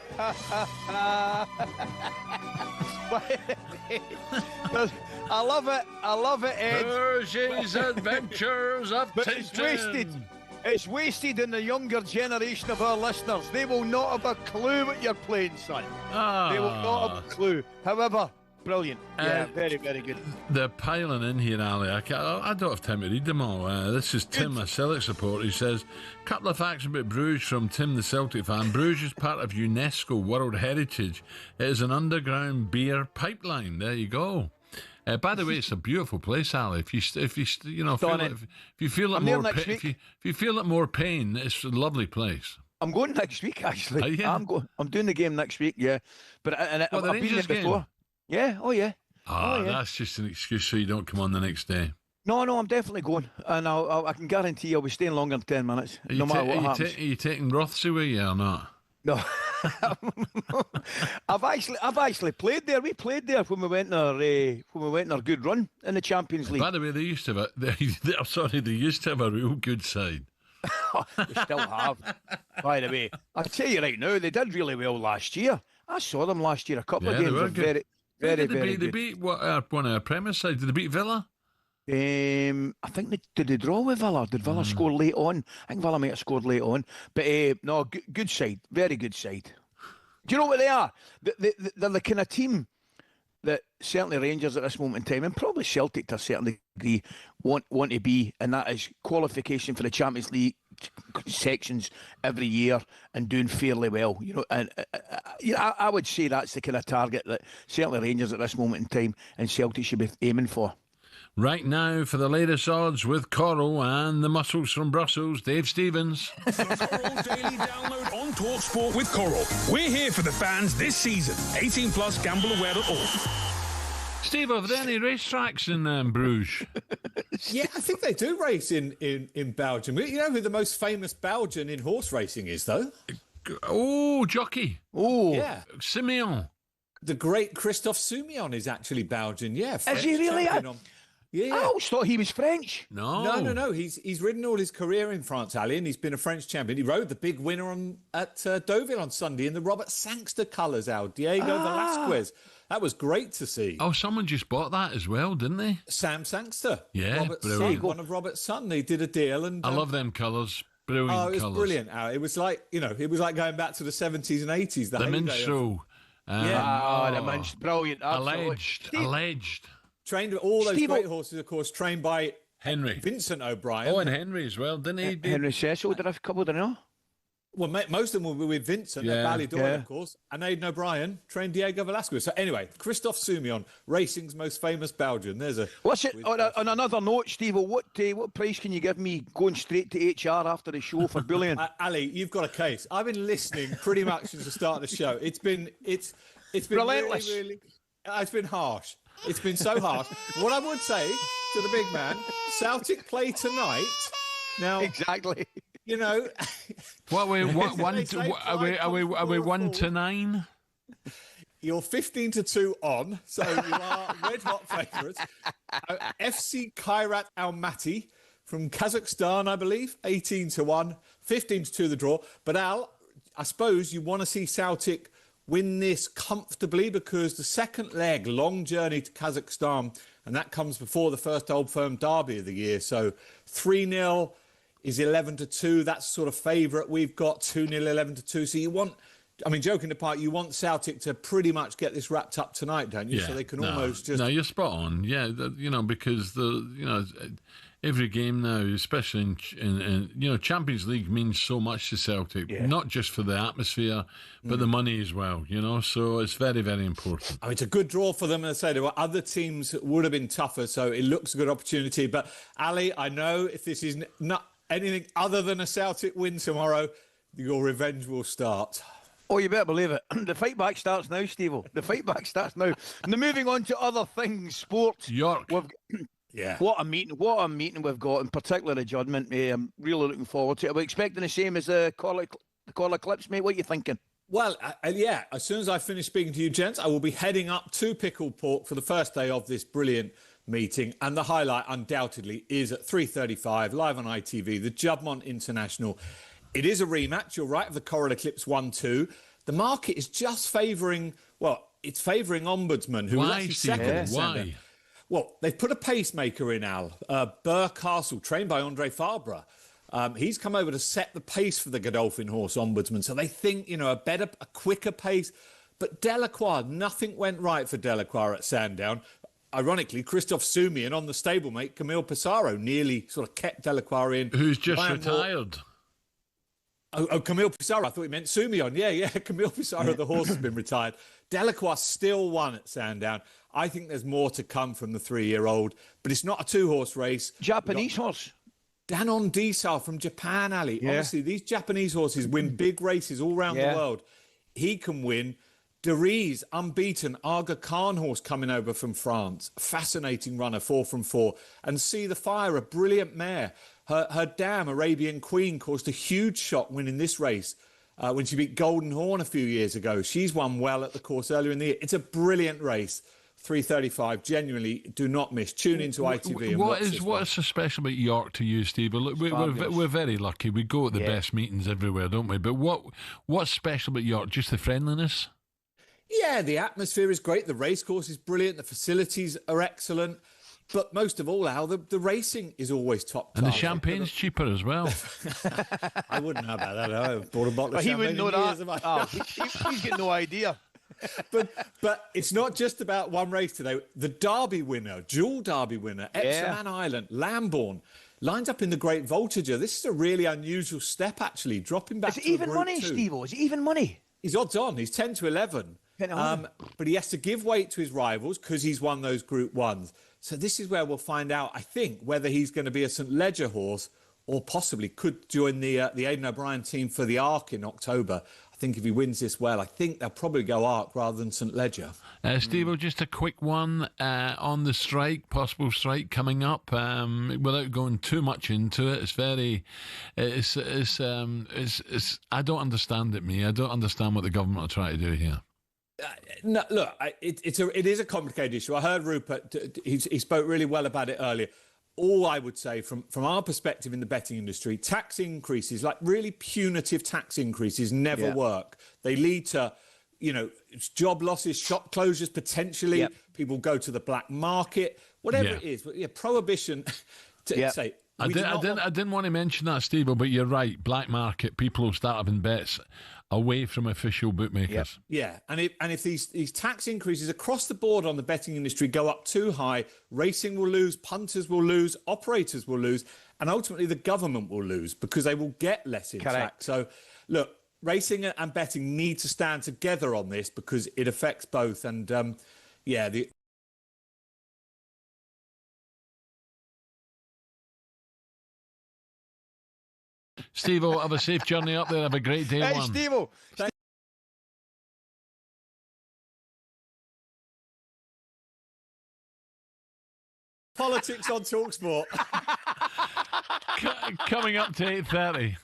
I love it, Ed. Hershey's Adventures of But Tintin. It's wasted in the younger generation of our listeners. They will not have a clue what you're playing, son. They will not have a clue. However, brilliant. Yeah, very, very good. They're piling in here, Ali. I don't have time to read them all. This is Tim, a Celtic supporter. He says, couple of facts about Bruges from Tim, the Celtic fan. Bruges is part of UNESCO World Heritage. It is an underground beer pipeline. There you go. By the way, it's a beautiful place, Ali. If you feel it more pain, it's a lovely place. I'm going next week, actually. Are you? I'm doing the game next week. Yeah, but I've been there before. Yeah. Oh yeah. That's just an excuse so you don't come on the next day. No, I'm definitely going, and I can guarantee I'll be staying longer than 10 minutes, no matter what happens. Are you taking Rothsey with you or not? No. I've actually played there. We played there when we went on our good run in the Champions League. By the way, they used to have they used to have a real good side. They still have. By the way, I'll tell you right now, they did really well last year. I saw them last year. A couple of games were very good. They beat one of our Premier sides. Did they beat Villa? I think did they draw with Villa? Did Villa score late on? I think Villa might have scored late on. But no, good side, very good side. Do you know what they are? They're the kind of team that certainly Rangers at this moment in time, and probably Celtic to a certain degree, want to be, and that is qualification for the Champions League sections every year and doing fairly well. And I would say that's the kind of target that certainly Rangers at this moment in time and Celtic should be aiming for. Right now, for the latest odds with Coral and the muscles from Brussels, Dave Stevens. The Coral Daily Download on talkSPORT with Coral. We're here for the fans this season. 18 plus, gambleaware.org. Steve, are there any racetracks in Bruges? Yeah, I think they do race in Belgium. You know who the most famous Belgian in horse racing is, though? Oh, jockey. Oh, yeah. Simeon. The great Christophe Soumillon is actually Belgian, yeah. Is he really? Yeah. I always thought he was French. No. He's ridden all his career in France, Ali, and he's been a French champion. He rode the big winner at Deauville on Sunday in the Robert Sangster colours, Diego Velasquez. That was great to see. Oh, someone just bought that as well, didn't they? Sam Sangster. Yeah, brilliant. One of Robert's son. They did a deal, and I love them colours. Brilliant colours. Oh, it was brilliant. It was like going back to the 70s and 80s. The minstrel. The minstrel, brilliant. Alleged. Trained all those great horses, of course, trained by Henry Vincent O'Brien. Oh, and Henry as well, didn't he? Henry Cecil did a couple, didn't he? Well, most of them were with Vincent at Ballydoyle, of course, and Aidan O'Brien trained Diego Velasquez. So anyway, Christophe Soumillon, racing's most famous Belgian. There's a... What's it? On another note, Steve, what price can you give me going straight to HR after the show for bullying? Ali, you've got a case. I've been listening pretty much since the start of the show. It's been relentless. Really, it's been harsh. It's been so harsh. What I would say to the big man, Celtic play tonight. Now, exactly. What are we 1-9? You're 15-2 on, so you are red hot favourites. FC Kairat Almaty from Kazakhstan, I believe, 18-1, 15-2 the draw. But Al, I suppose you want to see Celtic win this comfortably because the second leg, long journey to Kazakhstan, and that comes before the first Old Firm derby of the year. So 3-0 is 11-2. That's sort of favourite. We've got 2-0, 11-2. So you want, joking apart, you want Celtic to pretty much get this wrapped up tonight, don't you? Yeah, so they can almost just... No, you're spot on. Yeah, because every game now, especially in Champions League means so much to Celtic, not just for the atmosphere, but the money as well, so it's very, very important. It's a good draw for them. As I say, there were other teams that would have been tougher, so it looks a good opportunity. But Ali, I know if this is not anything other than a Celtic win tomorrow, your revenge will start. Oh, you better believe it. The fight back starts now, Steve-o. The fight back starts now. Now, moving on to other things, sports. York. Yeah. What a meeting we've got, in particular the Judgment. I'm really looking forward to it. Are we expecting the same as the Corla Clips, mate? What are you thinking? Well, yeah, as soon as I finish speaking to you, gents, I will be heading up to Pickled Pork for the first day of this brilliant meeting. And the highlight, undoubtedly, is at 3:35, live on ITV, the Judgment International It is a rematch, you're right, of the Coral Eclipse 1-2. The market is just favouring, well, it's favouring Ombudsman, who was actually second. Why? Well, they've put a pacemaker in, Al. Burr Castle, trained by Andre Fabre. He's come over to set the pace for the Godolphin horse, Ombudsman. So they think, a quicker pace. But Delacroix, nothing went right for Delacroix at Sandown. Ironically, Christophe Soumian on the stablemate, Camille Pissarro, nearly sort of kept Delacroix in. Who's just retired. Oh, Camille Pissarro. I thought he meant Soumian. Yeah. Camille Pissarro, the horse, has been retired. Delacroix still won at Sandown. I think there's more to come from the 3-year-old, but it's not a 2-horse race. Japanese horse. Danon Diesel from Japan, Ali. Yeah. Obviously, these Japanese horses win big races all around the world. He can win. Deriz, unbeaten, Aga Khan horse coming over from France. Fascinating runner, 4 from 4. And See the Fire, a brilliant mare. Her dam, Arabian Queen, caused a huge shock winning this race when she beat Golden Horn a few years ago. She's won well at the course earlier in the year. It's a brilliant race. 3:35. Genuinely, do not miss. Tune into ITV. And what is so special about York to you, Steve? Look, we're very lucky. We go at the best meetings everywhere, don't we? But what's special about York? Just the friendliness? Yeah, the atmosphere is great. The racecourse is brilliant. The facilities are excellent. But most of all, Al, the racing is always top class. And the champagne's cheaper as well. I wouldn't know about that. I bought a bottle of champagne. He wouldn't know that. He's got no idea. But it's not just about one race today. The Derby winner, dual Derby winner, Epsom Island, Lambourne, lines up in the Great Voltager. This is a really unusual step, actually, dropping back to even money, Steve-O? Is it even money? He's odds on. He's 10 to 11. But he has to give weight to his rivals because he's won those Group 1s. So this is where we'll find out, I think, whether he's going to be a St Leger horse or possibly could join the Aidan O'Brien team for the Arc in October. I think if he wins this well, I think they'll probably go Arc rather than St Leger. Steve-O, just a quick one on the strike, possible strike coming up. Without going too much into it, I don't understand it, me. I don't understand what the government are trying to do here. No, look, it is a complicated issue. I heard Rupert, he spoke really well about it earlier. All I would say from our perspective in the betting industry, tax increases, like really punitive tax increases, never work. They lead to, job losses, shop closures potentially. Yep. People go to the black market, whatever it is. But prohibition. Say, I didn't want to mention that, Steve, but you're right. Black market, people will start having bets away from official bookmakers. Yeah, and if these tax increases across the board on the betting industry go up too high, racing will lose, punters will lose, operators will lose, and ultimately the government will lose because they will get less in tax. So, look, racing and betting need to stand together on this because it affects both. And, Steve-O, have a safe journey up there. Have a great day. Hey, Steve-O. Politics on talkSPORT. Coming up to 8:30.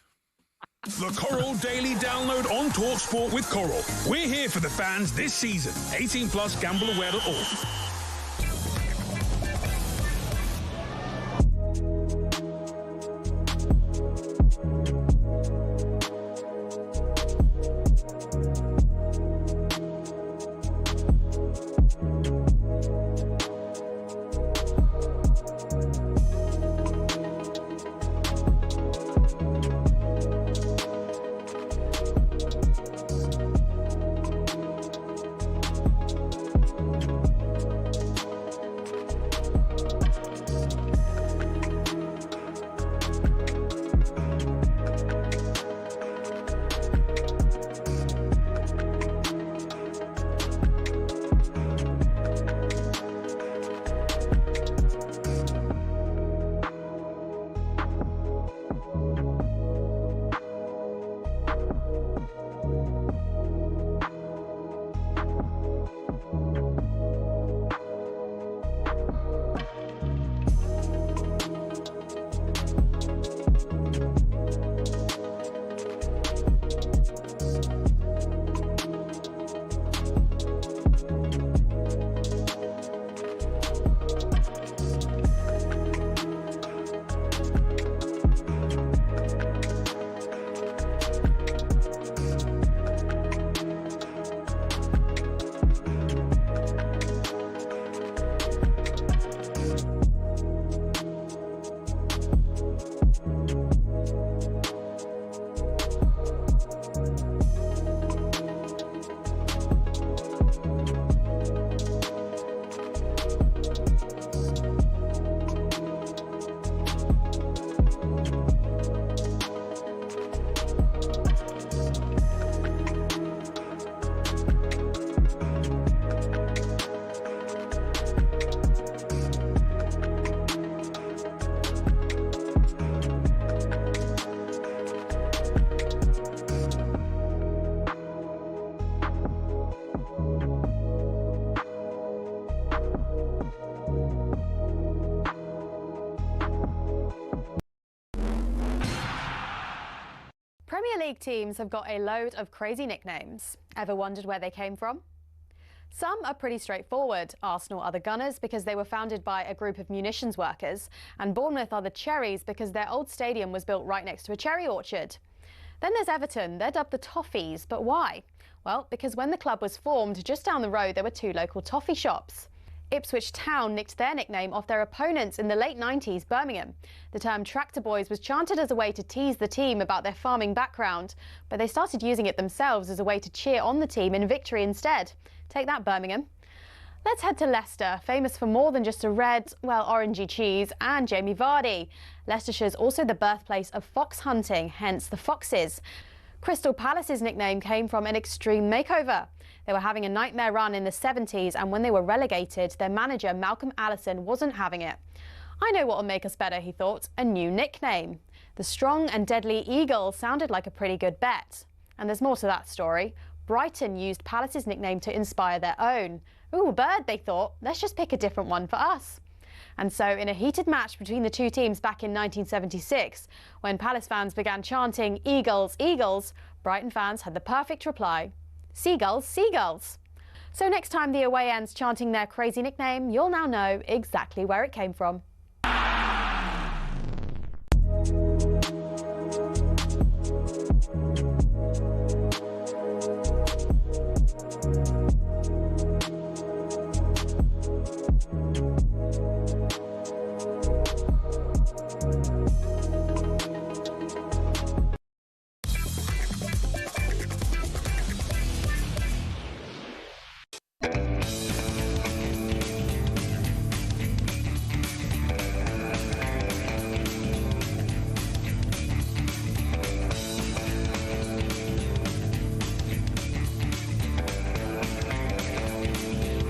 The Coral Daily Download on talkSPORT with Coral. We're here for the fans this season. 18 plus gambleaware.org. Premier League teams have got a load of crazy nicknames. Ever wondered where they came from? Some are pretty straightforward. Arsenal are the Gunners because they were founded by a group of munitions workers, and Bournemouth are the Cherries because their old stadium was built right next to a cherry orchard. Then there's Everton. They're dubbed the Toffees, but why? Well, because when the club was formed, just down the road there were 2 local toffee shops. Ipswich Town nicked their nickname off their opponents in the late 90s, Birmingham. The term Tractor Boys was chanted as a way to tease the team about their farming background, but they started using it themselves as a way to cheer on the team in victory instead. Take that, Birmingham. Let's head to Leicester, famous for more than just a red, well, orangey cheese and Jamie Vardy. Leicestershire's also the birthplace of fox hunting, hence the Foxes. Crystal Palace's nickname came from an extreme makeover. They were having a nightmare run in the 70s, and when they were relegated, their manager, Malcolm Allison, wasn't having it. I know what will make us better, he thought, a new nickname. The Strong and Deadly Eagle sounded like a pretty good bet. And there's more to that story. Brighton used Palace's nickname to inspire their own. Ooh, bird, they thought. Let's just pick a different one for us. And so, in a heated match between the two teams back in 1976, when Palace fans began chanting, "Eagles, Eagles," Brighton fans had the perfect reply. Seagulls, seagulls. So next time the away ends chanting their crazy nickname, you'll now know exactly where it came from.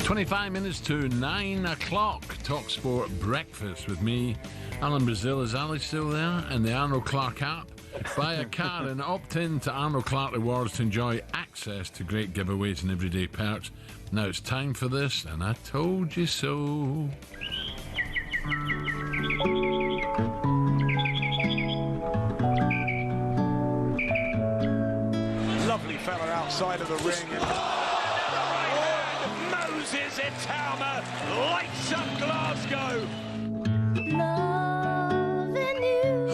25 minutes to 9 o'clock. talkSPORT breakfast with me, Alan Brazil. Is Ali still there? And the Arnold Clark app. Buy a car and opt in to Arnold Clark Rewards to enjoy access to great giveaways and everyday perks. Now it's time for this, and I told you so. Lovely fella outside of the ring. And Moses Itama lights up Glasgow.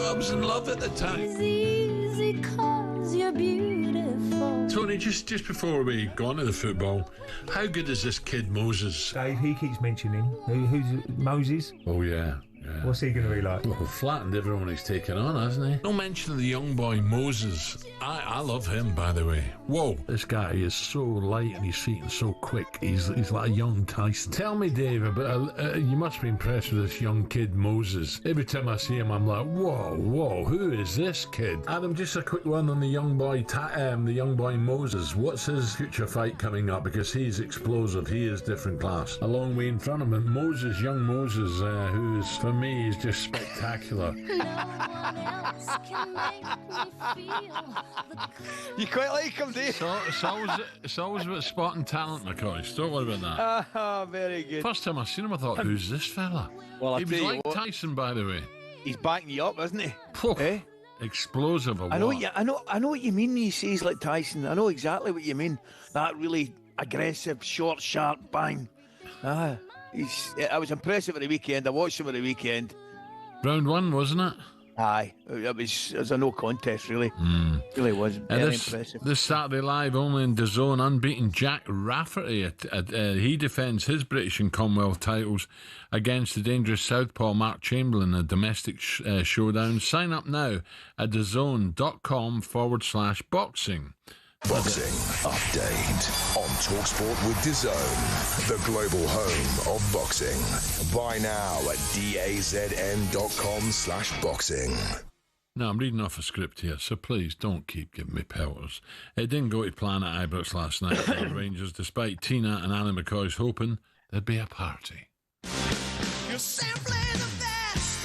I was in love at the time. Easy 'cause you're beautiful. Tony, just before we go on to the football, how good is this kid Moses? Dave, he keeps mentioning him. Who's Moses? Oh, yeah. What's he going to be like? Well, flattened everyone he's taken on, hasn't he? No mention of the young boy Moses. I love him, by the way. Whoa, this guy is so light on his feet and so quick. He's like a young Tyson. Tell me, Dave, you must be impressed with this young kid Moses. Every time I see him, I'm like, whoa, who is this kid? Adam, just a quick one on the young boy Moses. What's his future fight coming up? Because he's explosive. He is different class. A long way in front of him. Young Moses, who is, for me, is just spectacular. You quite like him, do you? It's always about spotting talent, McCoist. Don't worry about that. Ah, very good. First time I seen him, I thought, who's this fella? Well, he was like Tyson, by the way. He's backing you up, isn't he? Eh? Explosive. I know what you mean. He says like Tyson. I know exactly what you mean. That really aggressive, short, sharp bang. I was impressive at the weekend. I watched him at the weekend. Round one, wasn't it? Aye, it was a no contest, really. Really was very impressive. This Saturday live only in DAZN, unbeaten Jack Rafferty. He defends his British and Commonwealth titles against the dangerous southpaw Mark Chamberlain, a domestic showdown. Sign up now at DAZN.com/boxing. Boxing update on talkSPORT with DAZN, the global home of boxing. Buy now at DAZN.com/boxing. Now, I'm reading off a script here, so please don't keep giving me pelters. It didn't go to plan at Ibrox last night for the Rangers, despite Tina and Alan McCoist hoping there'd be a party.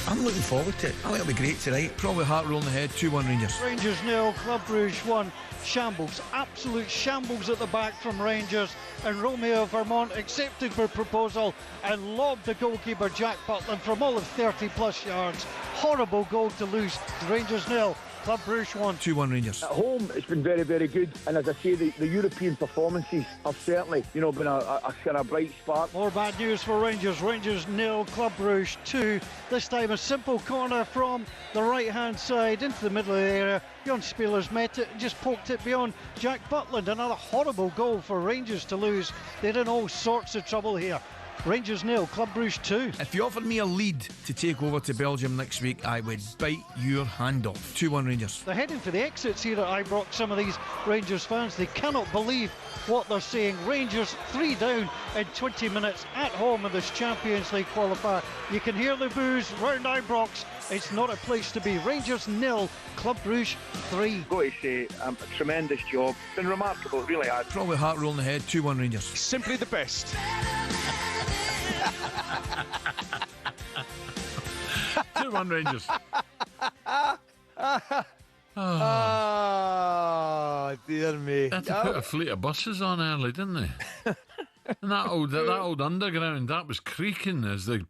I'm looking forward to it. I think it'll be great tonight. Probably heart rolling ahead, 2-1 Rangers. Rangers 0, Club Brugge 1. Shambles, absolute shambles at the back from Rangers, and Romeo Vermont accepted the proposal and lobbed the goalkeeper Jack Butland from all of 30 plus yards. horrible goal to lose. Rangers 0, Club Brugge 1. 2-1 Rangers. At home, it's been very, very good. And as I say, the European performances have certainly, been a kind of bright spark. More bad news for Rangers. Rangers 0, Club Brugge 2. This time a simple corner from the right-hand side into the middle of the area. Bjorn Spielers met it and just poked it beyond Jack Butland. Another horrible goal for Rangers to lose. They're in all sorts of trouble here. Rangers 0, Club Brugge 2. If you offered me a lead to take over to Belgium next week, I would bite your hand off. 2-1 Rangers. They're heading for the exits here at Ibrox. Some of these Rangers fans, they cannot believe what they're seeing. Rangers 3 down in 20 minutes at home in this Champions League qualifier. You can hear the boos round Ibrox. It's not a place to be. Rangers 0, Club Brugge 3. Got to say, a tremendous job. Been remarkable, really has. Probably heart rolling ahead. 2-1 Rangers. Simply the best. 2-1 Rangers. Oh, dear me. They had to put a fleet of buses on early, didn't they? And that old underground, that was creaking as they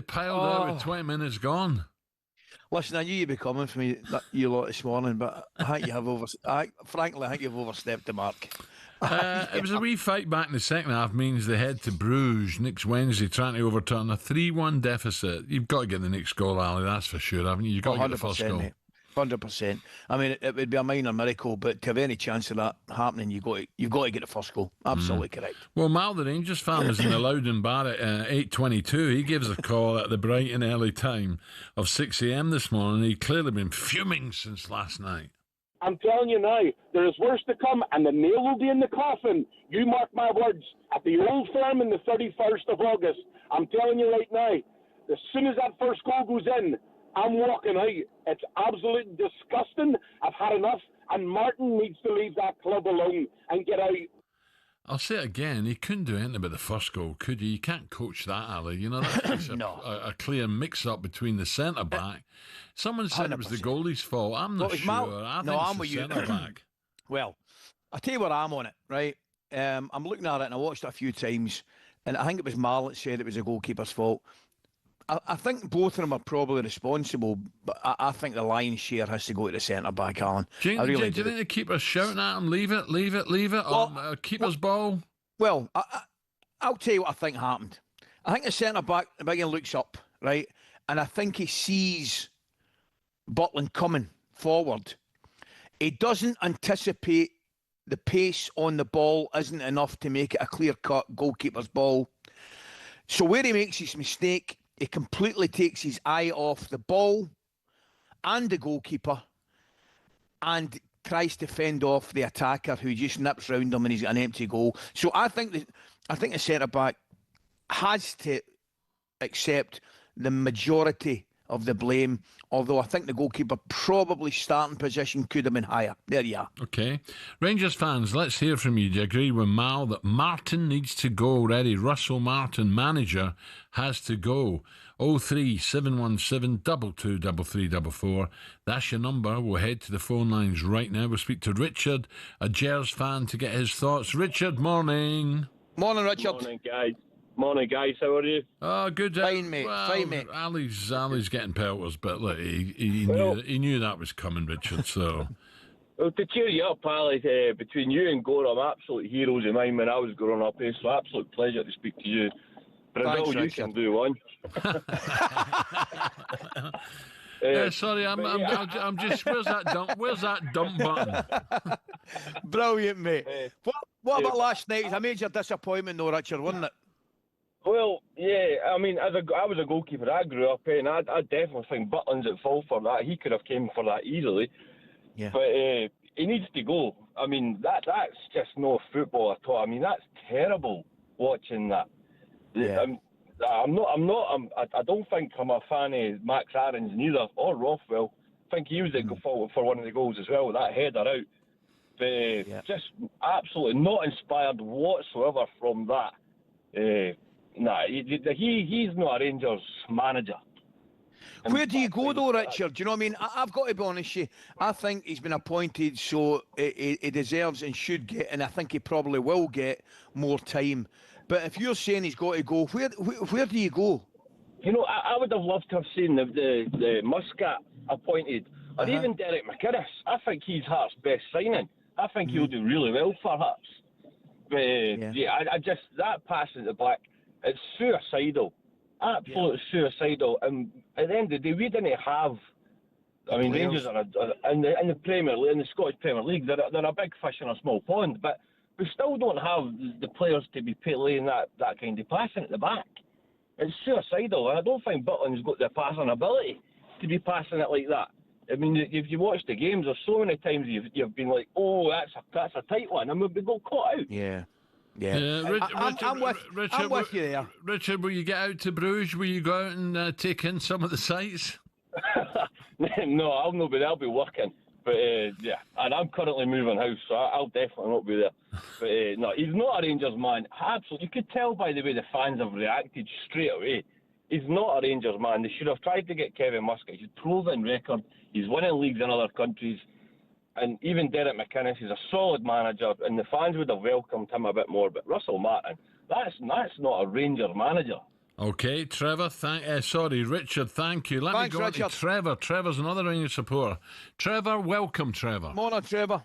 piled out with 20 minutes gone. Listen, I knew you'd be coming for me, you lot, this morning, but I think frankly, I think you've overstepped the mark. It was a wee fight back in the second half, means they head to Bruges next Wednesday trying to overturn a 3-1 deficit. You've got to get the next goal, Ali, that's for sure, haven't you? You've got to get the first goal. Mate. 100%. I mean, it would be a minor miracle, but to have any chance of that happening, you've got to get the first goal. Absolutely correct. Well, Mal, the Rangers fan, was in the Loudon bar at 8:22. He gives a call at the bright and early time of 6 a.m. this morning. He'd clearly been fuming since last night. I'm telling you now, there is worse to come, and the nail will be in the coffin. You mark my words. At the Old Firm on the 31st of August, I'm telling you right now, as soon as that first goal goes in, I'm walking out. It's absolutely disgusting. I've had enough, and Martin needs to leave that club alone and get out. I'll say it again, he couldn't do anything about the first goal, could he? You can't coach that, Ali. You know, that's a clear mix-up between the centre-back. Someone said 100%. It was the goalie's fault. I'm not sure. I think it's the centre-back. Well, I'll tell you where I'm on it, right? I'm looking at it, and I watched it a few times, and I think it was Mal that said it was the goalkeeper's fault. I think both of them are probably responsible, but I think the lion's share has to go to the centre-back, Alan. Do you think the keeper's shouting at him, leave it, or keeper's ball? Well, I'll tell you what I think happened. I think the centre-back, the big one looks up, right? And I think he sees Butland coming forward. He doesn't anticipate the pace on the ball isn't enough to make it a clear-cut goalkeeper's ball. So where he makes his mistake, he completely takes his eye off the ball and the goalkeeper and tries to fend off the attacker who just nips round him and he's got an empty goal. So I think the centre-back has to accept the majority of the blame, although I think the goalkeeper probably starting position could have been higher. There you are. Okay. Rangers fans, let's hear from you. Do you agree with Mal that Martin needs to go already? Russell Martin, manager, has to go. 03717 223344. That's your number. We'll head to the phone lines right now. We'll speak to Richard, a Gers fan, to get his thoughts. Richard, morning. Morning, Richard. Morning, guys. Morning, guys. How are you? Oh, good. Fine, mate. Well, fine, mate. Ali's getting pelters, but look, he knew that was coming, Richard. So, well, to cheer you up, Ali, between you and Gorham, absolute heroes of mine when I was growing up. So, absolute pleasure to speak to you. Brazil, you can do one. Yeah, sorry, I'm just. Where's that dump button? Brilliant, mate. What about last night? It was a major disappointment, though, Richard, wasn't it? Well, yeah. I mean, I was a goalkeeper. I grew up in. I definitely think Butland's at fault for that. He could have came for that easily. Yeah. But he needs to go. I mean, that's just no football at all. I mean, that's terrible watching that. Yeah. I don't think I'm a fan of Max Aarons neither, or Rothwell. I think he was at fault for one of the goals as well, that header out. But just absolutely not inspired whatsoever from that. He's not a Rangers manager. Where do you go though, Richard? Do you know what I mean? I've got to be honest with you. I think he's been appointed, so he deserves and should get, and I think he probably will get more time. But if you're saying he's got to go, where do you go? You know, I would have loved to have seen the Muscat appointed, or even Derek McInnes. I think he's Hearts' best signing. I think he'll do really well for Hearts. But I just, that pass at the back, it's suicidal. Absolutely suicidal. And at the end of the day, we didn't have. I mean, Rangers are in the Premier League, in the Scottish Premier League, they're a big fish in a small pond. But we still don't have the players to be laying that kind of passing at the back. It's suicidal. I don't think Butland's got the passing ability to be passing it like that. I mean, if you watch the games, there's so many times you've been like, oh, that's a tight one, and we got caught out. Yeah. I'm with you there. Richard, will you get out to Bruges? Will you go out and take in some of the sights? No, I'll not be there. I'll be working. But, and I'm currently moving house, so I'll definitely not be there. But, no, he's not a Rangers man. Absolutely. You could tell by the way the fans have reacted straight away. He's not a Rangers man. They should have tried to get Kevin Muscat. He's a proven record. He's winning leagues in other countries. And even Derek McInnes is a solid manager, and the fans would have welcomed him a bit more. But Russell Martin, that's not a Rangers manager. Okay, Trevor, Richard, thank you. Let me go Richard. to Trevor. Trevor's another Rangers supporter. Trevor, welcome, Trevor. Morning, Trevor.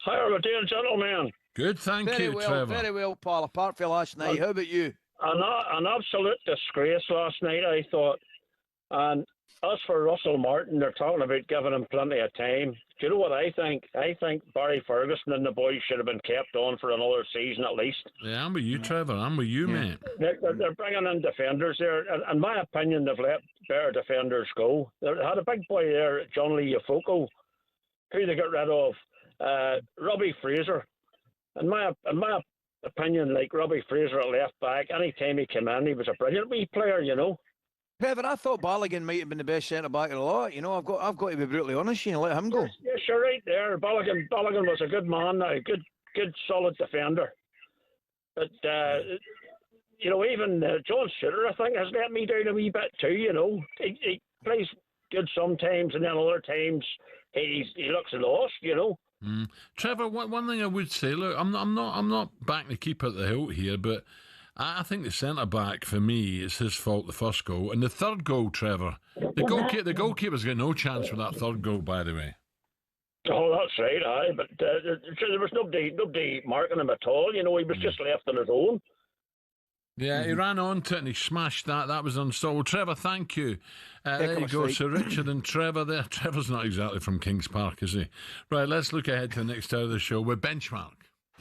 How are you, gentlemen? Good, thank you, Trevor. Very well, pal. Apart from last night, how about you? An absolute disgrace last night, I thought. And as for Russell Martin, they're talking about giving him plenty of time. Do you know what I think? I think Barry Ferguson and the boys should have been kept on for another season at least. Yeah, I'm with you, Trevor. I'm with you, mate. They're bringing in defenders there. In my opinion, they've let better defenders go. They had a big boy there, John Lee Yafoko, who they got rid of. Robbie Fraser. In my opinion, like Robbie Fraser at left back, any time he came in, he was a brilliant wee player, you know. Trevor, I thought Balogun might have been the best centre back of the lot. You know, I've got to be brutally honest. You know, let him go. Yes, you're right there. Balogun was a good man, a good solid defender. But you know, even John Shooter, I think, has let me down a wee bit too. You know, he plays good sometimes, and then other times he looks lost. You know. Trevor, one thing I would say, look, I'm not backing the keeper at the hilt here, but I think the centre-back, for me, it's his fault, the first goal. And the third goal, Trevor, the goalkeeper's got no chance with that third goal, by the way. Oh, that's right, aye. But there was nobody marking him at all. You know, he was just left on his own. Yeah, he ran onto it and he smashed that. That was unstoppable. Trevor, thank you. There you go. So Richard and Trevor there. Trevor's not exactly from Kings Park, is he? Right, let's look ahead to the next hour of the show with Benchmark.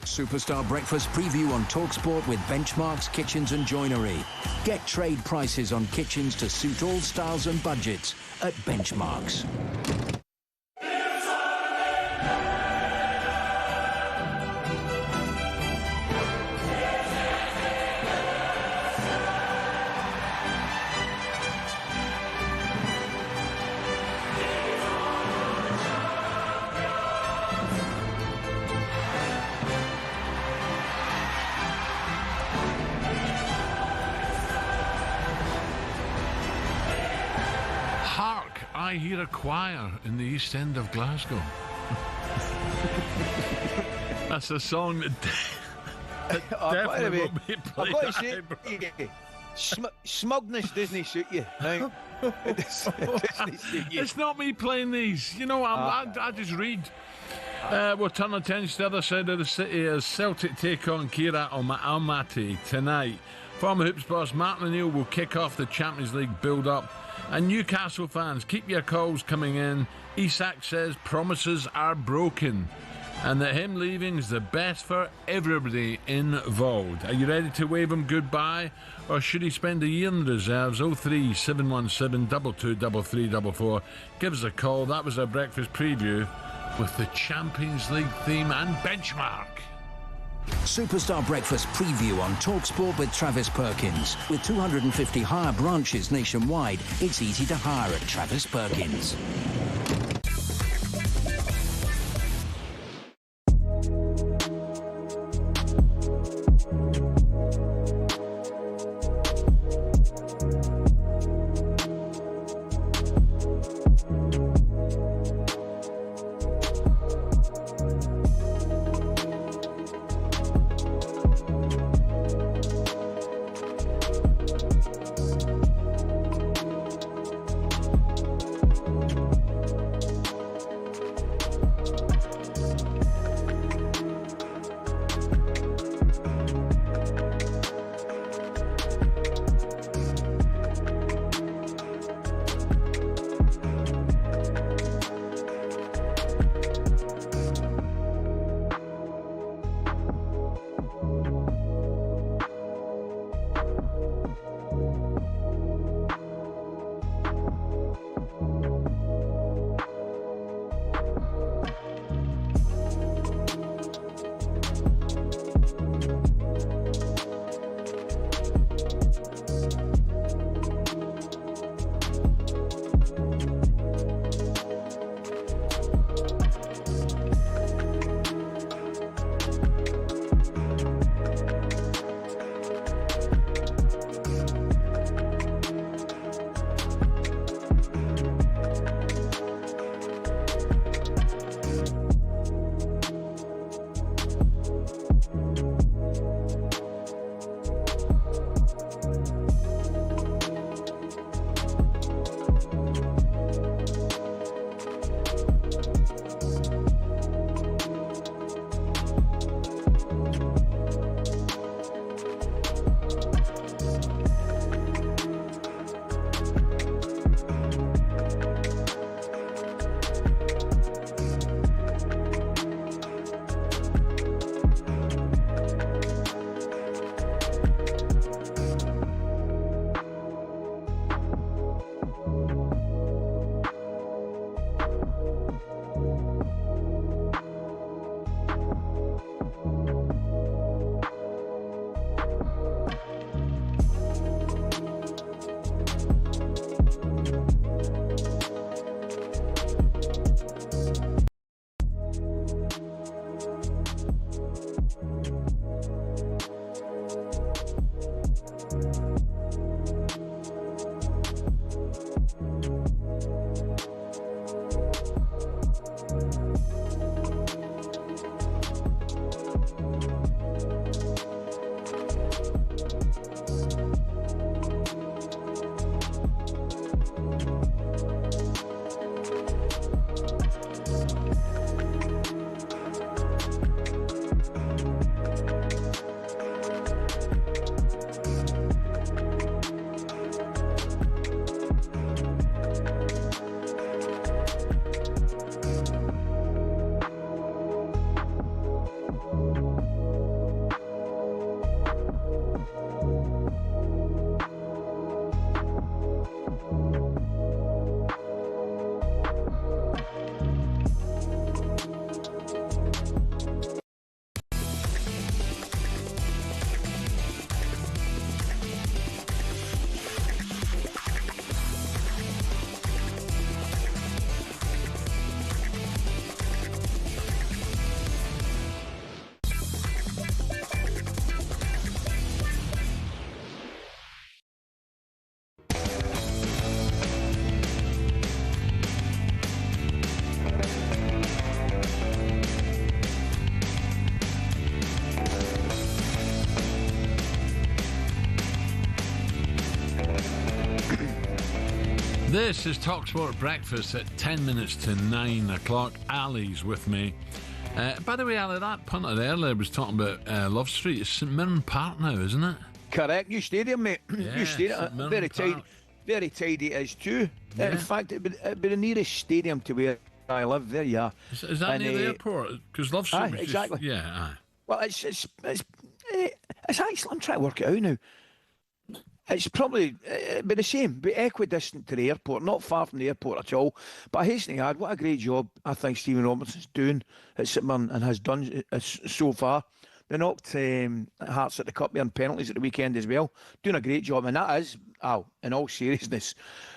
Superstar Breakfast preview on talkSPORT with Benchmark's Kitchens and Joinery. Get trade prices on kitchens to suit all styles and budgets at Benchmark's. I hear a choir in the East End of Glasgow. That's a song that definitely will be played. I've got to say, smugness doesn't suit you. Right? It's not me playing these. You know, I just read. We'll turn attention to the other side of the city as Celtic take on Kira Almaty tonight. Former Hoops boss Martin O'Neill will kick off the Champions League build-up. And Newcastle fans, keep your calls coming in. Isak says promises are broken and that him leaving is the best for everybody involved. Are you ready to wave him goodbye, or should he spend a year in the reserves? 03717 223344. Give us a call. That was our breakfast preview with the Champions League theme and Benchmark. Superstar Breakfast preview on talkSPORT with Travis Perkins. With 250 hire branches nationwide, it's easy to hire at Travis Perkins. This is talkSPORT Breakfast at 10 minutes to 9 o'clock. Ali's with me. By the way, Ali, that punter earlier was talking about Love Street. It's St Mirren Park now, isn't it? Correct. New stadium, mate. Yeah, New stadium. Very tidy. Very tidy it is too. Yeah. In fact, it'd be the nearest stadium to where I live. There you are. Is that near the airport? Because Love Street was exactly. Well, it's actually, I'm trying to work it out now. It's probably be the same, but equidistant to the airport, not far from the airport at all. But hastening to add, what a great job I think Stephen Robinson's doing at St Mirren and has done so far. They knocked Hearts at the Cup and penalties at the weekend as well. Doing a great job, and that is, in all seriousness,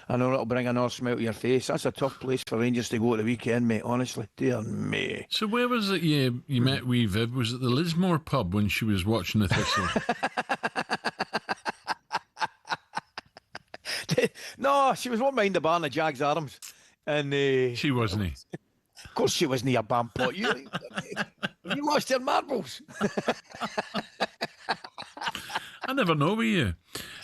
I know it'll bring another smile to your face. That's a tough place for Rangers to go at the weekend, mate, honestly. Dear me. So where was it you met wee Viv? Was it the Lismore pub when she was watching the Thistle? No, she was one behind the bar in the Jags Arms. And she wasn't. Of course she wasn't, a bampot. You lost your marbles. I never know with you.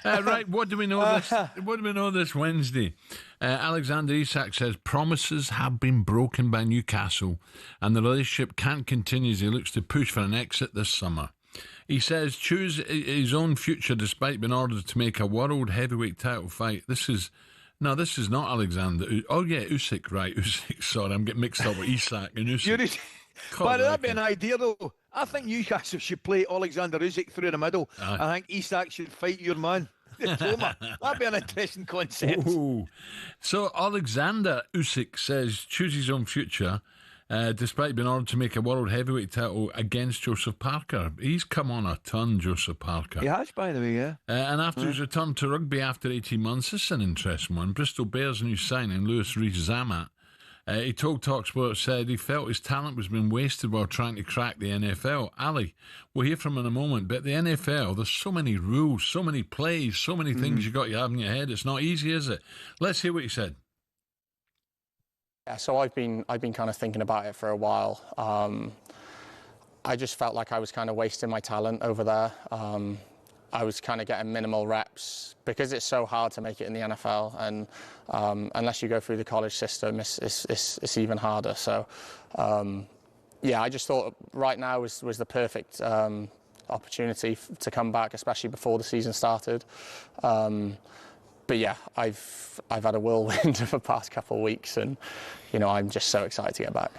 Right, what do we know this? What do we know this Wednesday? Alexander Isak says promises have been broken by Newcastle, and the relationship can't continue as he looks to push for an exit this summer. He says choose his own future despite being ordered to make a world heavyweight title fight. This is not Alexander. Oh yeah, Usyk, right? Usyk. Sorry, I'm getting mixed up with Isak and Usyk. But that'd be an idea, though. I think Newcastle should play Alexander Usyk through the middle. I think Isak should fight your man. That'd be an interesting concept. Ooh. So Alexander Usyk says choose his own future. Despite being ordered to make a world heavyweight title against Joseph Parker. He's come on a ton, Joseph Parker. He has, by the way, yeah. And after his return to rugby after 18 months, this is an interesting one. Bristol Bears' new signing, Lewis Rees-Zammit, he told talkSPORT, said he felt his talent was being wasted while trying to crack the NFL. Ali, we'll hear from him in a moment, but the NFL, there's so many rules, so many plays, so many things you got to have in your head. It's not easy, is it? Let's hear what he said. Yeah, so I've been kind of thinking about it for a while. I just felt like I was kind of wasting my talent over there. I was kind of getting minimal reps because it's so hard to make it in the NFL, and unless you go through the college system, it's even harder. So, yeah, I just thought right now was the perfect opportunity to come back, especially before the season started. But yeah, I've had a whirlwind of the past couple of weeks, and I'm just so excited to get back.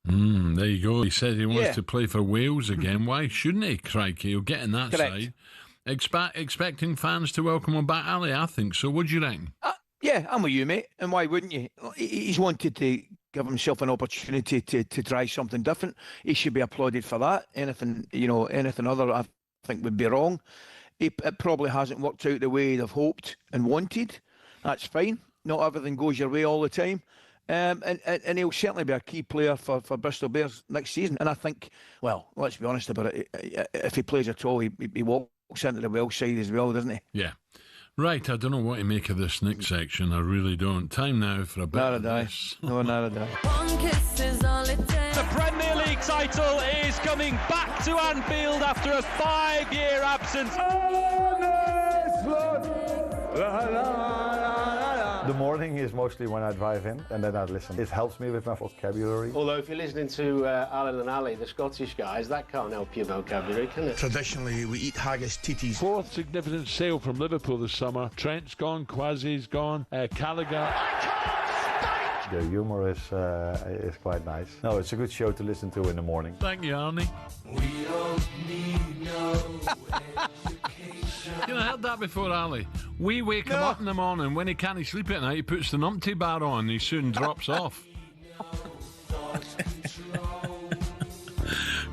There you go. He said he wants to play for Wales again. Why shouldn't he? Crikey, he'll get in that side. Expecting fans to welcome him back, Ali. I think so. What do you reckon? Yeah, I'm with you, mate. And why wouldn't you? He's wanted to give himself an opportunity to try something different. He should be applauded for that. Anything other, I think, would be wrong. It probably hasn't worked out the way they've hoped and wanted. That's fine. Not everything goes your way all the time. And he'll certainly be a key player for Bristol Bears next season. And I think, well, let's be honest about it, if he plays at all, he walks into the Welsh side as well, doesn't he? Yeah. Right, I don't know what to make of this next section. I really don't. Time now for a bit of this. No, not a day. The Premier League title is coming back to Anfield after a 5-year absence. The morning is mostly when I drive in and then I listen. It helps me with my vocabulary. Although if you're listening to Alan and Ali, the Scottish guys, that can't help your vocabulary, can it? Traditionally, we eat haggis titties. Fourth significant sale from Liverpool this summer. Trent's gone, Quasi's gone, Gallagher. The humour is quite nice. No, it's a good show to listen to in the morning. Thank you, Arnie. We don't need no education. You know, I heard that before, Ali. We wake him up in the morning. When he can't sleep at night, he puts the numpty bar on and he soon drops off.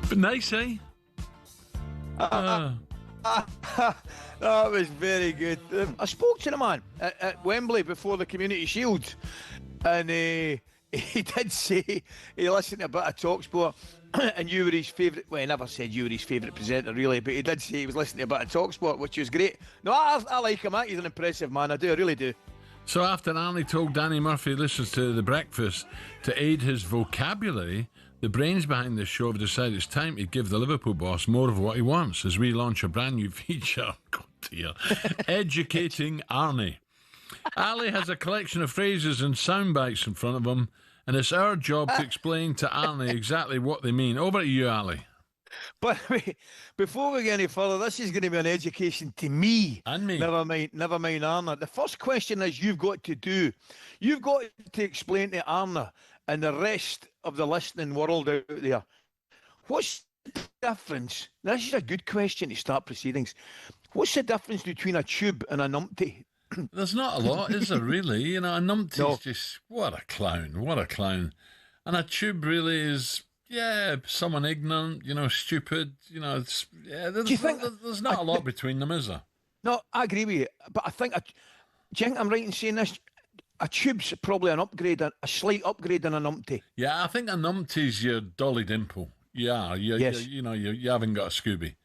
But nice, eh? That was very good. I spoke to the man at Wembley before the Community Shield, and he did say he listened to a bit of talkSPORT, and you were his favourite. Well, he never said you were his favourite presenter, really, but he did say he was listening to a bit of talkSPORT, which was great. No, I like him. He's an impressive man. I really do. So after Arnie told Danny Murphy he listens to The Breakfast to aid his vocabulary, the brains behind this show have decided it's time to give the Liverpool boss more of what he wants as we launch a brand new feature. God dear. Educating Arnie. Ali has a collection of phrases and sound bites in front of him, and it's our job to explain to Ali exactly what they mean. Over to you, Ali. But wait, before we get any further, this is going to be an education to me. And me. Never mind Arna. The first question is you've got to explain to Arna and the rest of the listening world out there, what's the difference? This is a good question to start proceedings. What's the difference between a tube and a numpty? There's not a lot, is there, really? You know, a numpty's just, what a clown. And a tube really is, someone ignorant, stupid, there's not a lot between them, is there? No, I agree with you, but I think, do you think I'm right in saying this? A tube's probably an upgrade, a slight upgrade on a numpty. Yeah, I think a numpty's your Dolly Dimple. Yeah, you haven't got a Scooby.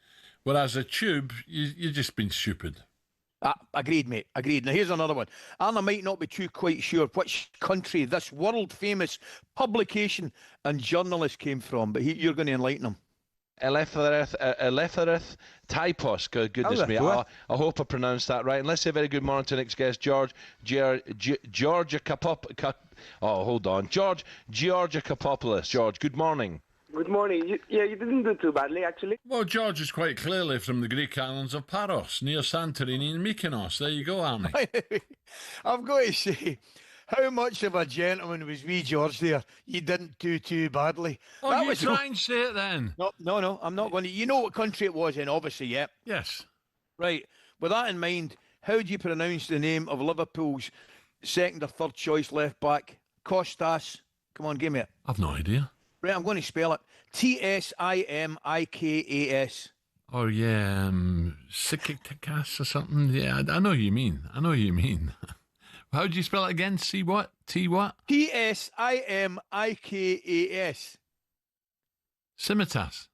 Whereas a tube, you've just been stupid. Agreed, mate. Agreed. Now, here's another one. Anna might not be too quite sure which country this world-famous publication and journalist came from, but you're going to enlighten him. Eleftheric Typos. Goodness me. I hope I pronounced that right. And let's say a very good morning to next guest, George Georgiakopoulos. George, good morning. Good morning. You didn't do too badly, actually. Well, George is quite clearly from the Greek islands of Paros, near Santorini and Mykonos. There you go, Arnie. I've got to say, how much of a gentleman was wee George there? You didn't do too badly. Oh, you try and say it then. No, I'm not going to. You know what country it was in, obviously, yeah? Yes. Right. With that in mind, how do you pronounce the name of Liverpool's second or third choice left back? Kostas. Come on, give me it. I've no idea. Right, I'm going to spell it. Tsimikaz. Oh, yeah, Sikikas or something. Yeah, I know what you mean. How do you spell it again? C what? T what? Tsimikaz. Simitas.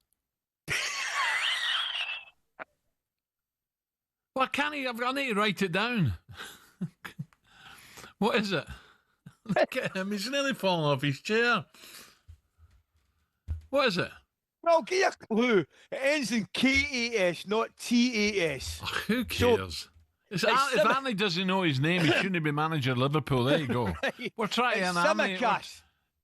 Well, I need to write it down. What is it? Look at him. He's nearly fallen off his chair. What is it? Well, give you a clue. It ends in K-A-S, not T-A-S. Oh, who cares? If Andy doesn't know his name, he shouldn't be manager of Liverpool. There you go. We're trying to Simitas.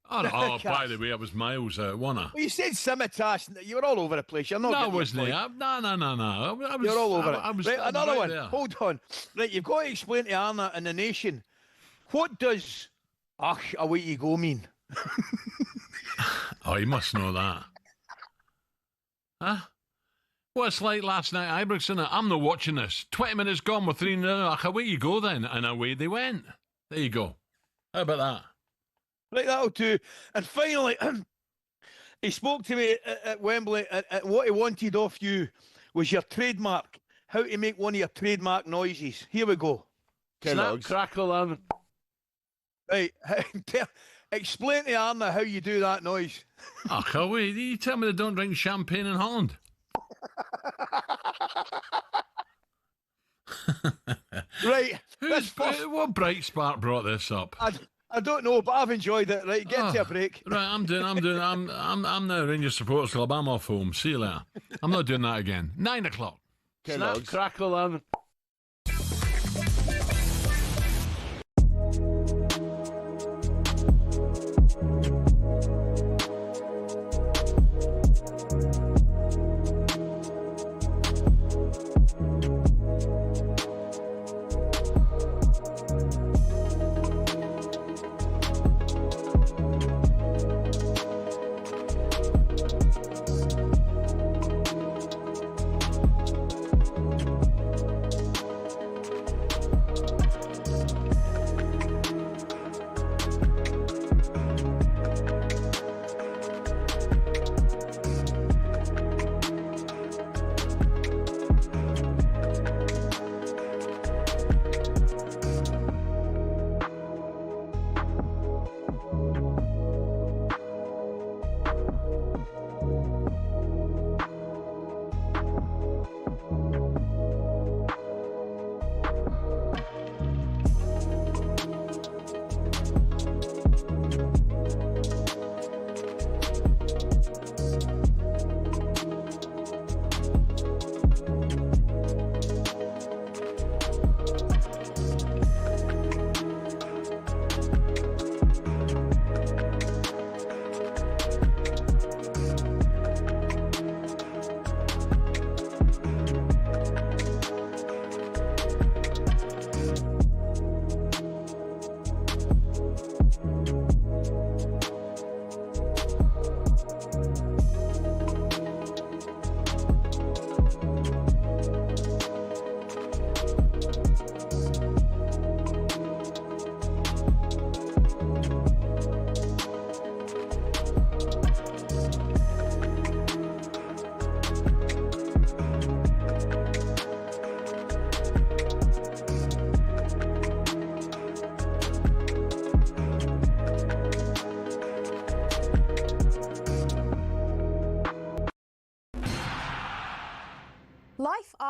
Oh, by the way, I was miles out, wasn't I? Well, you said Simitas. You were all over the place. You're not. No, wasn't he? No. You're all over it. Right, another one. There. Hold on. Right, you've got to explain to Anna and the nation, what does away you go mean? Oh, you must know that. Huh? Well, it's like last night at Ibrox, innit? I'm not watching this. 20 minutes gone, we're 3-0. Away you go then. And away they went. There you go. How about that? Right, that'll do. And finally, he spoke to me at Wembley, and what he wanted off you was your trademark. How to make one of your trademark noises. Here we go. Snap, crackle, and... Right, explain to Arna how you do that noise. Oh, wait, you tell me they don't drink champagne in Holland? Right. What bright spark brought this up? I don't know, but I've enjoyed it. Right, get to a break. Right, I'm now Rangers Supporters Club. I'm off home. See you later. I'm not doing that again. 9 o'clock. Snap, crackle, and...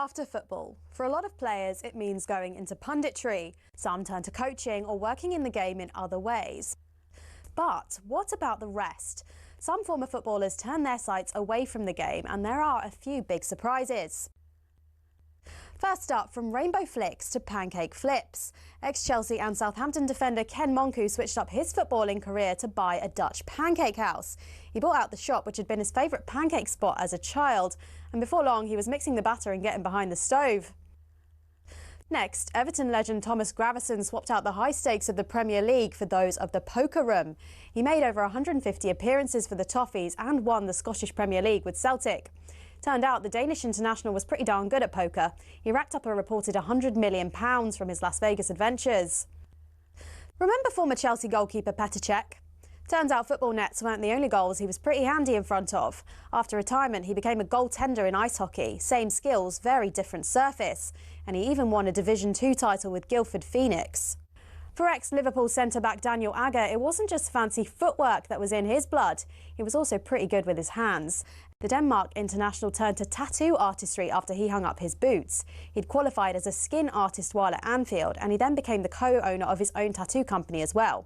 after football. For a lot of players, it means going into punditry. Some turn to coaching or working in the game in other ways. But what about the rest? Some former footballers turn their sights away from the game, and there are a few big surprises. First up, from rainbow flicks to pancake flips. Ex-Chelsea and Southampton defender Ken Monku switched up his footballing career to buy a Dutch pancake house. He bought out the shop, which had been his favourite pancake spot as a child, and before long he was mixing the batter and getting behind the stove. Next, Everton legend Thomas Gravesen swapped out the high stakes of the Premier League for those of the poker room. He made over 150 appearances for the Toffees and won the Scottish Premier League with Celtic. Turned out the Danish international was pretty darn good at poker. He racked up a reported £100 million from his Las Vegas adventures. Remember former Chelsea goalkeeper Petr Cech? Turns out football nets weren't the only goals he was pretty handy in front of. After retirement, he became a goaltender in ice hockey. Same skills, very different surface. And he even won a Division 2 title with Guildford Phoenix. For ex-Liverpool centre-back Daniel Agger, it wasn't just fancy footwork that was in his blood. He was also pretty good with his hands. The Denmark international turned to tattoo artistry after he hung up his boots. He'd qualified as a skin artist while at Anfield, and he then became the co-owner of his own tattoo company as well.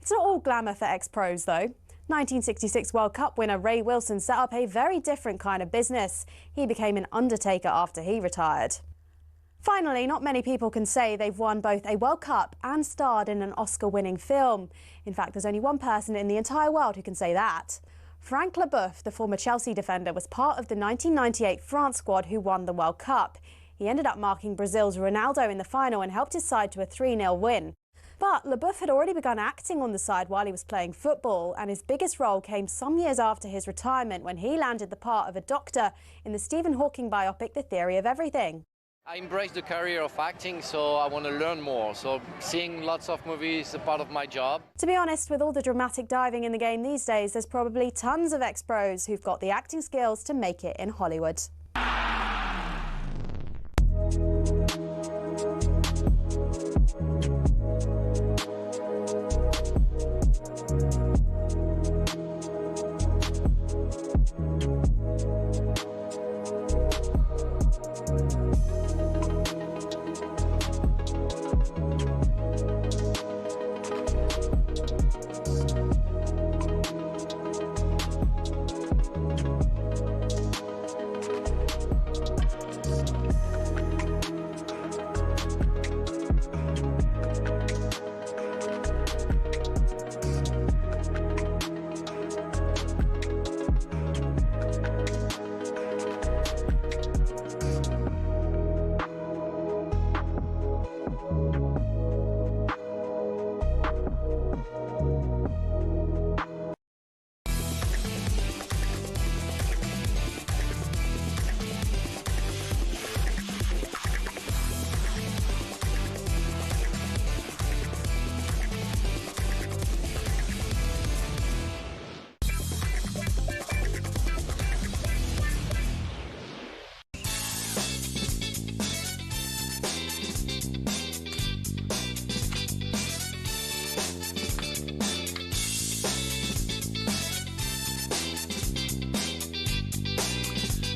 It's not all glamour for ex-pros, though. 1966 World Cup winner Ray Wilson set up a very different kind of business. He became an undertaker after he retired. Finally, not many people can say they've won both a World Cup and starred in an Oscar-winning film. In fact, there's only one person in the entire world who can say that. Frank Leboeuf, the former Chelsea defender, was part of the 1998 France squad who won the World Cup. He ended up marking Brazil's Ronaldo in the final and helped his side to a 3-0 win. But Leboeuf had already begun acting on the side while he was playing football, and his biggest role came some years after his retirement when he landed the part of a doctor in the Stephen Hawking biopic The Theory of Everything. I embrace the career of acting, so I want to learn more. So seeing lots of movies is a part of my job. To be honest, with all the dramatic diving in the game these days, there's probably tons of ex-pros who've got the acting skills to make it in Hollywood.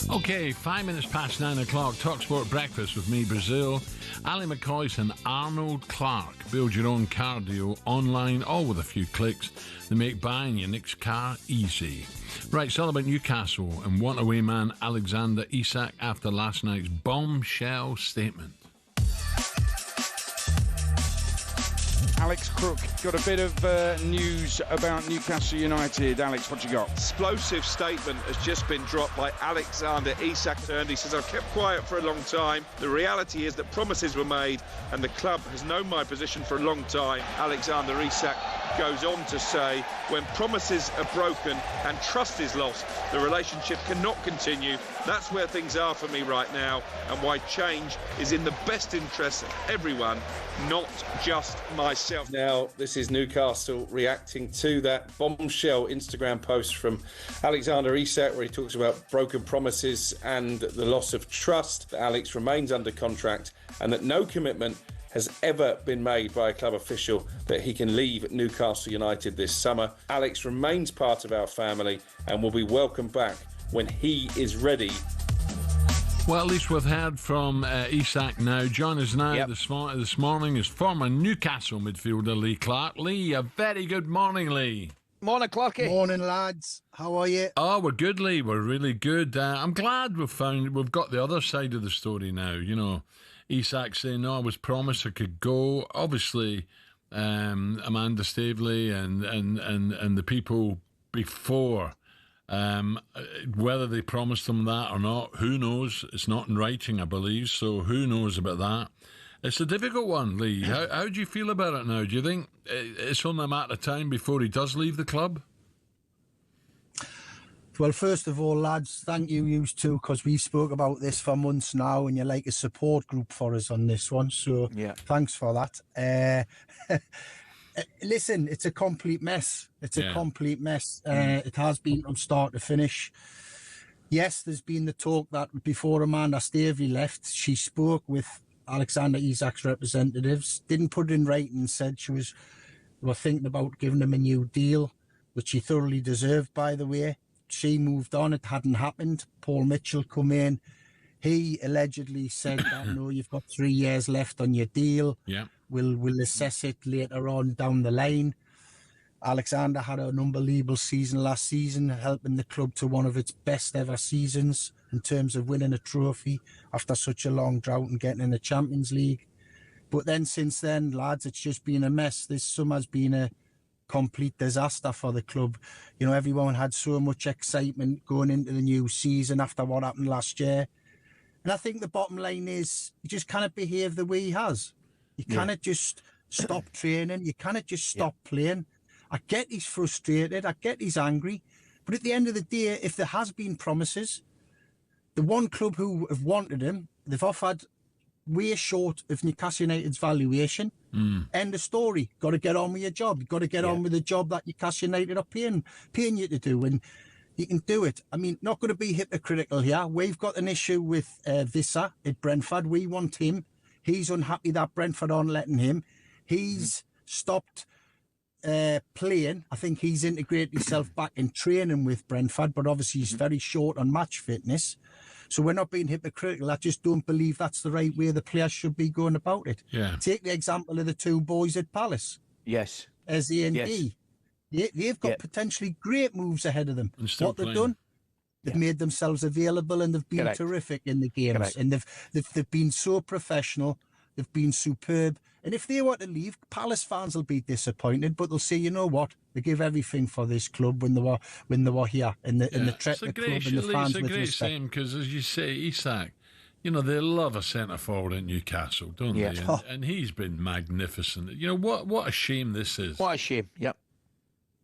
Okay, 5 minutes past 9 o'clock, talkSPORT Breakfast with me, Brazil, Ally McCoist and Arnold Clark. Build your own cardio online, all with a few clicks. They make buying your next car easy. Right, it's all about Newcastle and want-away man Alexander Isak after last night's bombshell statement. Alex Crook got a bit of news about Newcastle United. Alex, what you got? Explosive statement has just been dropped by Alexander Isak. He says, I've kept quiet for a long time. The reality is that promises were made and the club has known my position for a long time. Alexander Isak goes on to say, when promises are broken and trust is lost, the relationship cannot continue. That's where things are for me right now, and why change is in the best interest of everyone, not just myself. Now, this is Newcastle reacting to that bombshell Instagram post from Alexander Isak, where he talks about broken promises and the loss of trust. Alex remains under contract and that no commitment has ever been made by a club official that he can leave Newcastle United this summer. Alex remains part of our family and will be welcomed back when he is ready. Well, at least we've heard from Isak now. Join us now this morning is former Newcastle midfielder Lee Clark. Lee, a very good morning, Lee. Morning, Clarky. Morning, lads. How are you? Oh, we're good, Lee. We're really good. I'm glad we've got the other side of the story now. You know, Isak saying, no, I was promised I could go. Obviously, Amanda Staveley and the people before, whether they promised them that or not, who knows? It's not in writing, I believe, so who knows about that? It's a difficult one, Lee. How do you feel about it now? Do you think it's only a matter of time before he does leave the club? Well, first of all, lads, thank you two, because we've spoke about this for months now, and you're like a support group for us on this one, so thanks for that. Listen, it's a complete mess. It's a complete mess. It has been from start to finish. Yes, there's been the talk that before Amanda Staveley left, she spoke with Alexander Isak's representatives, didn't put it in writing, and said they were thinking about giving him a new deal, which he thoroughly deserved, by the way. She moved on, it hadn't happened. Paul Mitchell come in. He allegedly said that, no, you've got 3 years left on your deal. Yeah. We'll assess it later on down the line. Alexander had an unbelievable season last season, helping the club to one of its best ever seasons in terms of winning a trophy after such a long drought and getting in the Champions League. But then since then, lads, it's just been a mess. This summer's been a complete disaster for the club. You know, everyone had so much excitement going into the new season after what happened last year. And I think the bottom line is you just cannot behave the way he has. You cannot just stop training. You cannot just stop playing. I get he's frustrated. I get he's angry. But at the end of the day, if there has been promises, the one club who have wanted him, they've offered way short of Newcastle United's valuation. End of story. Got to get on with your job. You've got to get on with the job that Newcastle United are paying you to do, and you can do it. I mean, not going to be hypocritical here. We've got an issue with Visser at Brentford. We want him. He's unhappy that Brentford aren't letting him. He's stopped playing. I think he's integrated himself back in training with Brentford, but obviously he's very short on match fitness. So we're not being hypocritical. I just don't believe that's the right way the players should be going about it. Yeah. Take the example of the two boys at Palace. Yes. Eze and Guy. They've got potentially great moves ahead of them. What they've done, they've made themselves available, and they've been terrific in the games. And they've been so professional. They've been superb. And if they were to leave, Palace fans will be disappointed, but they'll say, you know what? They give everything for this club when they were here in the club and the fans with respect. Because as you say, Isak, you know, they love a centre forward at Newcastle, don't they? And he's been magnificent. You know, what a shame this is. What a shame. Yep.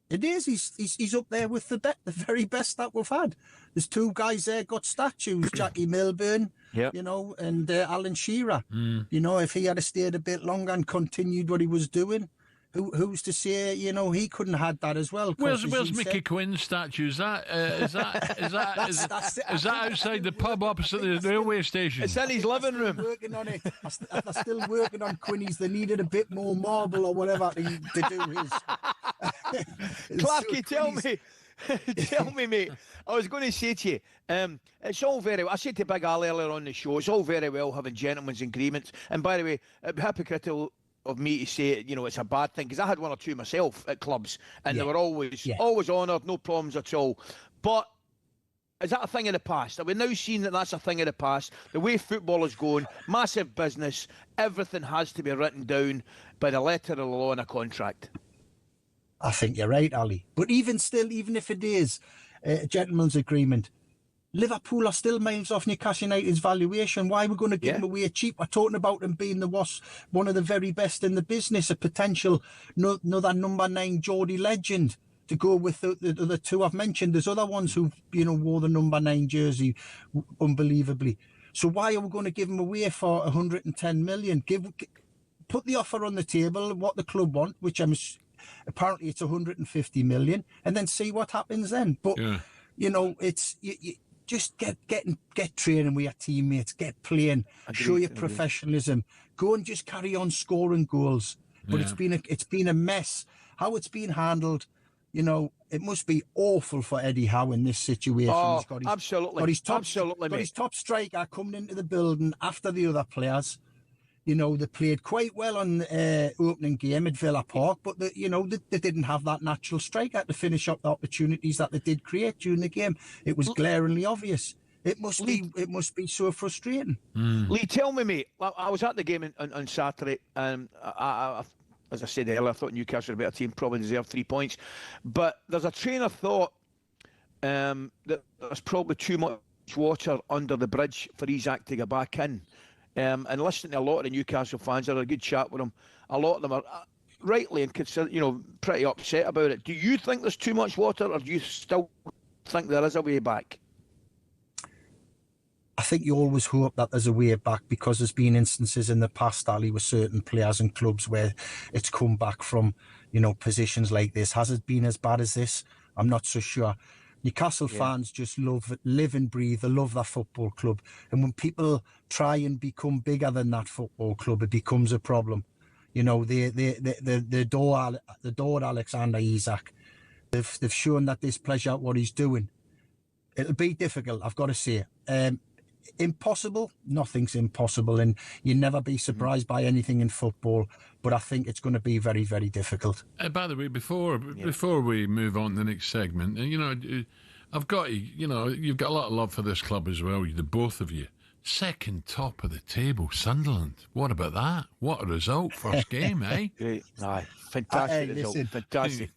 It is. He's up there with the very best that we've had. There's two guys there got statues, Jackie Milburn, you know, and Alan Shearer. You know, if he had stayed a bit longer and continued what he was doing, who's to say, you know, he couldn't have had that as well. Where's Mickey Quinn's statue? Is that outside the pub opposite the railway station? It's in his living room. Working on it. They're still working on Quinny's. They needed a bit more marble or whatever to do his. Clarky, tell me, mate. I was going to say to you, it's all very well. I said to Big Al earlier on the show, it's all very well having gentlemen's agreements. And by the way, it'd be hypocritical of me to say, you know, it's a bad thing, because I had one or two myself at clubs, and they were always honoured, no problems at all. But is that a thing of the past? Are we now seeing that that's a thing of the past? The way football is going, massive business, everything has to be written down by the letter of the law in a contract. I think you're right, Ali. But even still, even if it is a gentleman's agreement, Liverpool are still miles off Newcastle United's valuation. Why are we going to give them away cheap? We're talking about them being one of the very best in the business, a potential another number 9 Geordie legend to go with the two I've mentioned. There's other ones who, you know, wore the number 9 jersey unbelievably. So why are we going to give them away for 110 million? Put the offer on the table, what the club want, which apparently it's 150 million, and then see what happens then. But you know, it's you just get training with your teammates, get playing, show your professionalism, go and just carry on scoring goals. But it's been a mess. How it's been handled, You know, it must be awful for Eddie Howe in this situation. Oh, He's got his, absolutely. Got his top, Absolutely, got mate. his top striker coming into the building after the other players. You know, they played quite well on opening game at Villa Park, but they didn't have that natural striker to finish up the opportunities that they did create during the game. It was glaringly obvious. It must be so frustrating. Lee, tell me, mate. I was at the game on Saturday, and I, as I said earlier, I thought Newcastle were a better team, probably deserved 3 points. But there's a train of thought that there's probably too much water under the bridge for Isak to go back in. And listening to a lot of the Newcastle fans, I had a good chat with them. A lot of them are rightly and pretty upset about it. Do you think there's too much water, or do you still think there is a way back? I think you always hope that there's a way back, because there's been instances in the past, Ali, with certain players and clubs where it's come back from, positions like this. Has it been as bad as this? I'm not so sure. Newcastle fans just live and breathe. They love their football club. And when people try and become bigger than that football club, it becomes a problem. You know, they adored Alexander Isak. They've shown that displeasure at what he's doing. It'll be difficult, I've got to say. Impossible? Nothing's impossible, and you never be surprised by anything in football, but I think it's going to be very, very difficult. By the way, before we move on to the next segment, I've got you've got a lot of love for this club as well, the both of you. Second top of the table, Sunderland. What about that? What a result, first game, eh? Great, aye, fantastic result, fantastic.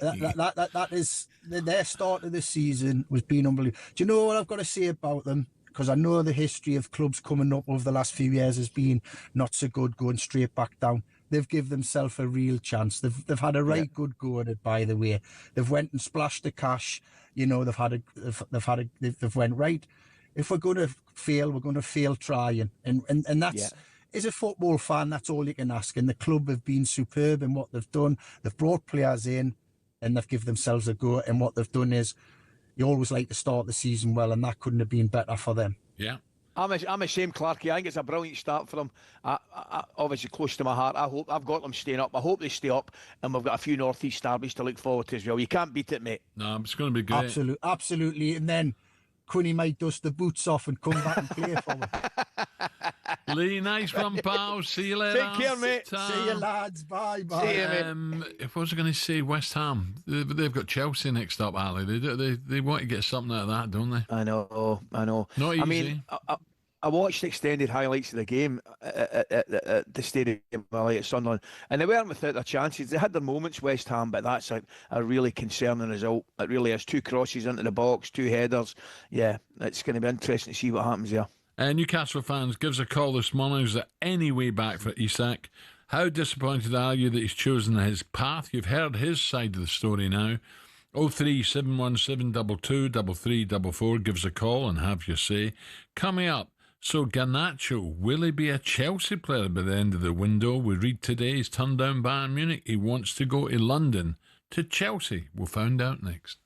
that is their start of the season was being unbelievable. Do you know what I've got to say about them? Because I know the history of clubs coming up over the last few years has been not so good, going straight back down. They've given themselves a real chance. They've had a good go at it, by the way. They've went and splashed the cash. They've went right. If we're going to fail, we're going to fail trying. And that's, as a football fan, that's all you can ask. And the club have been superb in what they've done. They've brought players in and they've given themselves a go. And what they've done is, you always like to start the season well, and that couldn't have been better for them. Yeah. I'm ashamed, Clarkie. I think it's a brilliant start for them. I obviously close to my heart. I've got them staying up. I hope they stay up, and we've got a few North East derbies to look forward to as well. You can't beat it, mate. No, it's going to be great. Absolutely. And then Quinny might dust the boots off and come back and play for me. Lee, nice one, pal. See you later. Take care, mate. See you, lads. Bye. See you, mate. If I was going to say West Ham, they've got Chelsea next up, Ali. They want to get something out of that, don't they? I know. Not easy. I mean, I watched extended highlights of the game at the stadium at Sunderland, and they weren't without their chances. They had their moments, West Ham, but that's a really concerning result. It really is. 2 crosses into the box, 2 headers. Yeah, it's going to be interesting to see what happens there. Newcastle fans, give us a call this morning. Is there any way back for Isak? How disappointed are you that he's chosen his path? You've heard his side of the story now. 03717 22 3344. Give us a call and have your say. Coming up, so Garnacho, will he be a Chelsea player by the end of the window? We read today he's turned down Bayern Munich. He wants to go to London, to Chelsea. We'll find out next.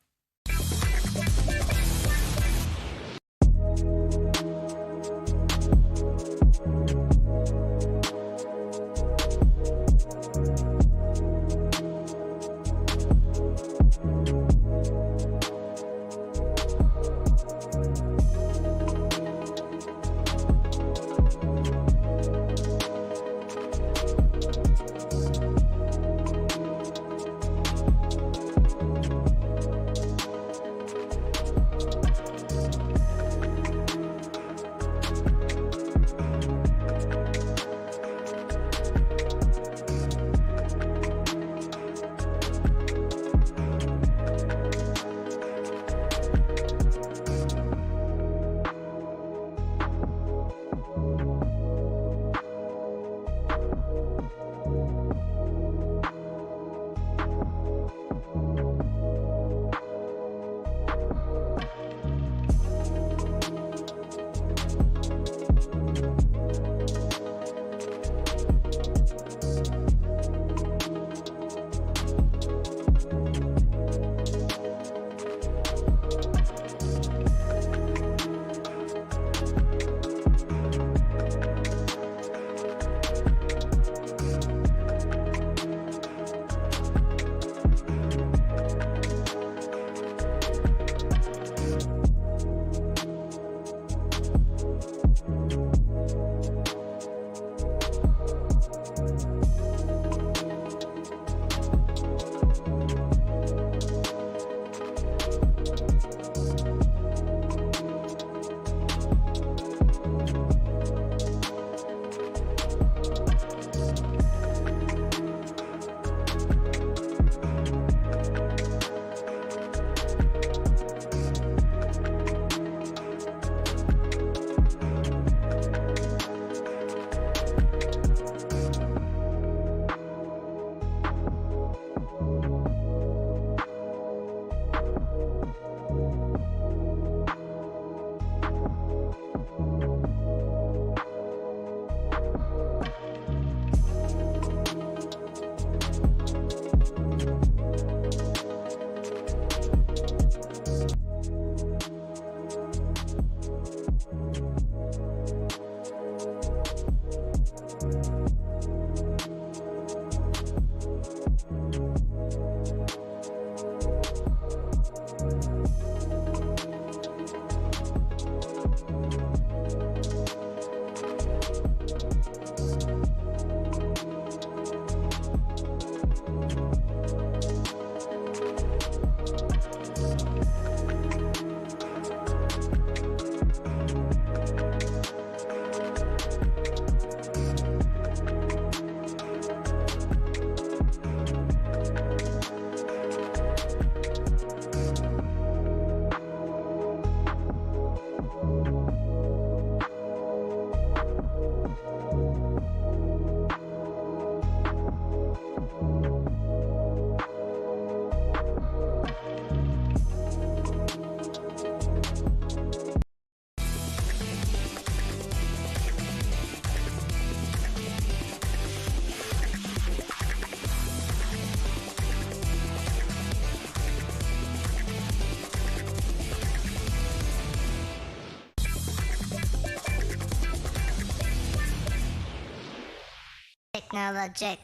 Technologic.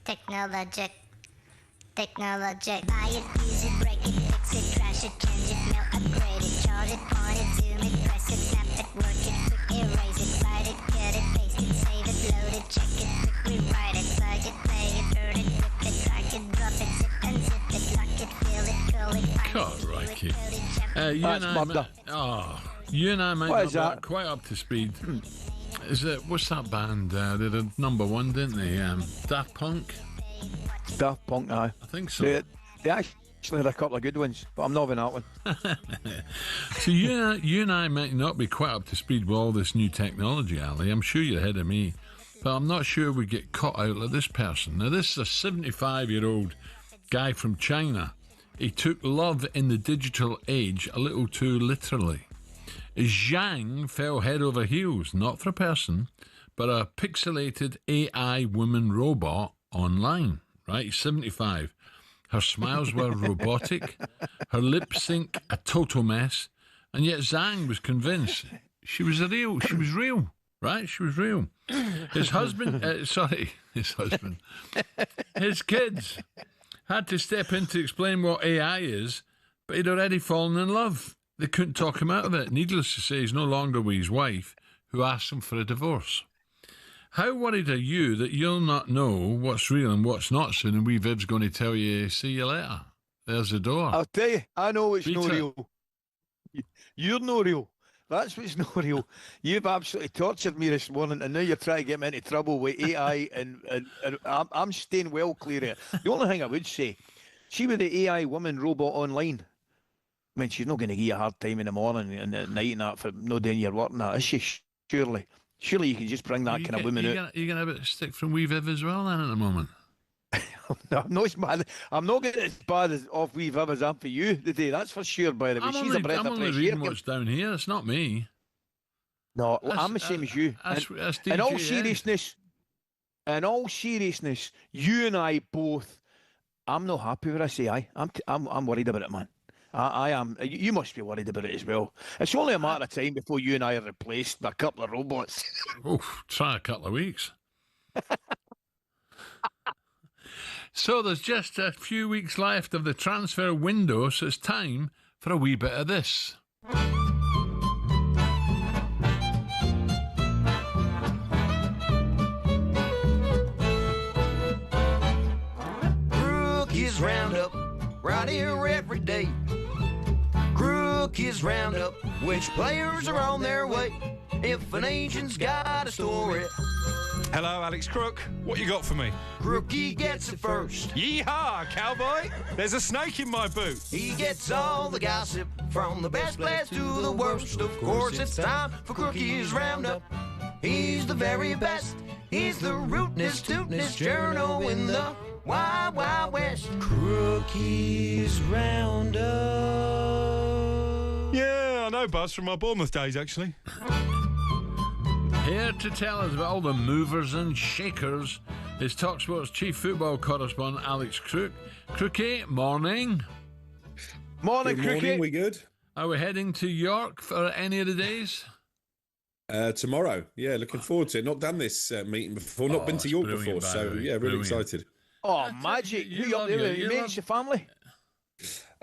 Technologic. Technologic. Buy it, use it, break it, fix it, trash it, change it, mail, upgrade it, charge it, point it, zoom it, press it, snap it, work it, quick erase it, write it, cut it, paste it, save it, load it, check it, quick rewrite it, plug it, play it, turn it, rip it, drag it, drop it, zip and zip it, lock it, fill it, curl it, God, Ricky. You and I might not be quite up to speed. Is it, what's that band? They did number one, didn't they? Daft Punk? Daft Punk, aye. I think so. They actually had a couple of good ones, but I'm not having that one. So you and I might not be quite up to speed with all this new technology, Ali. I'm sure you're ahead of me. But I'm not sure we get caught out like this person. Now, this is a 75-year-old guy from China. He took love in the digital age a little too literally. Zhang fell head over heels, not for a person, but a pixelated AI woman robot online. Right, he's 75. Her smiles were robotic, her lip sync a total mess, and yet Zhang was convinced she was real, right? She was real. His husband, his kids had to step in to explain what AI is, but he'd already fallen in love. They couldn't talk him out of it. Needless to say, he's no longer with his wife, who asked him for a divorce. How worried are you that you'll not know what's real and what's not soon, and wee Viv's going to tell you, see you later? There's the door. I'll tell you, I know it's not real. You're not real. That's what's not real. You've absolutely tortured me this morning, and now you're trying to get me into trouble with AI, and I'm staying well clear of it. The only thing I would say, see with the AI woman robot online, I mean, she's not going to give you a hard time in the morning and at night and that for not doing your work and that, is she? Surely you can just bring that kind of woman out. You're going to have a stick from Wee Viv as well then at the moment? No, I'm not as bad. I'm not getting as bad as off Wee Viv as I'm for you today. That's for sure, by the way. She's a breath of fresh air. I'm only reading what's down here. It's not me. No, I'm the same as you. In all seriousness, you and I both, I'm not happy with this AI. I'm worried about it, man. I am. You must be worried about it as well. It's only a matter of time before you and I are replaced by a couple of robots. Try a couple of weeks. So there's just a few weeks left of the transfer window, so it's time for a wee bit of this. Rookies Roundup, right here every day. Rookies Roundup, which players are on their way. If an agent's got a story. Hello, Alex Crook. What you got for me? Crookie gets it first. Yeehaw, cowboy! There's a snake in my boot. He gets all the gossip from the best players to the worst. Of course, it's time for Crookie's Roundup. He's the very best. He's the rootinest, tootinest journo in the Wild Wild West. Crookie's Roundup. Yeah, I know Buzz from my Bournemouth days, actually. Here to tell us about all the movers and shakers is talkSPORT's chief football correspondent, Alex Crook. Crookie, morning. Morning, good Crookie. Morning, we good? Are we heading to York for any of the days? Tomorrow, yeah, looking forward to it. Not done this meeting before, not been to York before, so yeah, really excited. Oh, magic. You up there with your mates, your family?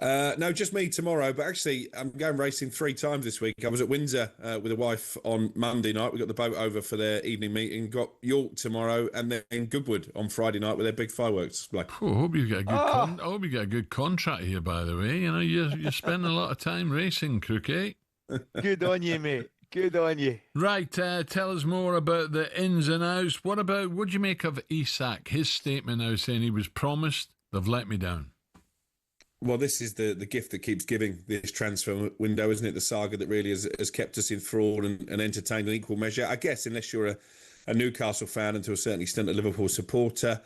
No, just me tomorrow, but actually I'm going racing 3 times this week. I was at Windsor with the wife on Monday night. We got the boat over for their evening meeting, got York tomorrow, and then Goodwood on Friday night with their big fireworks display. I hope you get a good I hope you get a good contract here, by the way. You know, you spend a lot of time racing, Crookie. Good on you, mate. Good on you. Right, tell us more about the ins and outs. What do you make of Isak? His statement now saying he was promised, they've let me down. Well, this is the gift that keeps giving this transfer window, isn't it? The saga that really has kept us enthralled and entertained in equal measure. I guess unless you're a Newcastle fan and to a certain extent a Liverpool supporter,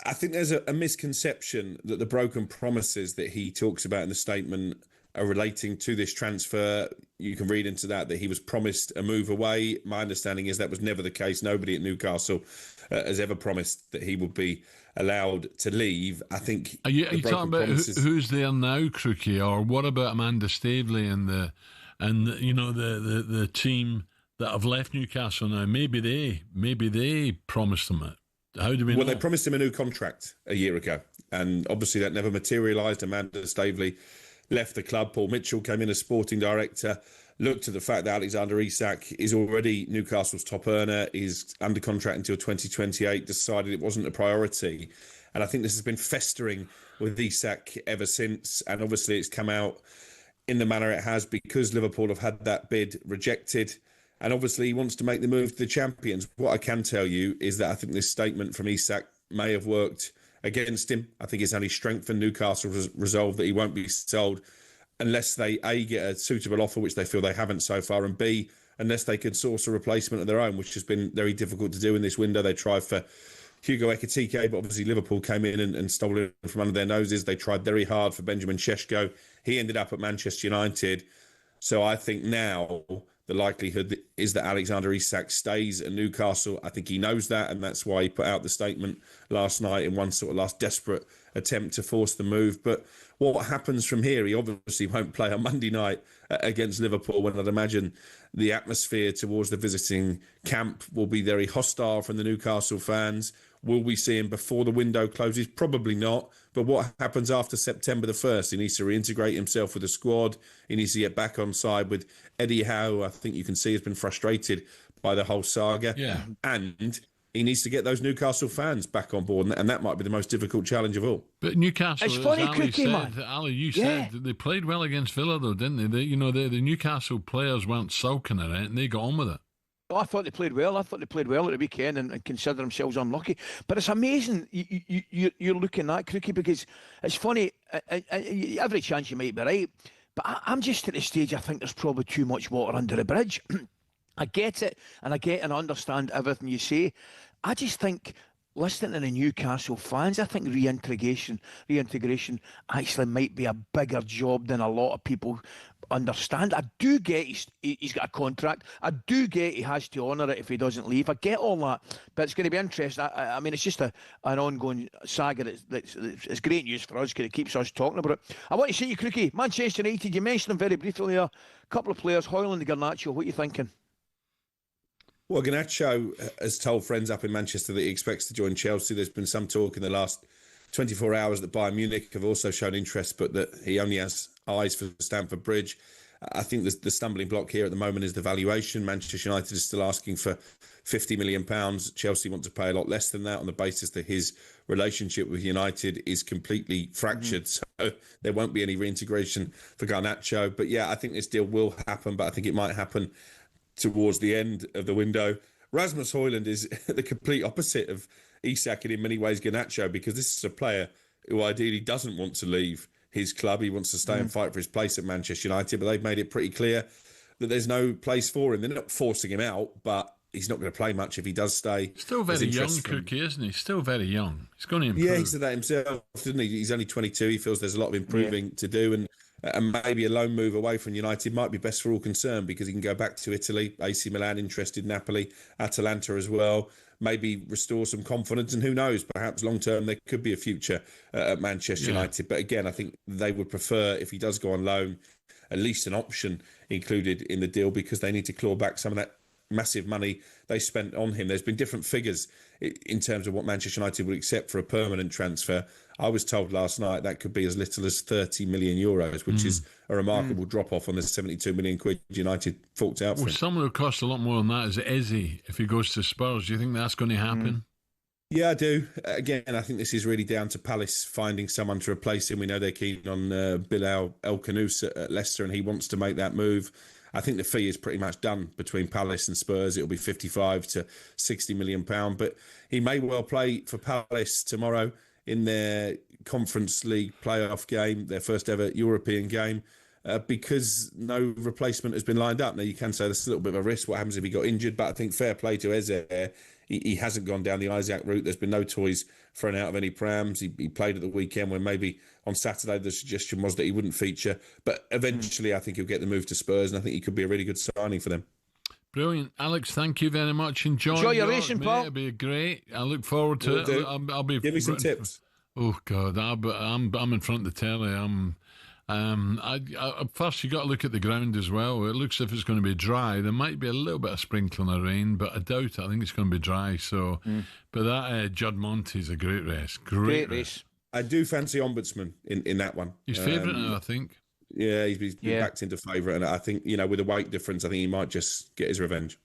I think there's a misconception that the broken promises that he talks about in the statement are relating to this transfer. You can read into that he was promised a move away. My understanding is that was never the case. Nobody at Newcastle has ever promised that he would be allowed to leave. I think. Are you talking about who's there now, Crookie, or what about Amanda Staveley and the team that have left Newcastle now? Maybe they promised him it. How do we know? Well, they promised him a new contract a year ago, and obviously that never materialised. Amanda Staveley left the club. Paul Mitchell came in as sporting director, looked at the fact that Alexander Isak is already Newcastle's top earner, is under contract until 2028, decided it wasn't a priority. And I think this has been festering with Isak ever since. And obviously it's come out in the manner it has because Liverpool have had that bid rejected. And obviously he wants to make the move to the champions. What I can tell you is that I think this statement from Isak may have worked against him. I think it's only strengthened Newcastle's resolve that he won't be sold unless they, A, get a suitable offer, which they feel they haven't so far, and B, unless they could source a replacement of their own, which has been very difficult to do in this window. They tried for Hugo Ekitike, but obviously Liverpool came in and stole it from under their noses. They tried very hard for Benjamin Šeško. He ended up at Manchester United. So I think now the likelihood is that Alexander Isak stays at Newcastle. I think he knows that, and that's why he put out the statement last night in one sort of last desperate attempt to force the move. But what happens from here, he obviously won't play on Monday night against Liverpool, when I'd imagine the atmosphere towards the visiting camp will be very hostile from the Newcastle fans. Will we see him before the window closes? Probably not. But what happens after September the 1st? He needs to reintegrate himself with the squad. He needs to get back on side with Eddie Howe. I think you can see has been frustrated by the whole saga. Yeah. And he needs to get those Newcastle fans back on board, and that might be the most difficult challenge of all. But Newcastle, It's funny, as Ali Cookie, said, man. Ali, you Yeah. said they played well against Villa, though, didn't they? The Newcastle players weren't sulking at it, and they got on with it. Oh, I thought they played well. at the weekend and consider themselves unlucky. But it's amazing you're looking at Crookie, because it's funny. Every chance you might be right, but I'm just at the stage I think there's probably too much water under the bridge. I get it, and I get and understand everything you say. I just think, listening to the Newcastle fans, I think reintegration actually might be a bigger job than a lot of people understand. I do get he's got a contract. I do get he has to honour it if he doesn't leave. I get all that, but it's going to be interesting. I mean, it's just an ongoing saga. It's great news for us because it keeps us talking about it. I want to see you, Crookie. Manchester United, you mentioned them very briefly there. A couple of players, Højlund and Garnacho. What are you thinking? Well, Garnacho has told friends up in Manchester that he expects to join Chelsea. There's been some talk in the last 24 hours that Bayern Munich have also shown interest, but that he only has eyes for Stamford Bridge. I think the stumbling block here at the moment is the valuation. Manchester United is still asking for £50 million. Chelsea want to pay a lot less than that on the basis that his relationship with United is completely fractured. So there won't be any reintegration for Garnacho. But yeah, I think this deal will happen, but I think it might happen towards the end of the window. Rasmus Højlund is the complete opposite of Isak and in many ways Garnacho, because this is a player who ideally doesn't want to leave his club. He wants to stay and fight for his place at Manchester United, but they've made it pretty clear that there's no place for him. They're not forcing him out, but he's not going to play much if he does stay. Still very young, Cookie, isn't he? Still very young. He's going to improve. Yeah, he said that himself, didn't he? He's only 22. He feels there's a lot of improving to do, and maybe a loan move away from United might be best for all concerned, because he can go back to Italy. AC Milan interested, Napoli, Atalanta as well. Maybe restore some confidence, and who knows, perhaps long term there could be a future at Manchester United. But again, I think they would prefer, if he does go on loan, at least an option included in the deal, because they need to claw back some of that massive money they spent on him. There's been different figures in terms of what Manchester United would accept for a permanent transfer. I was told last night that could be as little as 30 million euros, which is a remarkable drop-off on the 72 million quid United forked out for him. Someone who costs a lot more than that is Eze if he goes to Spurs. Do you think that's going to happen? Yeah, I do. Again, I think this is really down to Palace finding someone to replace him. We know they're keen on Bilal El Khanous at Leicester, and he wants to make that move. I think the fee is pretty much done between Palace and Spurs. It'll be 55 to 60 million pound, but he may well play for Palace tomorrow in their Conference League playoff game, their first ever European game, because no replacement has been lined up. Now, you can say there's a little bit of a risk. What happens if he got injured? But I think fair play to Eze. He hasn't gone down the Isak route. There's been no toys thrown out of any prams. He played at the weekend when maybe on Saturday the suggestion was that he wouldn't feature. But eventually I think he'll get the move to Spurs, and I think he could be a really good signing for them. Brilliant. Alex, thank you very much. Enjoy your racing, Paul. It'll be great. I look forward to it. I'll be Give me some tips. Oh, God. I'm in front of the telly. First, you got to look at the ground as well. It looks as if it's going to be dry. There might be a little bit of sprinkling of rain, but I doubt it. I think it's going to be dry. So, but that Judd Monty's a great race. Great race. I do fancy Ombudsman in that one. He's favourite now, I think. Yeah, he's been backed into favourite, and I think with a weight difference, I think he might just get his revenge.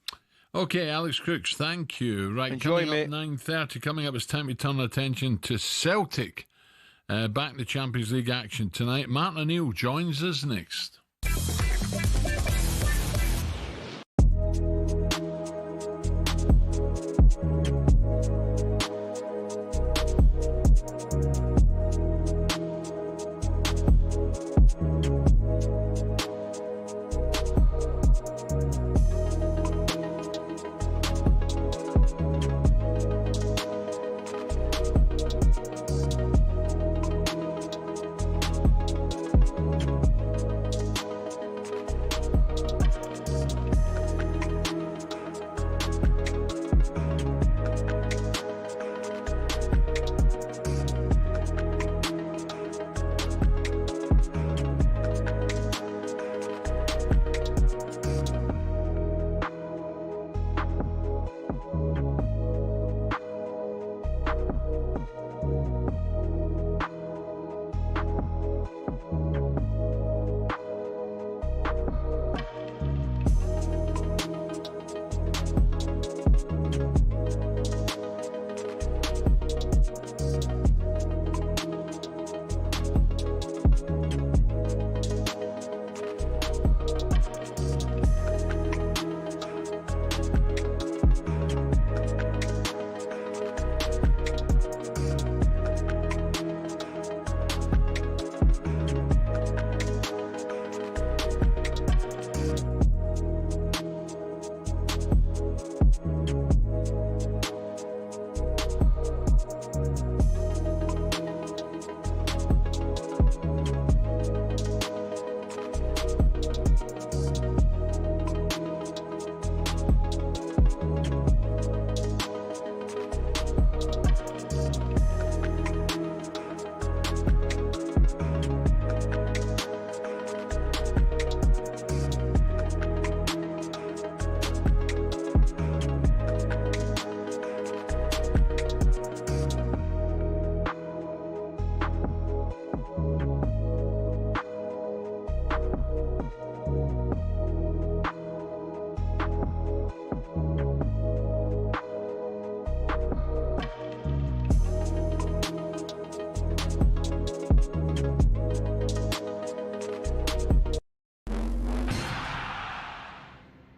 Okay, Alex Crooks, thank you. Right, Enjoy, coming up 9:30. Coming up, it's time to turn our attention to Celtic. Back to Champions League action tonight. Martin O'Neill joins us next.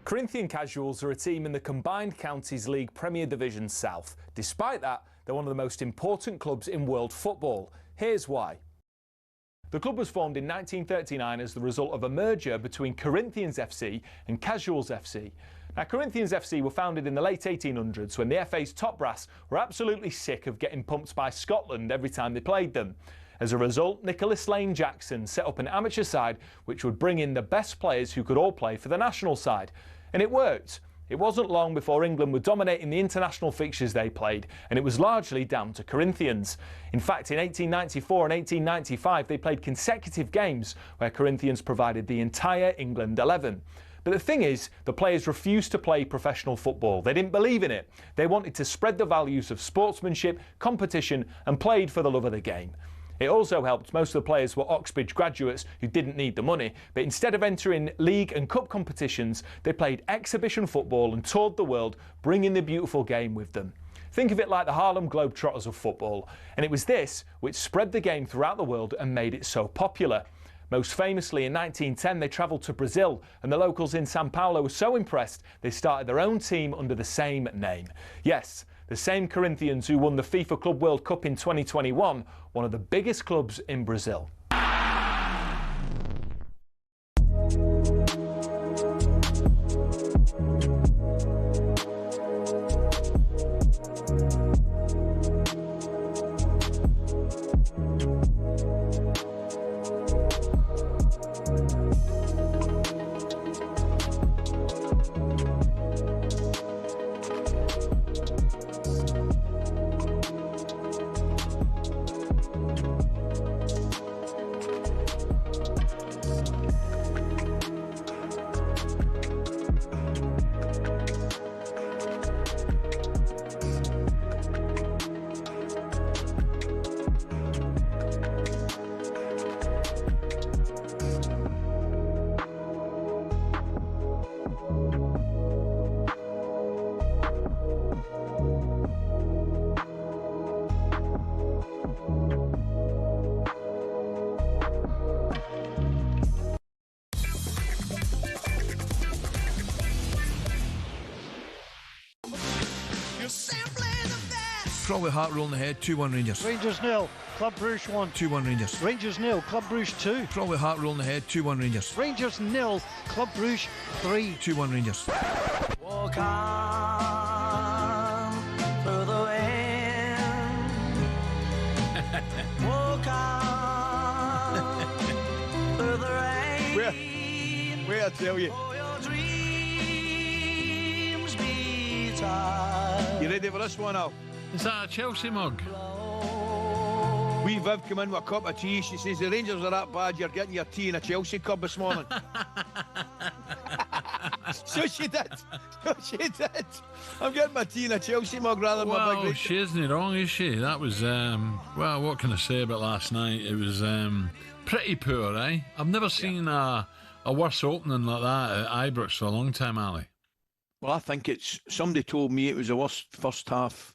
Corinthian Casuals are a team in the Combined Counties League Premier Division South. Despite that, they're one of the most important clubs in world football. Here's why. The club was formed in 1939 as the result of a merger between Corinthians FC and Casuals FC. Now, Corinthians FC were founded in the late 1800s when the FA's top brass were absolutely sick of getting pumped by Scotland every time they played them. As a result, Nicholas Lane Jackson set up an amateur side which would bring in the best players who could all play for the national side. And it worked. It wasn't long before England were dominating the international fixtures they played, and it was largely down to Corinthians. In fact, in 1894 and 1895, they played consecutive games where Corinthians provided the entire England 11. But the thing is, the players refused to play professional football. They didn't believe in it. They wanted to spread the values of sportsmanship, competition, and played for the love of the game. It also helped most of the players were Oxbridge graduates who didn't need the money, but instead of entering league and cup competitions, they played exhibition football and toured the world, bringing the beautiful game with them. Think of it like the Harlem Globetrotters of football, and it was this which spread the game throughout the world and made it so popular. Most famously, in 1910, they travelled to Brazil, and the locals in Sao Paulo were so impressed they started their own team under the same name. Yes, the same Corinthians who won the FIFA Club World Cup in 2021, one of the biggest clubs in Brazil. Crawl with heart rolling ahead, 2-1 Rangers. Rangers 0, Club Brugge 1. 2-1 Rangers. Rangers 0, Club Brugge 2. Crawl with heart rolling ahead, 2-1 Rangers. Rangers 0, Club Brugge 3. 2-1 Rangers. Walk on through the wind. Walk on through the rain. Where I tell you. Dreams be tied. You ready for this one, Al? Is that a Chelsea mug? Wee Viv come in with a cup of tea. She says, the Rangers are that bad, you're getting your tea in a Chelsea cup this morning. So she did. I'm getting my tea in a Chelsea mug rather than my big... Well, she isn't wrong, is she? That was, well, what can I say about last night? It was pretty poor, eh? I've never seen a worse opening like that at Ibrox for a long time, Ali. Well, I think somebody told me it was the worst first half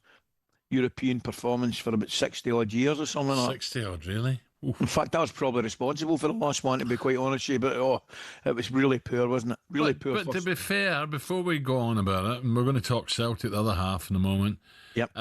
European performance for about 60-odd years or something like that. 60-odd, really? Oof. In fact, I was probably responsible for the last one, to be quite honest with you, but it was really poor, wasn't it? Really poor. But to be fair, before we go on about it, and we're going to talk Celtic the other half in a moment. Yep.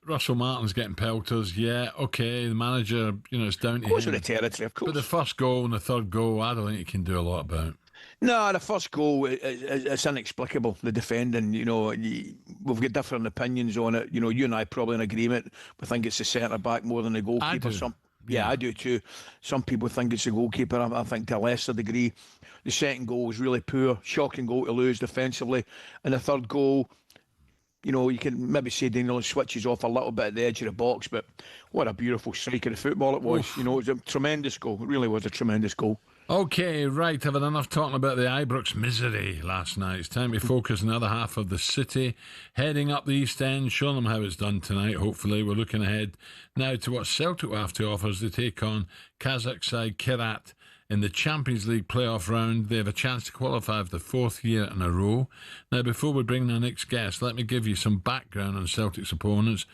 Russell Martin's getting pelters. Yeah, okay. The manager, it's down to him. Of course, with the territory, of course. But the first goal and the third goal, I don't think you can do a lot about. No, the first goal, it's inexplicable, the defending. We've got different opinions on it. You and I probably in agreement. We think it's the centre-back more than the goalkeeper. I do. Yeah, I do too. Some people think it's the goalkeeper. I think to a lesser degree. The second goal was really poor. Shocking goal to lose defensively. And the third goal, you can maybe say Daniel switches off a little bit at the edge of the box, but what a beautiful strike of the football it was. Oof. It was a tremendous goal. It really was a tremendous goal. Okay, right. I've had enough talking about the Ibrox misery last night. It's time to focus on the other half of the city. Heading up the East End, showing them how it's done tonight, hopefully. We're looking ahead now to what Celtic will have to offer as they take on Kazakh side Kirat in the Champions League playoff round. They have a chance to qualify for the fourth year in a row. Now, before we bring in our next guest, let me give you some background on Celtic's opponents.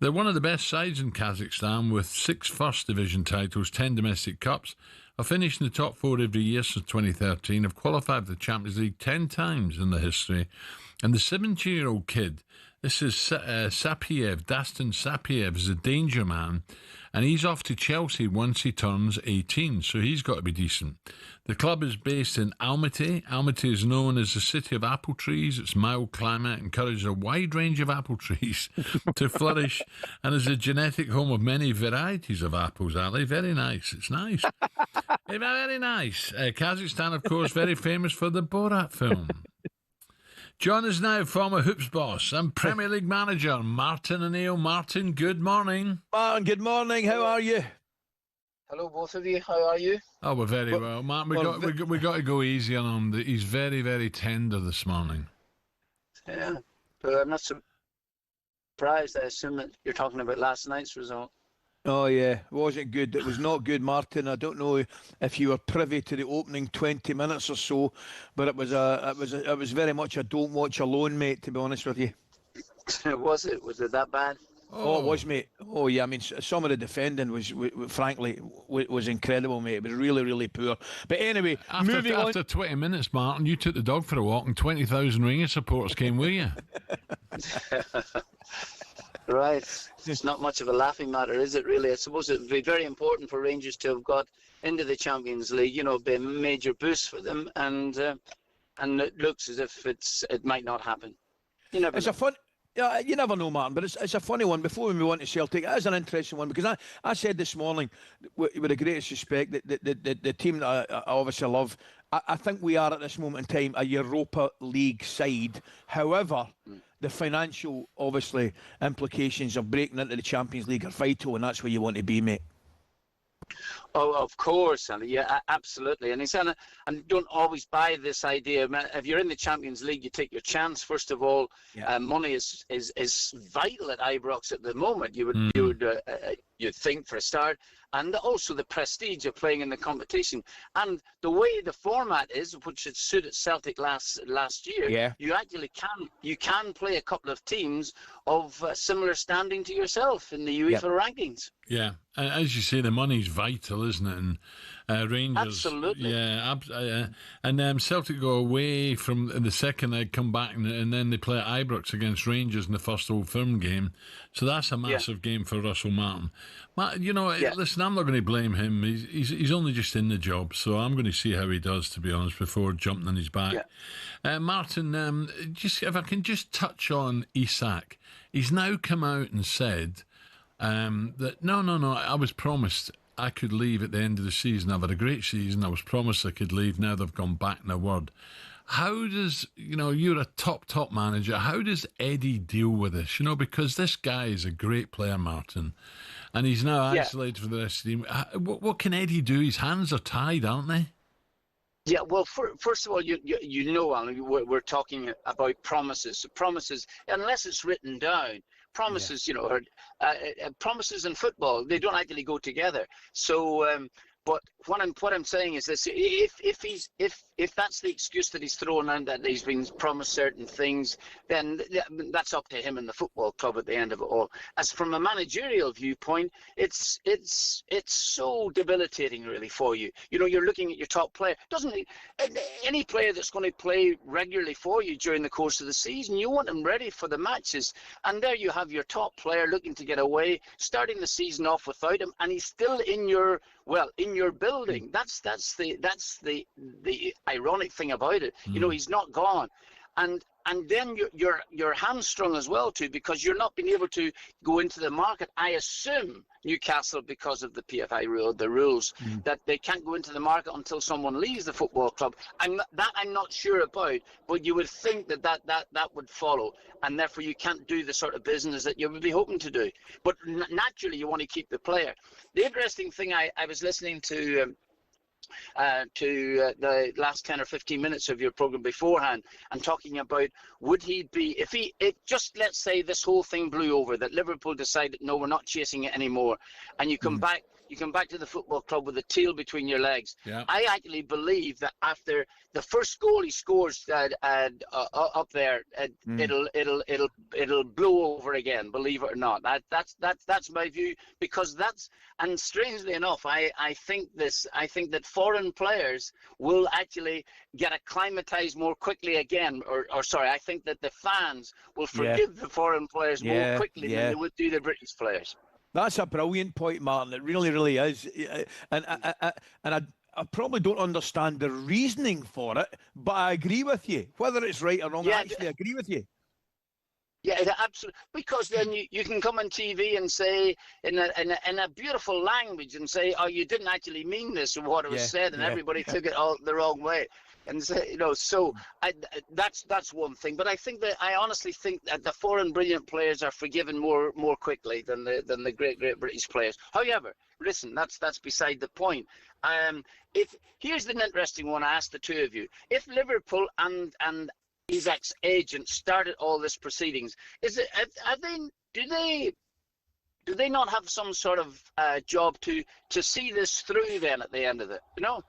They're one of the best sides in Kazakhstan with 6 First Division titles, 10 domestic cups. Have finished in the top 4 every year since 2013. Have qualified for the Champions League 10 times in the history. And the 17-year-old kid, this is Sapiev, Dastan Sapiev, is a danger man. And he's off to Chelsea once he turns 18, so he's got to be decent. The club is based in Almaty. Almaty is known as the city of apple trees. Its mild climate encourages a wide range of apple trees to flourish and is a genetic home of many varieties of apples, Ali. Very nice. It's nice. Very nice. Kazakhstan, of course, very famous for the Borat film. John is now former Hoops boss and Premier League manager Martin O'Neill. Martin, good morning. Martin, good morning. How are you? Hello, both of you. How are you? Oh, we're very well. Martin, we got to go easy on him. He's very, very tender this morning. Yeah, but I'm not surprised. I assume that you're talking about last night's result. Oh yeah, it wasn't good. It was not good, Martin. I don't know if you were privy to the opening 20 minutes or so, but it was very much a don't watch alone, mate. To be honest with you. Was it that bad? Oh, it was, mate. Oh yeah, I mean, some of the defending was frankly incredible, mate. It was really, really poor. But anyway, after 20 minutes, Martin, you took the dog for a walk, and 20,000 Rangers supporters came with you. Right. It's not much of a laughing matter, is it, really? I suppose it would be very important for Rangers to have got into the Champions League, be a major boost for them, and it looks as if it might not happen. You never know. You never know, Martin, but it's a funny one. Before we move on to Celtic, it is an interesting one, because I said this morning, with the greatest respect, that the team that I obviously love, I think we are at this moment in time a Europa League side. However, the financial, obviously, implications of breaking into the Champions League are vital, and that's where you want to be, mate. Oh, of course, and yeah, absolutely. And don't always buy this idea. If you're in the Champions League, you take your chance. First of all, money is vital at Ibrox at the moment. You'd think, for a start, and also the prestige of playing in the competition, and the way the format is, which had suited Celtic last year. Yeah. You actually can play a couple of teams of similar standing to yourself in the UEFA rankings. Yeah, as you say, the money's vital, isn't it? Rangers. Absolutely. Yeah, and Celtic go away from the second leg, come back, and then they play at Ibrox against Rangers in the first Old Firm game. So that's a massive game for Russell Martin. Listen, I'm not going to blame him. He's only just in the job, so I'm going to see how he does, to be honest, before jumping on his back. Martin, just if I can just touch on Isak. He's now come out and said that no, I was promised I could leave at the end of the season. I've had a great season. I was promised I could leave. Now they've gone back in a word. How does, you're a top manager. How does Eddie deal with this? Because this guy is a great player, Martin, and he's now isolated for the rest of the team. What can Eddie do? His hands are tied, aren't they? Yeah, well, first of all, Alan, we're talking about promises. Promises, unless it's written down, promises, promises in football, they don't actually go together. So, but what I'm saying is this: if that's the excuse that he's thrown out, that he's been promised certain things, then that's up to him and the football club at the end of it all. As from a managerial viewpoint, it's so debilitating really for you. You're looking at your top player. Any player that's going to play regularly for you during the course of the season, you want them ready for the matches, and there you have your top player looking to get away, starting the season off without him, and he's still in your building. That's the ironic thing about it. He's not gone, and then you're hamstrung as well too, because you're not being able to go into the market. I assume Newcastle, because of the PFI rule, the rules that they can't go into the market until someone leaves the football club. I'm not sure about, but you would think that would follow, and therefore you can't do the sort of business that you would be hoping to do. But naturally, you want to keep the player. The interesting thing, I was listening to the last 10 or 15 minutes of your program beforehand, and talking about would he be, if just let's say this whole thing blew over, that Liverpool decided no, we're not chasing it anymore, and you come back to the football club with a tail between your legs. I actually believe that after the first goal he scores up there, it'll blow over again. Believe it or not, that's my view, because and strangely enough, I think that foreign players will actually get acclimatized more quickly again, or sorry, I think that the fans will forgive the foreign players more quickly than they would do the British players. That's a brilliant point, Martin. It really, really is. And I probably don't understand the reasoning for it, but I agree with you. Whether it's right or wrong, I actually agree with you. Yeah, absolutely. Because then you can come on TV and say in a beautiful language and say, "Oh, you didn't actually mean this," or what it was said, and everybody took it all the wrong way. And so that's one thing. But I honestly think that the foreign brilliant players are forgiven more quickly than the great British players. However, listen, that's beside the point. Here's an interesting one. I asked the two of you: if Liverpool and his ex-agent started all this proceedings, do they not have some sort of job to see this through then at the end of it?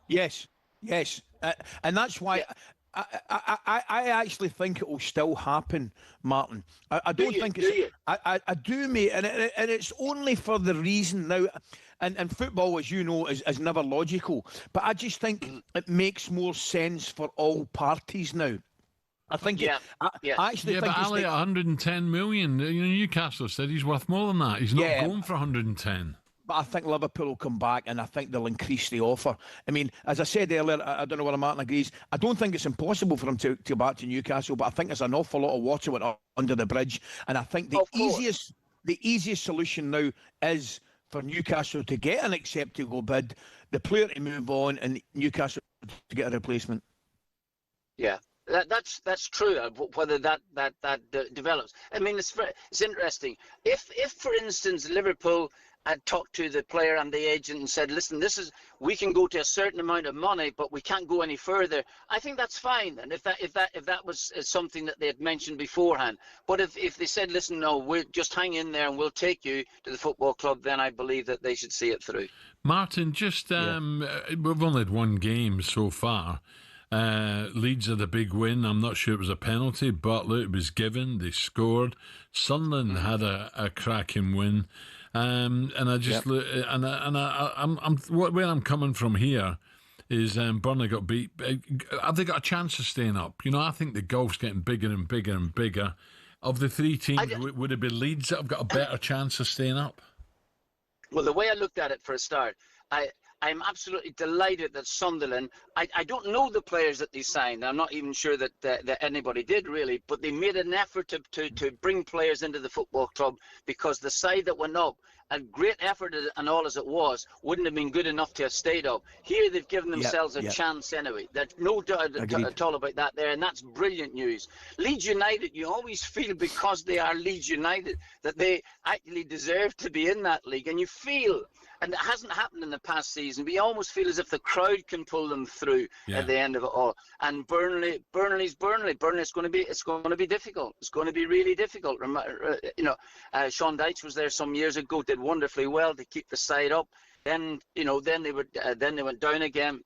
Yes. And that's why I actually think it will still happen, Martin. I don't think it's. I do, mate, and it's only for the reason now. And football, as you know, is never logical. But I just think it makes more sense for all parties now. I think. I actually think. But Ali, 110 million. Newcastle said he's worth more than that. He's not going for 110. But I think Liverpool will come back, and I think they'll increase the offer. I mean, as I said earlier, I don't know whether Martin agrees. I don't think it's impossible for him to go back to Newcastle, but I think there's an awful lot of water went under the bridge. And I think the easiest solution now is for Newcastle to get an acceptable bid, the player to move on, and Newcastle to get a replacement. Yeah. That's true. Whether that develops, I mean, it's interesting. If for instance Liverpool had talked to the player and the agent and said, "Listen, we can go to a certain amount of money, but we can't go any further," I think that's fine. And if that was something that they had mentioned beforehand, but if they said, "Listen, no, we'll just hang in there and we'll take you to the football club," then I believe that they should see it through. Martin, just we've only had one game so far. Leeds had a big win. I'm not sure it was a penalty, but look, it was given. They scored. Sunderland had a cracking win. And I just where I'm coming from here is Burnley got beat. Have they got a chance of staying up? You know, I think the gulf's getting bigger and bigger and bigger. Of the three teams, would it be Leeds that have got a better chance of staying up? Well, the way I looked at it for a start, I'm absolutely delighted that Sunderland, I don't know the players that they signed. I'm not even sure that anybody did really, but they made an effort to bring players into the football club, because the side that went up, a great effort and all as it was, wouldn't have been good enough to have stayed up. Here they've given themselves a chance anyway. There's no doubt at all about that there, and that's brilliant news. Leeds United, you always feel, because they are Leeds United, that they actually deserve to be in that league, and you feel, and it hasn't happened in the past season, but you almost feel as if the crowd can pull them through at the end of it all. And Burnley's Burnley. Burnley's going to be difficult. It's going to be really difficult. Sean Dyche was there some years ago, did wonderfully well to keep the side up. Then they went down again.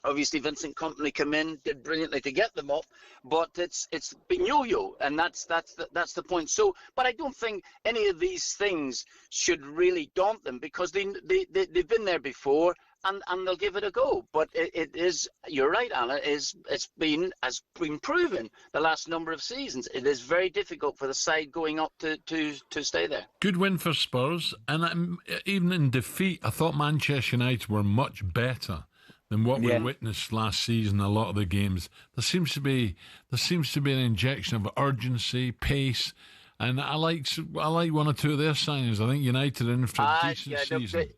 Obviously, Vincent Kompany came in, did brilliantly to get them up, but it's been yo-yo, and that's the point. So, but I don't think any of these things should really daunt them, because they've been there before, and they'll give it a go. But it is, you're right, Alan, has been proven the last number of seasons. It is very difficult for the side going up to stay there. Good win for Spurs, and even in defeat, I thought Manchester United were much better than what we witnessed last season. A lot of the games, there seems to be an injection of urgency, pace, and I like one or two of their signings. I think United are in for a decent season.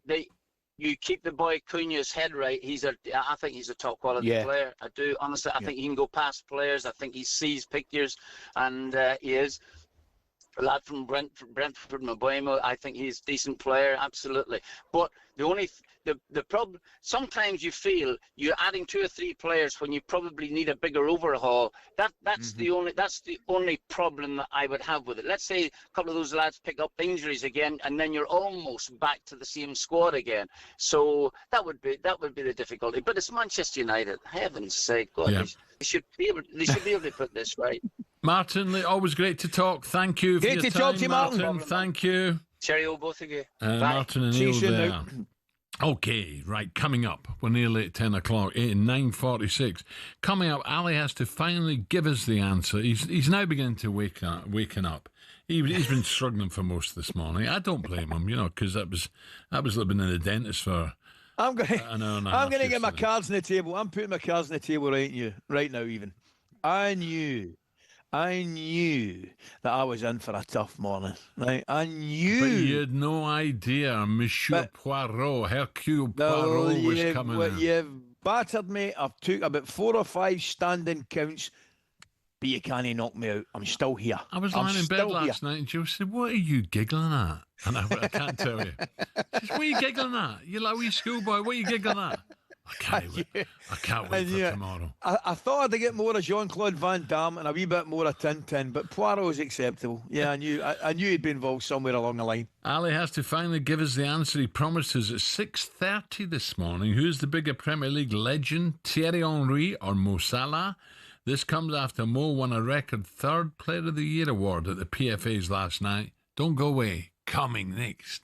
You keep the boy Cunha's head right. I think he's a top quality player. I do honestly. I think he can go past players. I think he sees pictures, and he is. A lad from Brentford, Mabuemo, I think he's a decent player, absolutely. But the problem, sometimes you feel you're adding 2 or 3 players when you probably need a bigger overhaul. That's the only problem that I would have with it. Let's say a couple of those lads pick up injuries again, and then you're almost back to the same squad again. So that would be the difficulty. But it's Manchester United. Heaven's sake, God, they should be able to put this right. Martin, always great to talk. Thank you for your time. Great to talk to you, Martin. Thank you. Cheerio, both of you. Martin and Neil there. Okay, right, coming up, we're nearly at 10 o'clock, 9:46. Coming up, Ali has to finally give us the answer. He's now beginning to waking up. He's been struggling for most of this morning. I don't blame him, because that was living in the dentist for I'm going to get my cards on the table. I'm putting my cards on the table right now even. I knew that I was in for a tough morning, right? I knew. But you had no idea, Monsieur Poirot, Hercule Poirot was coming in. You've battered me. I've took about 4 or 5 standing counts, but you can't knock me out. I'm still here. I was lying in bed last night, and Joe said, "What are you giggling at?" And I can't tell you. She said, "What are you giggling at? You're like a wee schoolboy. What are you giggling at?" I can't wait for tomorrow. I thought I'd get more of Jean-Claude Van Damme and a wee bit more of Tintin, but Poirot is acceptable. Yeah, I knew he'd be involved somewhere along the line. Ali has to finally give us the answer he promised us at 6:30 this morning. Who's the bigger Premier League legend, Thierry Henry or Mo Salah? This comes after Mo won a record 3rd Player of the Year award at the PFAs last night. Don't go away. Coming next.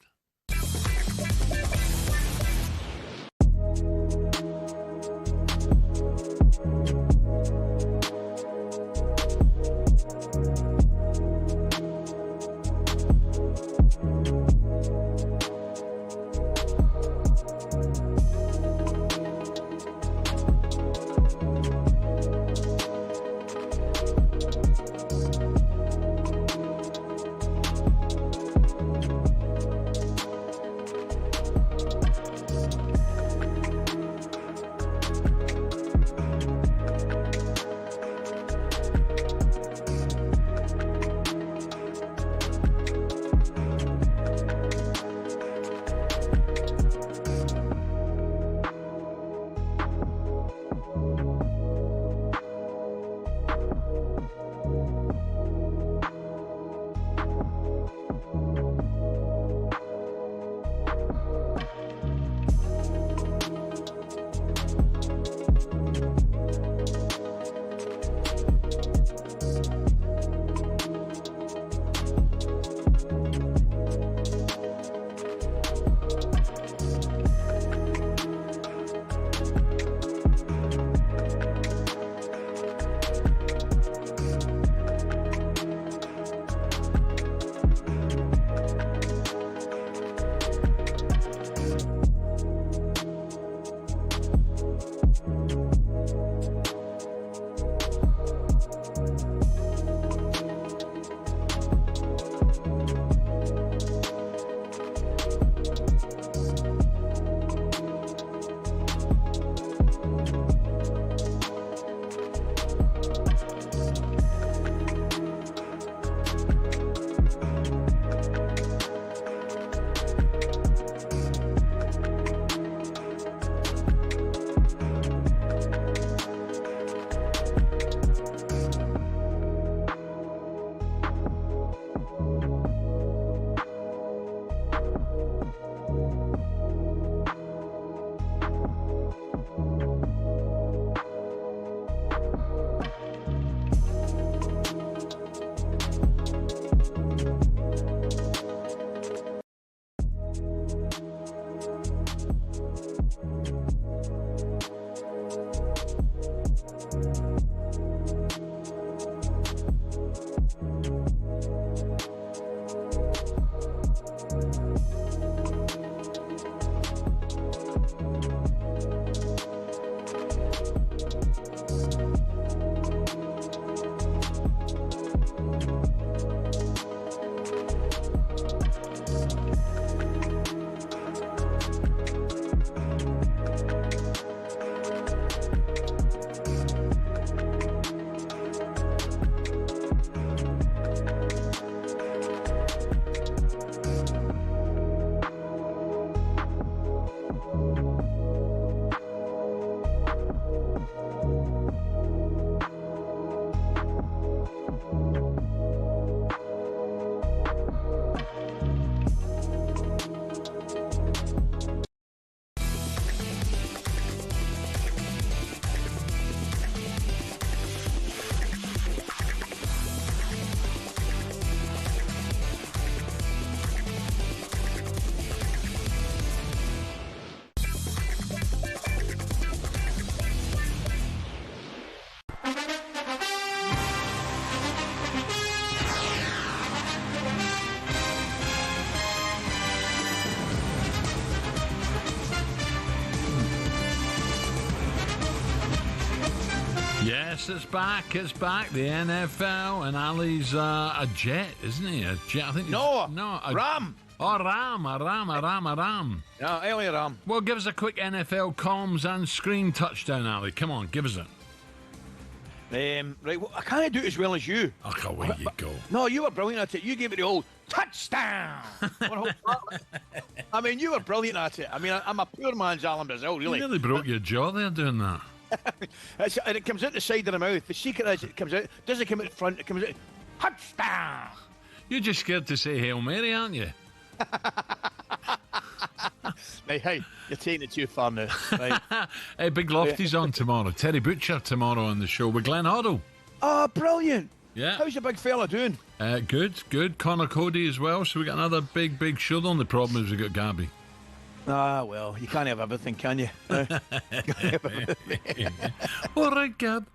Yes, it's back. It's back. The NFL, and Ali's a Jet, isn't he? A Jet. I think. No, Ram. Oh, a Ram. Yeah, Ellie Ram. Well, give us a quick NFL comms and screen touchdown, Ali. Come on, give us it. Right, well, I can't do it as well as you. Oh, away you go. No, you were brilliant at it. You gave it the old touchdown. I mean, you were brilliant at it. I mean, I'm a poor man's Alan Brazil, really. You nearly broke your jaw there doing that. And it comes out the side of the mouth. The secret is it comes out. Doesn't come out front. It comes out. Touchdown. You're just scared to say Hail Mary, aren't you? Hey, you're taking it too far now. Right. Hey, Big Lofty's on tomorrow. Terry Butcher tomorrow on the show with Glenn Hoddle. Oh, brilliant. Yeah. How's the big fella doing? Good. Connor Cody as well. So we got another big show on. The problem is we got Gabby. Ah, well, you can't have everything, can you? All right, Gab.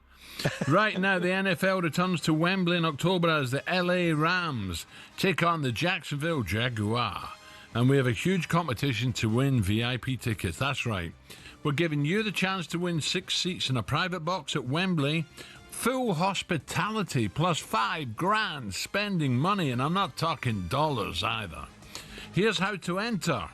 Right now, the NFL returns to Wembley in October as the LA Rams take on the Jacksonville Jaguar. And we have a huge competition to win VIP tickets. That's right. We're giving you the chance to win 6 seats in a private box at Wembley. Full hospitality plus $5,000 spending money. And I'm not talking dollars either. Here's how to enter.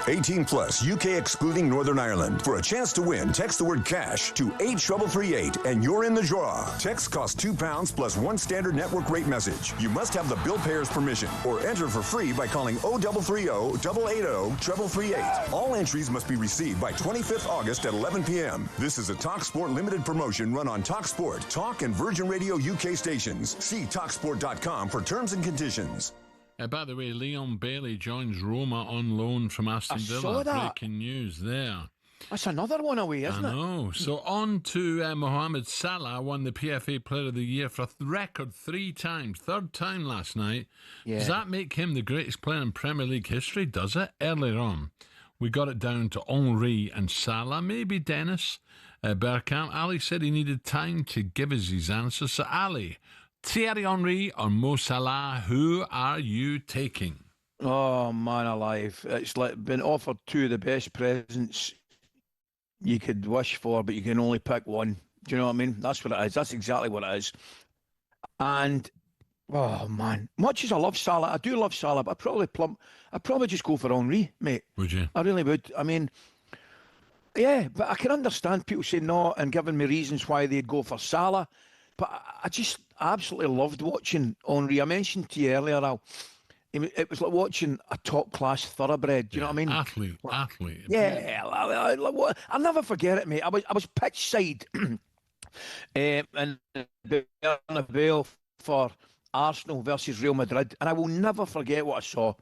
18 plus, UK excluding Northern Ireland. For a chance to win, text the word cash to 83338 and you're in the draw. Text costs £2 plus 1 standard network rate message. You must have the bill payer's permission or enter for free by calling 0330-880-3338. All entries must be received by 25th August at 11 p.m. This is a talkSPORT limited promotion run on talkSPORT, Talk and Virgin Radio UK stations. See talksport.com for terms and conditions. By the way, Leon Bailey joins Roma on loan from Aston Villa. Saw that. Breaking news there. That's another one away, isn't it? I know. So on to Mohamed Salah, won the PFA Player of the Year for a record 3 times. Third time last night. Yeah. Does that make him the greatest player in Premier League history? Does it? Earlier on, we got it down to Henry and Salah, maybe Dennis Bergkamp. Ali said he needed time to give us his answer. So Ali, Thierry Henry or Mo Salah, who are you taking? Oh, man alive. It's like been offered 2 of the best presents you could wish for, but you can only pick one. Do you know what I mean? That's what it is. That's exactly what it is. And, oh, man. Much as I love Salah, I do love Salah, but I'd probably just go for Henry, mate. Would you? I really would. I mean, yeah, but I can understand people saying no and giving me reasons why they'd go for Salah. But I just absolutely loved watching Henry. I mentioned to you earlier, Al, it was like watching a top-class thoroughbred. Do you know what I mean? Athlete. Yeah, I'll never forget it, mate. I was pitch side in Bernabeu for Arsenal versus Real Madrid, and I will never forget what I saw.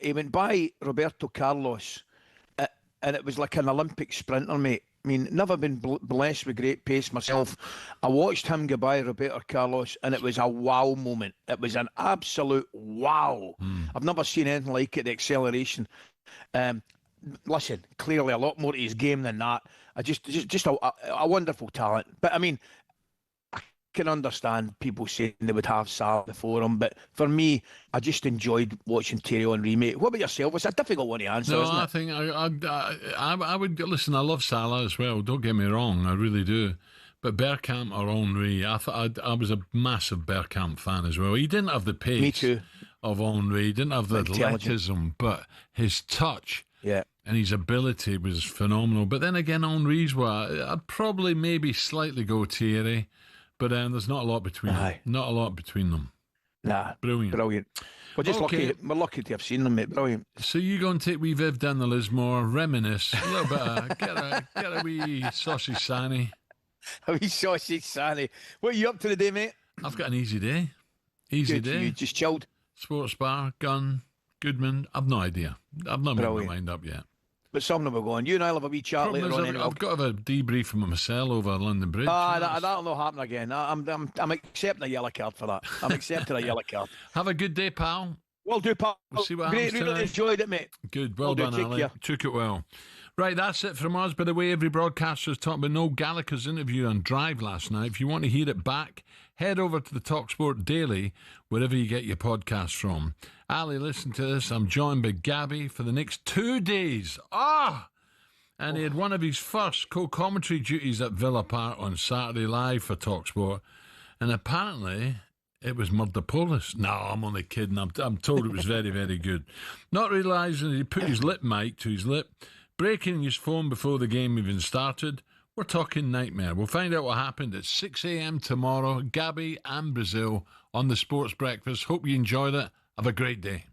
He went by Roberto Carlos, and it was like an Olympic sprinter, mate. I mean, never been blessed with great pace myself. I watched him go by Roberto Carlos, and it was a wow moment. It was an absolute wow. I've never seen anything like it, the acceleration. Listen, clearly a lot more to his game than that. Just a wonderful talent. But, I mean, I can understand people saying they would have Salah before him, but for me, I just enjoyed watching Thierry Henry, mate. What about yourself? It's a difficult one to answer, isn't it? I think I would listen. I love Salah as well. Don't get me wrong, I really do. But Bergkamp or Henry, I was a massive Bergkamp fan as well. He didn't have the pace Me too. of Henry. He didn't have the athleticism, but his touch. Yeah. And his ability was phenomenal. But then again, Henry's I'd probably maybe slightly go Thierry. But there's not a lot between them. Not a lot between them. Nah. Brilliant. We're just lucky. We're lucky to have seen them, mate. Brilliant. So you go and take wee Viv down the Lismore, reminisce a little bit of, get a wee sausage Sani. A wee sausage Sani. What are you up to today, mate? I've got an easy day. Easy day. You just chilled? Sports bar, gun, Goodman. I've no idea. I've not made my mind up yet. But some of them are going. You and I'll have a wee chat later on. Anyway. I've got to have a debrief from myself over London Bridge. That'll not happen again. I'm accepting a yellow card for that. I'm accepting a yellow card. Have a good day, pal. Well do, pal. We'll see what happens Really enjoyed it, mate. Good. Well done, Alan. Took it well. Right, that's it from us. By the way, every broadcaster's talking about Noel Gallagher's interview on Drive last night. If you want to hear it back, head over to the talkSPORT Daily, wherever you get your podcasts from. Ali, listen to this. I'm joined by Gabby for the next 2 days. and he had one of his first co-commentary duties at Villa Park on Saturday Live for talkSPORT, and apparently it was Murderpolis. No, I'm only kidding. I'm told it was very, very good. Not realising he put his lip mic to his lip, breaking his phone before the game even started. We're talking nightmare. We'll find out what happened at 6 a.m. tomorrow. Gabby and Brazil on the Sports Breakfast. Hope you enjoyed it. Have a great day.